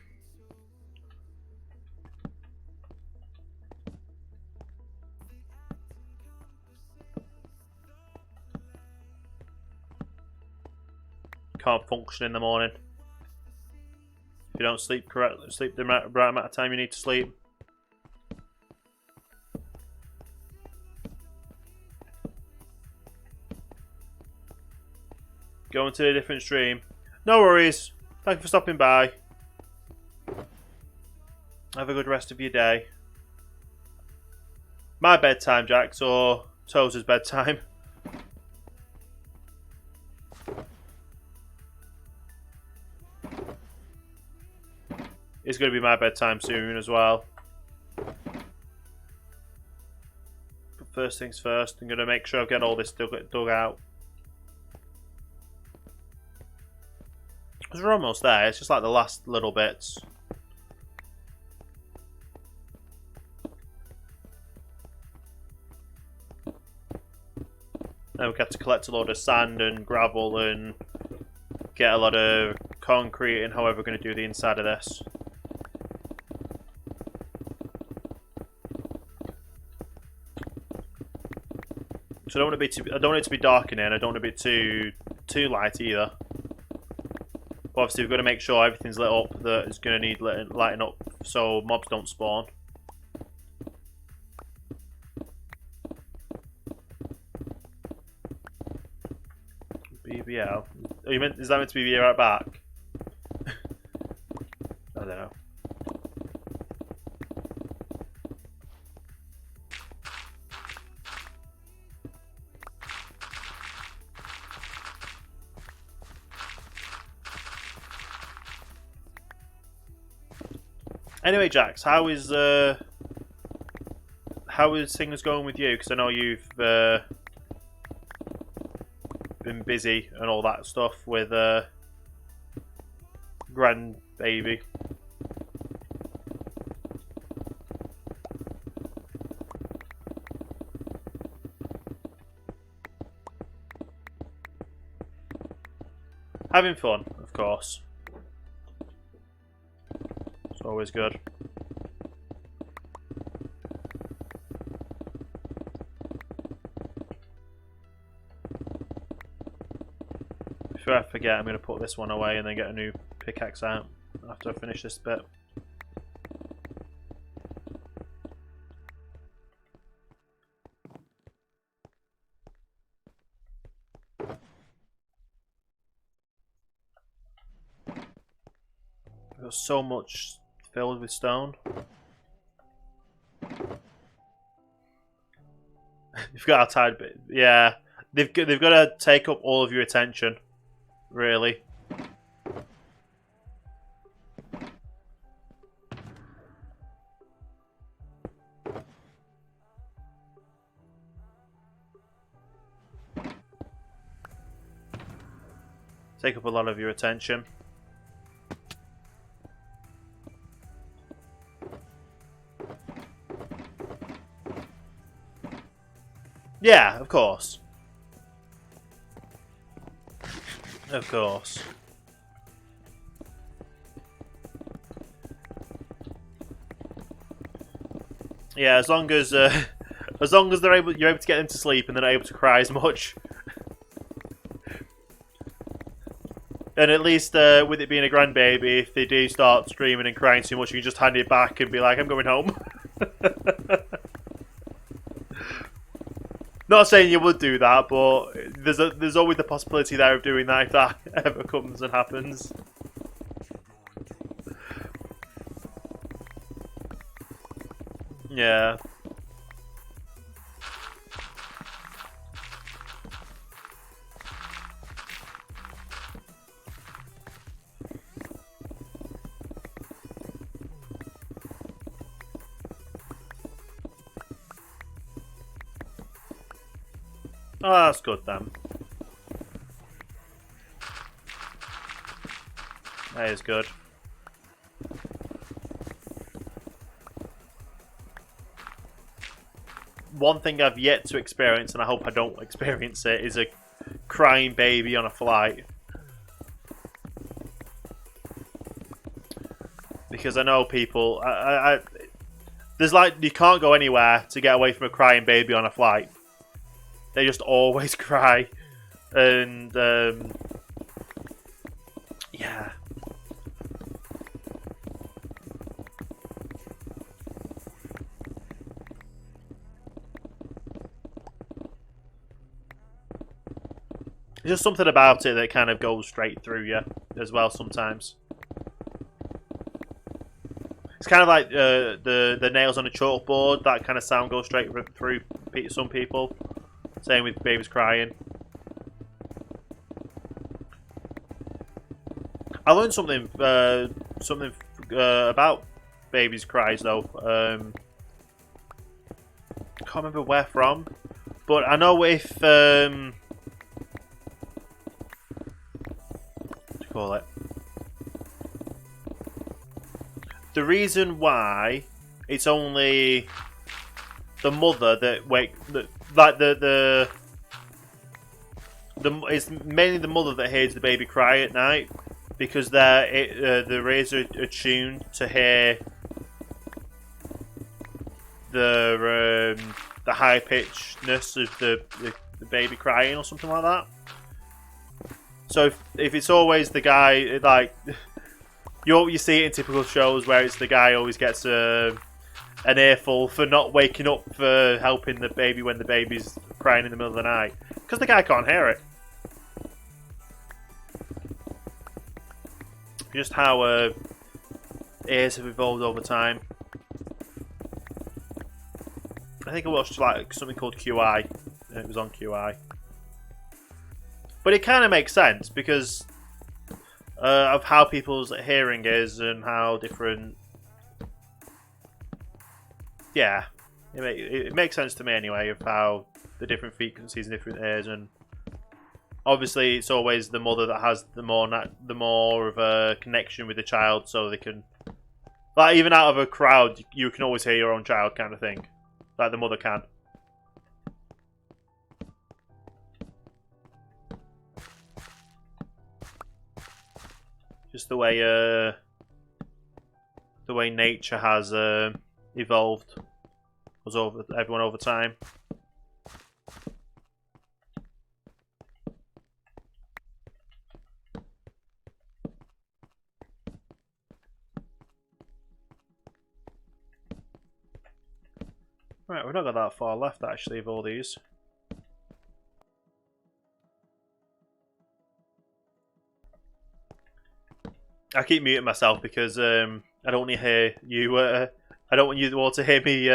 Can't function in the morning if you don't sleep correctly. Sleep the right amount of time you need to sleep. Going to a different stream. No worries. Thank you for stopping by. Have a good rest of your day. My bedtime, Jax, or Toes' bedtime. It's going to be my bedtime soon as well. But first things first, I'm going to make sure I get all this dug out. Because we're almost there, it's just like the last little bits. Then we have to collect a load of sand and gravel and get a lot of concrete and however we're going to do the inside of this. So I don't want it to be dark in here, and I don't want it to be too light either. But obviously we've got to make sure everything's lit up that it's going to need lighting up so mobs don't spawn. BBL. Is that meant to be right back? I don't know. Anyway, Jax, how is things going with you? Because I know you've been busy and all that stuff with grandbaby. Having fun, of course. It's always good. Before I forget, I'm going to put this one away and then get a new pickaxe out after I finish this bit. I've got so much filled with stone. You've got a tide bit. Yeah, they've got to take up all of your attention, really. Take up a lot of your attention. Yeah, of course. Of course. Yeah, as long as you're able to get them to sleep and they're not able to cry as much. And at least with it being a grandbaby, if they do start screaming and crying too much, you can just hand it back and be like, I'm going home. Not saying you would do that, but there's always the possibility there of doing that if that ever comes and happens. Yeah. Oh, that's good then. That is good. One thing I've yet to experience, and I hope I don't experience it, is a crying baby on a flight. Because I know people... there's like, you can't go anywhere to get away from a crying baby on a flight. They just always cry. And, yeah. There's just something about it that kind of goes straight through you as well sometimes. It's kind of like the nails on a chalkboard. That kind of sound goes straight through some people. Same with babies crying. I learned something about babies' cries though. Can't remember where from, but I know if what do you call it? The reason why it's only the mother that it's mainly the mother that hears the baby cry at night, because the ears are attuned to hear the high pitchedness of the baby crying or something like that. So if it's always the guy, like you see it in typical shows where it's the guy always gets an earful for not waking up for helping the baby when the baby's crying in the middle of the night, because the guy can't hear it. just how ears have evolved over time. I think I watched like something called QI, and it was on QI. But it kind of makes sense because of how people's hearing is and how different. Yeah, it makes sense to me anyway of how the different frequencies and different ears, and obviously it's always the mother that has the more of a connection with the child, so they can, like, even out of a crowd you can always hear your own child kind of thing. Like the mother can. Just the way nature has evolved everyone over time. Right, we've not got that far left actually of all these. I keep muting myself because I don't want to hear you. I don't want you all to hear me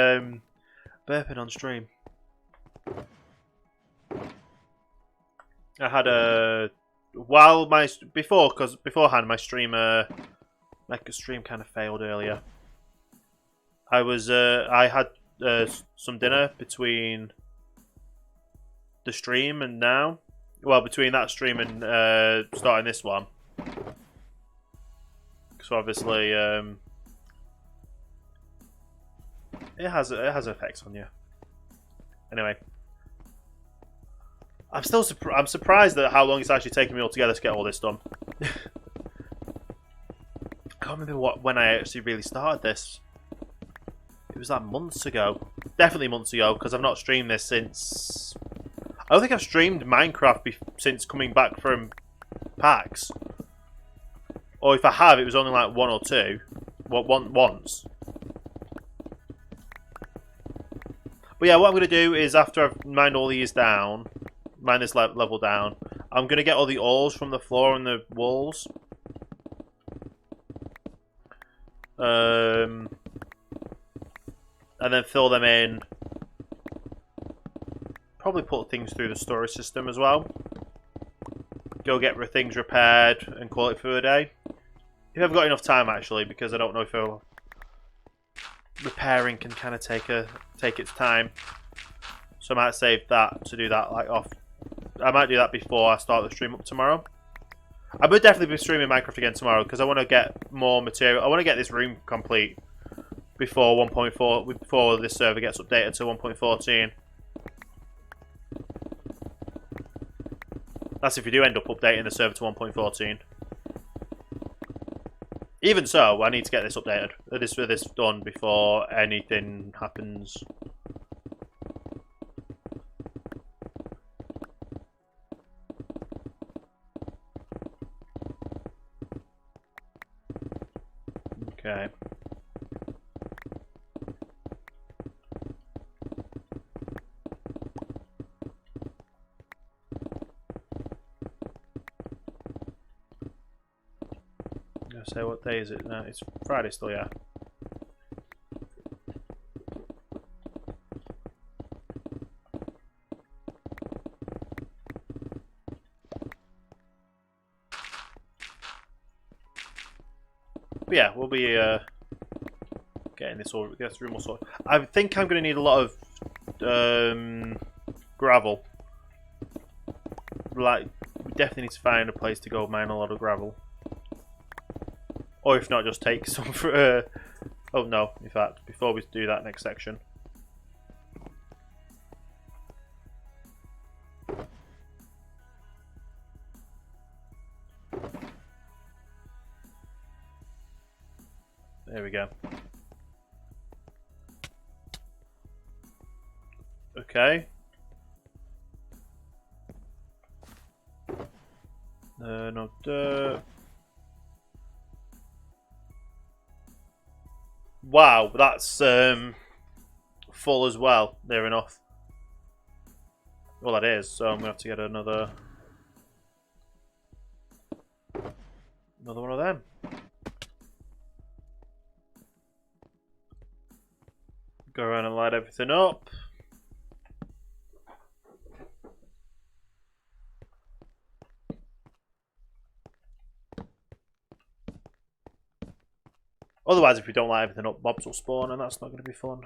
burping on stream. I had a beforehand my stream stream kind of failed earlier. I had some dinner between the stream and now. Well, between that stream and starting this one. So obviously, it has effects on you. Anyway, I'm surprised at how long it's actually taken me altogether to get all this done. I can't remember when I actually really started this. It was like months ago. Definitely months ago, because I've not streamed this since... I don't think I've streamed Minecraft since coming back from PAX. Or if I have, it was only like one or two. Once. But yeah, what I'm going to do is after I've mined all these down, mine this level down, I'm going to get all the ores from the floor and the walls. And then fill them in. Probably put things through the storage system as well. Go get things repaired and call it for the day. If I've got enough time actually, because I don't know if repairing can kind of take its time. So I might save that to do that like off. I might do that before I start the stream up tomorrow. I would definitely be streaming Minecraft again tomorrow because I want to get more material. I want to get this room complete before 1.4, before this server gets updated to 1.14. That's if you do end up updating the server to 1.14. Even so, I need to get this updated. This done before anything happens. Okay. Say what day is it now? It's Friday still, yeah. But yeah, we'll be getting this room all sorted. I think I'm going to need a lot of gravel. Like, we definitely need to find a place to go mine a lot of gravel. Or if not, just take some for... oh no, in fact, before we do that next section. There we go. Okay. No dirt. Wow, that's full as well, near enough. Well, that is, so I'm going to have to get another Another one of them. Go around and light everything up. Otherwise, if we don't light everything up, mobs will spawn, and that's not going to be fun.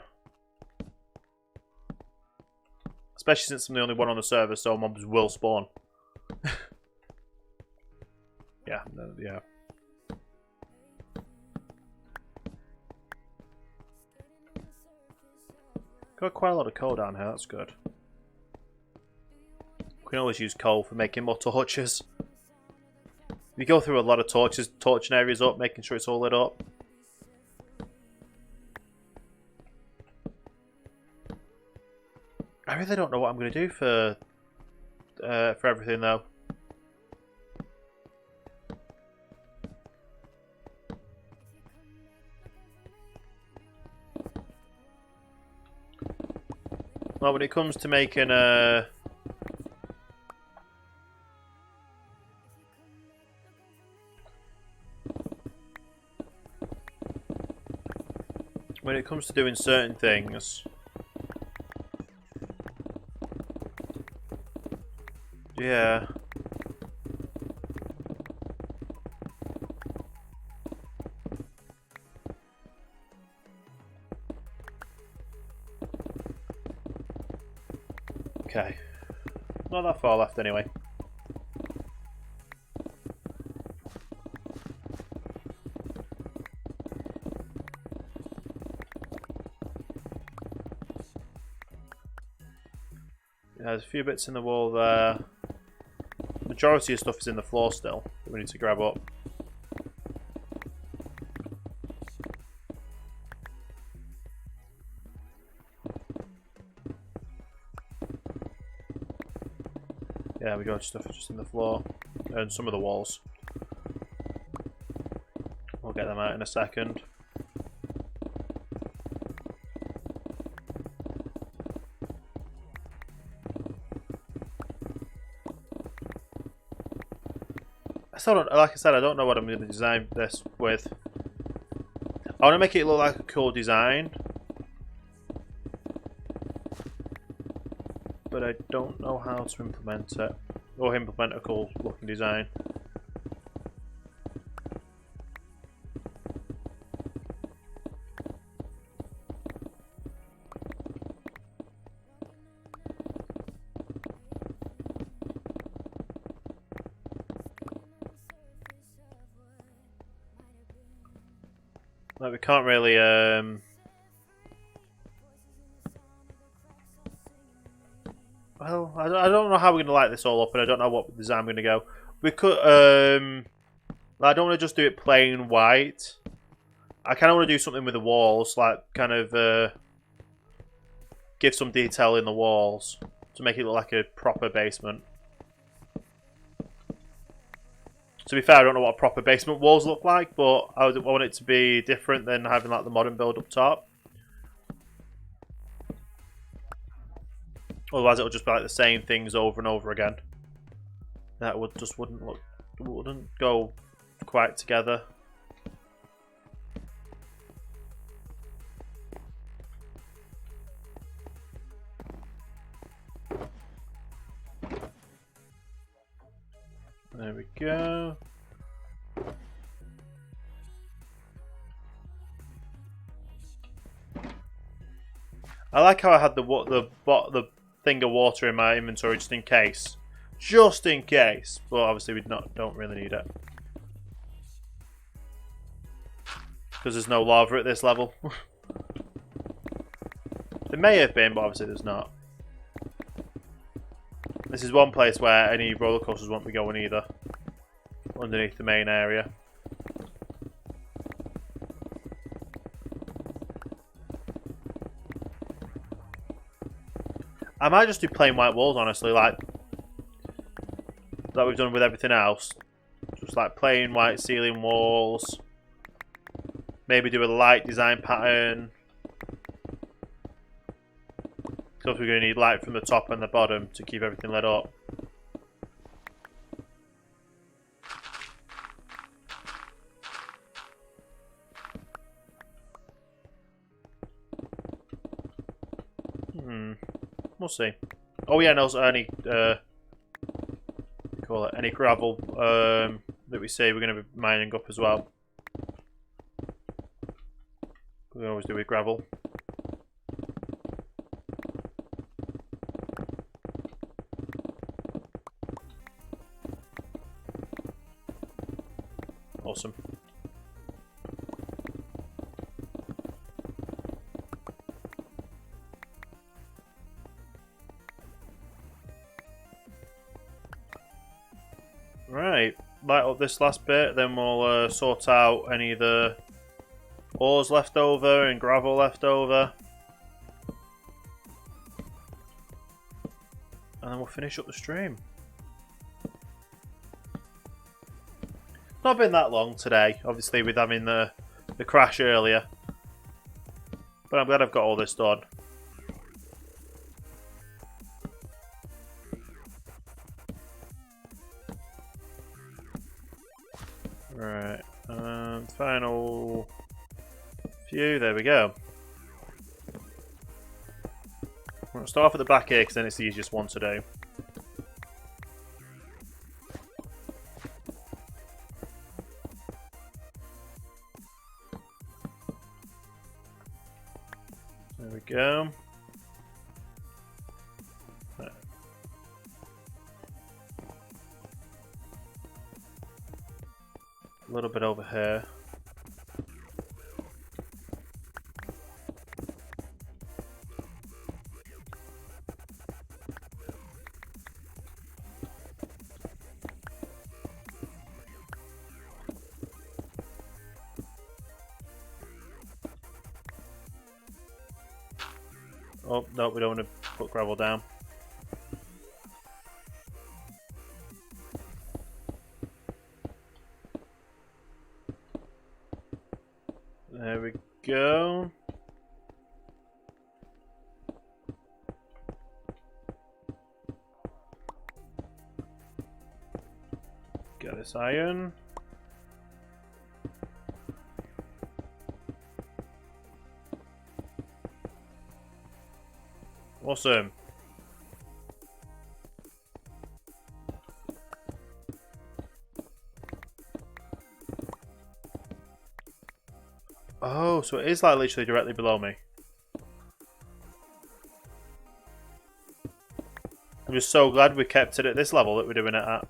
Especially since I'm the only one on the server, so mobs will spawn. Yeah. Got quite a lot of coal down here, that's good. We can always use coal for making more torches. We go through a lot of torches, torching areas up, making sure it's all lit up. I really don't know what I'm going to do for everything though. Well, when it comes to making when it comes to doing certain things, yeah. Okay. Not that far left anyway. Yeah, there's a few bits in the wall there. Majority of stuff is in the floor still that we need to grab up. Yeah, we got stuff just in the floor and some of the walls. We'll get them out in a second. I still don't, like I said, I don't know what I'm going to design this with. I want to make it look like a cool design, but I don't know how to implement it, or implement a cool looking design. Like, we can't really well, I don't know how we're going to light this all up, and I don't know what design we're going to go. We could, I don't want to just do it plain white. I kind of want to do something with the walls, like kind of give some detail in the walls to make it look like a proper basement. To be fair, I don't know what proper basement walls look like, but I want it to be different than having like the modern build up top. Otherwise, it'll just be like the same things over and over again. That wouldn't go quite together. There we go. I like how I had the thing of water in my inventory just in case. Just in case. But obviously we don't really need it. Because there's no lava at this level. There may have been, but obviously there's not. This is one place where any roller coasters won't be going either. Underneath the main area. I might just do plain white walls, honestly, like we've done with everything else. Just like plain white ceiling walls. Maybe do a light design pattern. Because we're going to need light from the top and the bottom to keep everything lit up. We'll see. Oh yeah, and also any call it any gravel that we see, we're going to be mining up as well. We always do with gravel. Awesome. Right, light up this last bit, then we'll sort out any of the ores left over and gravel left over. And then we'll finish up the stream. Not been that long today, obviously with having the crash earlier. But I'm glad I've got all this done. Right, final few, there we go. We'll start off at the back here because then it's the easiest one to do. There we go. A little bit over here. Oh, no, we don't want to put gravel down. There we go. Get this iron. Awesome. Oh, so it is like literally directly below me. I'm just so glad we kept it at this level that we're doing it at.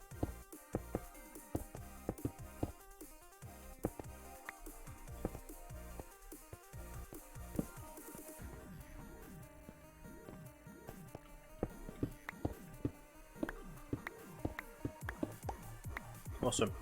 Awesome.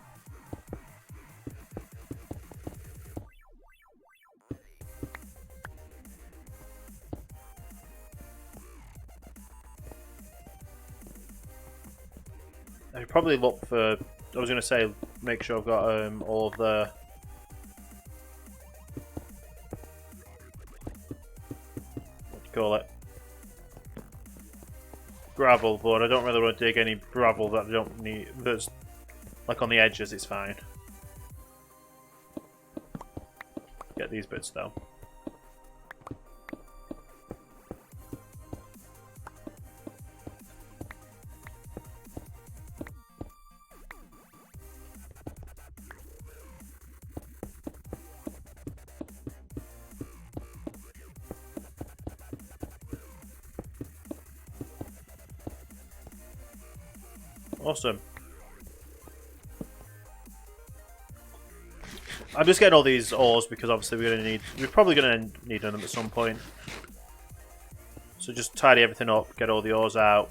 I should probably look for, I was going to say, make sure I've got all of the what do you call it? Gravel, but I don't really want to dig any gravel that I don't need, that's like on the edges, it's fine. Get these bits though. Awesome. I'm just getting all these ores because obviously we're probably gonna need them at some point. So just tidy everything up, get all the ores out.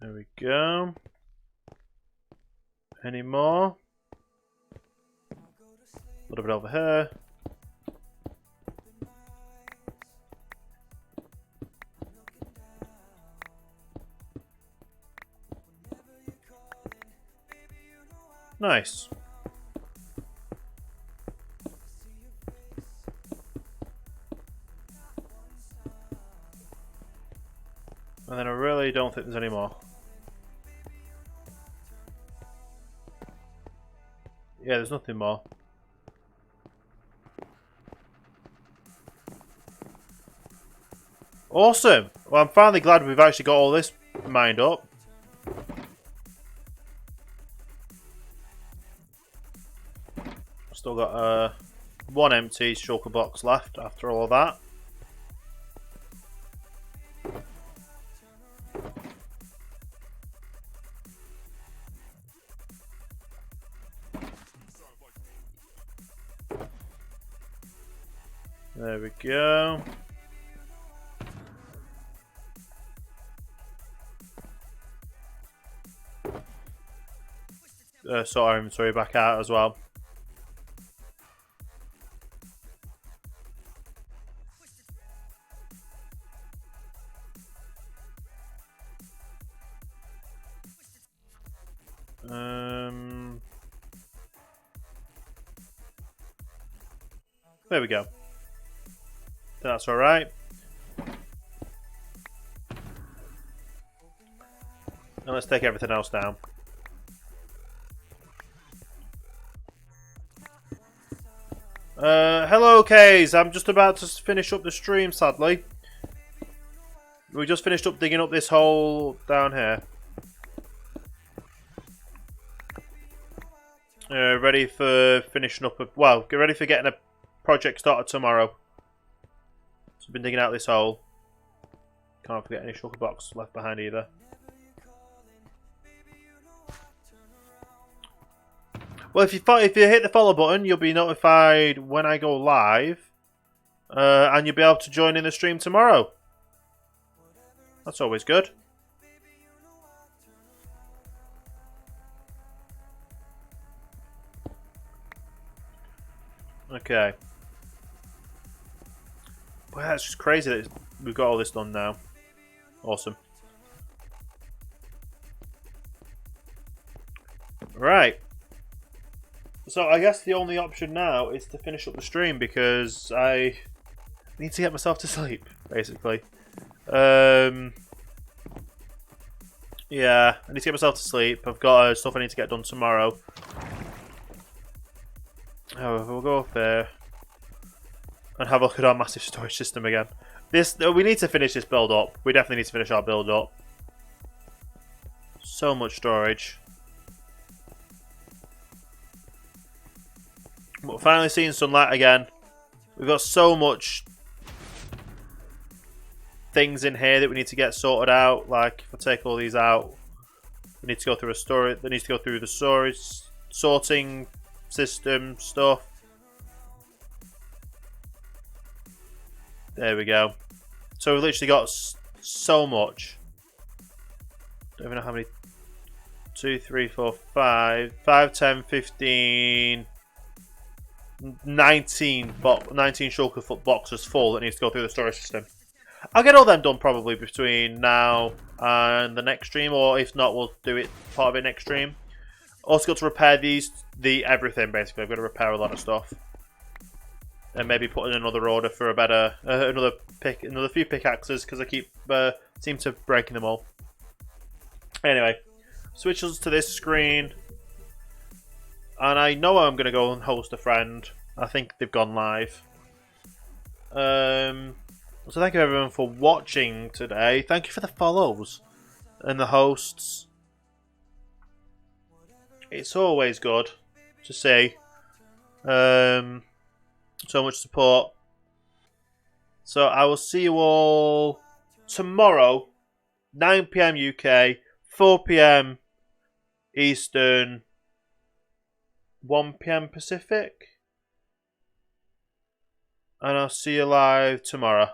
There we go. Any more? A little bit over here. Nice. And then I really don't think there's any more. Yeah, there's nothing more. Awesome! Well, I'm finally glad we've actually got all this mined up. Still got one empty shulker box left after all of that. There we go. Sort our inventory back out as well. There we go. That's alright. Now let's take everything else down. Hello, Kays. I'm just about to finish up the stream, sadly. We just finished up digging up this hole down here. Ready for finishing up. Well, get ready for getting a project started tomorrow. So I've been digging out this hole. Can't forget any shulker box left behind either. Well, if you hit the follow button, you'll be notified when I go live, and you'll be able to join in the stream tomorrow. That's always good. Okay. Well, that's just crazy that we've got all this done now. Awesome. Right. So I guess the only option now is to finish up the stream because I need to get myself to sleep, basically. Yeah, I need to get myself to sleep. I've got stuff I need to get done tomorrow. However, we'll go up there and have a look at our massive storage system again. We need to finish this build up. We definitely need to finish our build up. So much storage. We're finally seeing sunlight again. We've got so much things in here that we need to get sorted out. Like if I take all these out, we need to go through a storage. They need to go through the storage sorting system stuff. There we go. So we've literally got so much. Don't even know how many. 2, 3, 4, 5, 5, 10, 15. 19 shulker foot boxes full that needs to go through the storage system. I'll get all them done probably between now and the next stream, or if not, we'll do it part of it next stream. Also got to repair everything basically. I've got to repair a lot of stuff, and maybe put in another order for a better another few pickaxes because I seem to breaking them all. Anyway, switch us to this screen. And I know I'm going to go and host a friend. I think they've gone live. So thank you everyone for watching today. Thank you for the follows and the hosts. It's always good to see. So much support. So I will see you all tomorrow, 9 PM UK, 4 PM Eastern, 1 PM Pacific, and I'll see you live tomorrow.